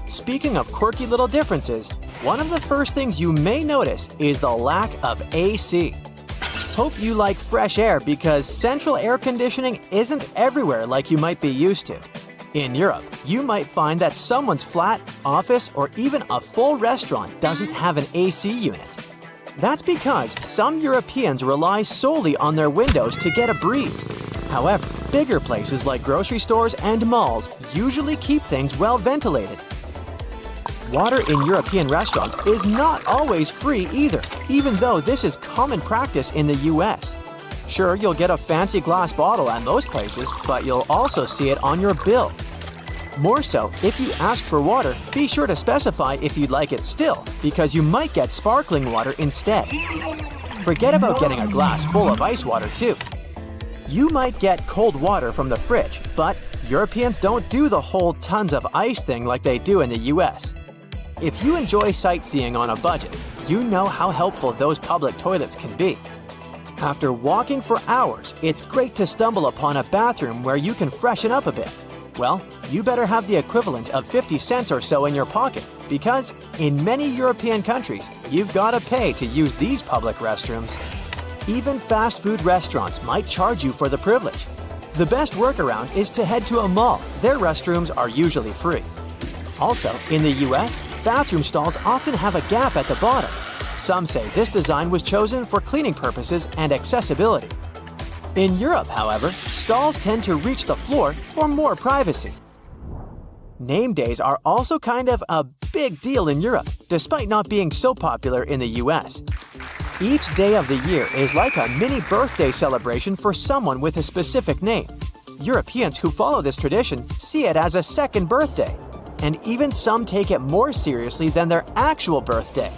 Speaking of quirky little differences, one of the first things you may notice is the lack of AC. Hope you like fresh air because central air conditioning isn't everywhere like you might be used to. In Europe, you might find that someone's flat, office, or even a full restaurant doesn't have an AC unit. That's because some Europeans rely solely on their windows to get a breeze. However, bigger places like grocery stores and malls usually keep things well ventilated. Water in European restaurants is not always free either, even though this is common practice in the US. Sure, you'll get a fancy glass bottle at most places, but you'll also see it on your bill. More so, if you ask for water, be sure to specify if you'd like it still, because you might get sparkling water instead. Forget about getting a glass full of ice water too. You might get cold water from the fridge, but Europeans don't do the whole tons of ice thing like they do in the US. If you enjoy sightseeing on a budget, you know how helpful those public toilets can be. After walking for hours, it's great to stumble upon a bathroom where you can freshen up a bit. Well, you better have the equivalent of 50 cents or so in your pocket, because in many European countries, you've got to pay to use these public restrooms. Even fast food restaurants might charge you for the privilege. The best workaround is to head to a mall. Their restrooms are usually free. Also, in the US, bathroom stalls often have a gap at the bottom. Some say this design was chosen for cleaning purposes and accessibility. In Europe, however, stalls tend to reach the floor for more privacy. Name days are also kind of a big deal in Europe, despite not being so popular in the US. Each day of the year is like a mini birthday celebration for someone with a specific name. Europeans who follow this tradition see it as a second birthday, and even some take it more seriously than their actual birthday.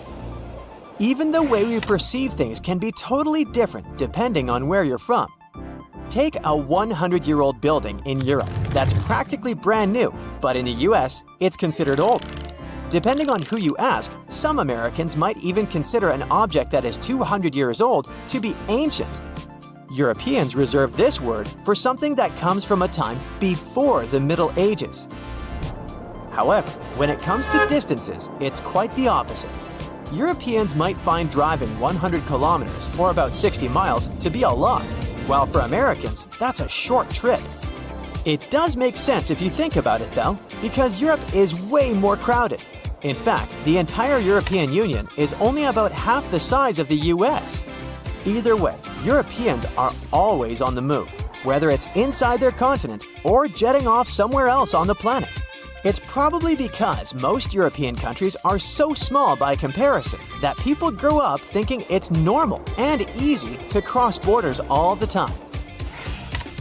Even the way we perceive things can be totally different depending on where you're from. Take a 100-year-old building in Europe that's practically brand new, but in the US, it's considered old. Depending on who you ask, some Americans might even consider an object that is 200 years old to be ancient. Europeans reserve this word for something that comes from a time before the Middle Ages. However, when it comes to distances, it's quite the opposite. Europeans might find driving 100 kilometers, or about 60 miles, to be a lot, while for Americans, that's a short trip. It does make sense if you think about it though, because Europe is way more crowded. In fact, the entire European Union is only about half the size of the US. Either way, Europeans are always on the move, whether it's inside their continent or jetting off somewhere else on the planet. It's probably because most European countries are so small by comparison that people grow up thinking it's normal and easy to cross borders all the time.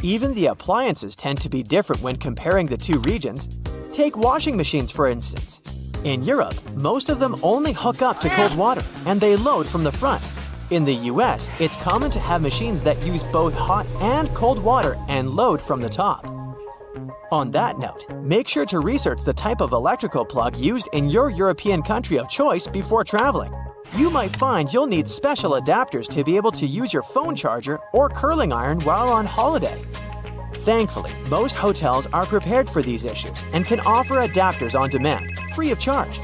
Even the appliances tend to be different when comparing the two regions. Take washing machines, for instance. In Europe, most of them only hook up to cold water and they load from the front. In the US, it's common to have machines that use both hot and cold water and load from the top. On that note, make sure to research the type of electrical plug used in your European country of choice before traveling. You might find you'll need special adapters to be able to use your phone charger or curling iron while on holiday. Thankfully, most hotels are prepared for these issues and can offer adapters on demand, free of charge.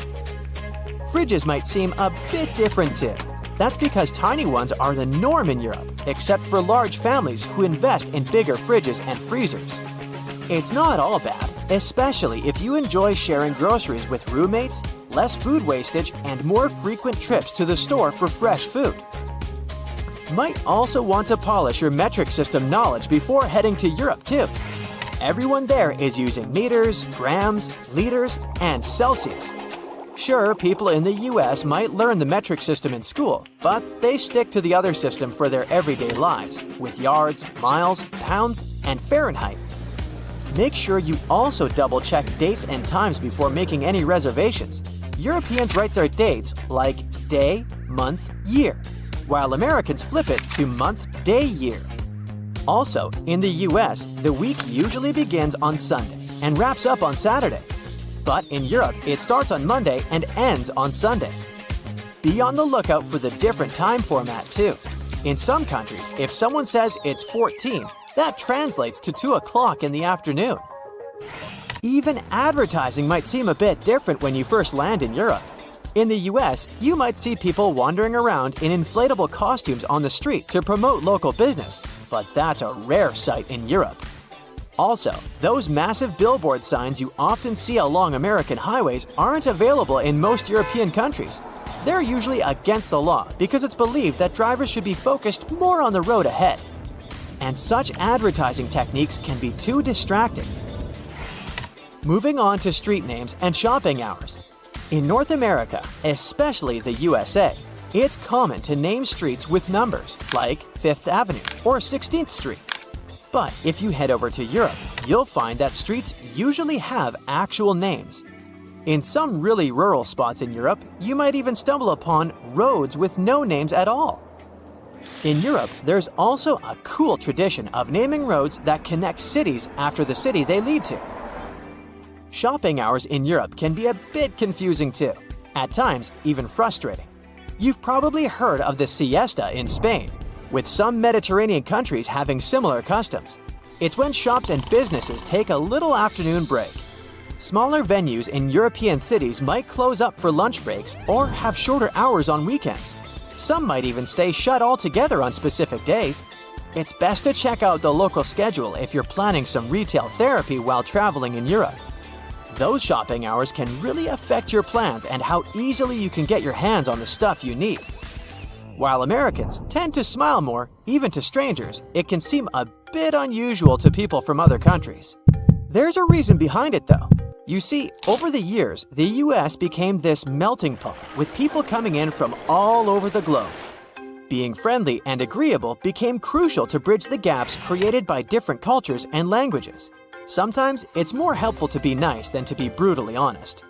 Fridges might seem a bit different too. That's because tiny ones are the norm in Europe, except for large families who invest in bigger fridges and freezers. It's not all bad, especially if you enjoy sharing groceries with roommates, less food wastage, and more frequent trips to the store for fresh food. Might also want to polish your metric system knowledge before heading to Europe too. Everyone there is using meters, grams, liters, and Celsius. Sure, people in the US might learn the metric system in school, but they stick to the other system for their everyday lives, with yards, miles, pounds, and Fahrenheit. Make sure you also double-check dates and times before making any reservations. Europeans write their dates like day, month, year, while Americans flip it to month, day, year. Also, in the US, the week usually begins on Sunday and wraps up on Saturday. But in Europe, it starts on Monday and ends on Sunday. Be on the lookout for the different time format too. In some countries, if someone says it's 14, that translates to 2 o'clock in the afternoon. Even advertising might seem a bit different when you first land in Europe. In the US, you might see people wandering around in inflatable costumes on the street to promote local business, but that's a rare sight in Europe. Also, those massive billboard signs you often see along American highways aren't available in most European countries. They're usually against the law because it's believed that drivers should be focused more on the road ahead. And such advertising techniques can be too distracting. Moving on to street names and shopping hours. In North America, especially the USA, it's common to name streets with numbers, like 5th Avenue or 16th Street. But if you head over to Europe, you'll find that streets usually have actual names. In some really rural spots in Europe, you might even stumble upon roads with no names at all. In Europe, there's also a cool tradition of naming roads that connect cities after the city they lead to. Shopping hours in Europe can be a bit confusing too, at times even frustrating. You've probably heard of the siesta in Spain, with some Mediterranean countries having similar customs. It's when shops and businesses take a little afternoon break. Smaller venues in European cities might close up for lunch breaks or have shorter hours on weekends. Some might even stay shut altogether on specific days. It's best to check out the local schedule if you're planning some retail therapy while traveling in Europe. Those shopping hours can really affect your plans and how easily you can get your hands on the stuff you need. While Americans tend to smile more, even to strangers, it can seem a bit unusual to people from other countries. There's a reason behind it though. You see, over the years, the US became this melting pot with people coming in from all over the globe. Being friendly and agreeable became crucial to bridge the gaps created by different cultures and languages. Sometimes it's more helpful to be nice than to be brutally honest.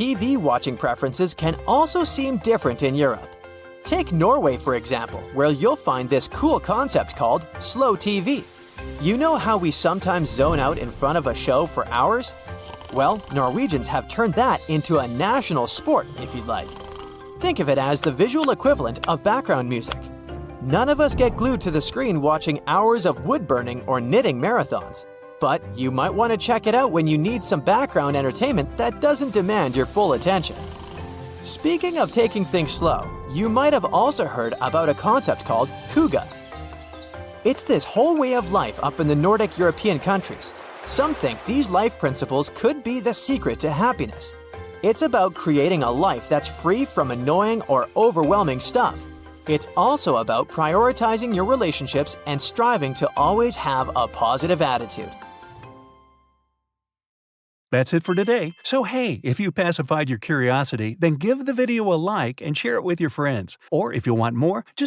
TV watching preferences can also seem different in Europe. Take Norway, for example, where you'll find this cool concept called slow TV. You know how we sometimes zone out in front of a show for hours? Well, Norwegians have turned that into a national sport, if you'd like. Think of it as the visual equivalent of background music. None of us get glued to the screen watching hours of wood burning or knitting marathons. But you might want to check it out when you need some background entertainment that doesn't demand your full attention. Speaking of taking things slow, you might have also heard about a concept called hygge. It's this whole way of life up in the Nordic European countries. Some think these life principles could be the secret to happiness. It's about creating a life that's free from annoying or overwhelming stuff. It's also about prioritizing your relationships and striving to always have a positive attitude. That's it for today. So hey, if you pacified your curiosity, then give the video a like and share it with your friends. Or if you want more, just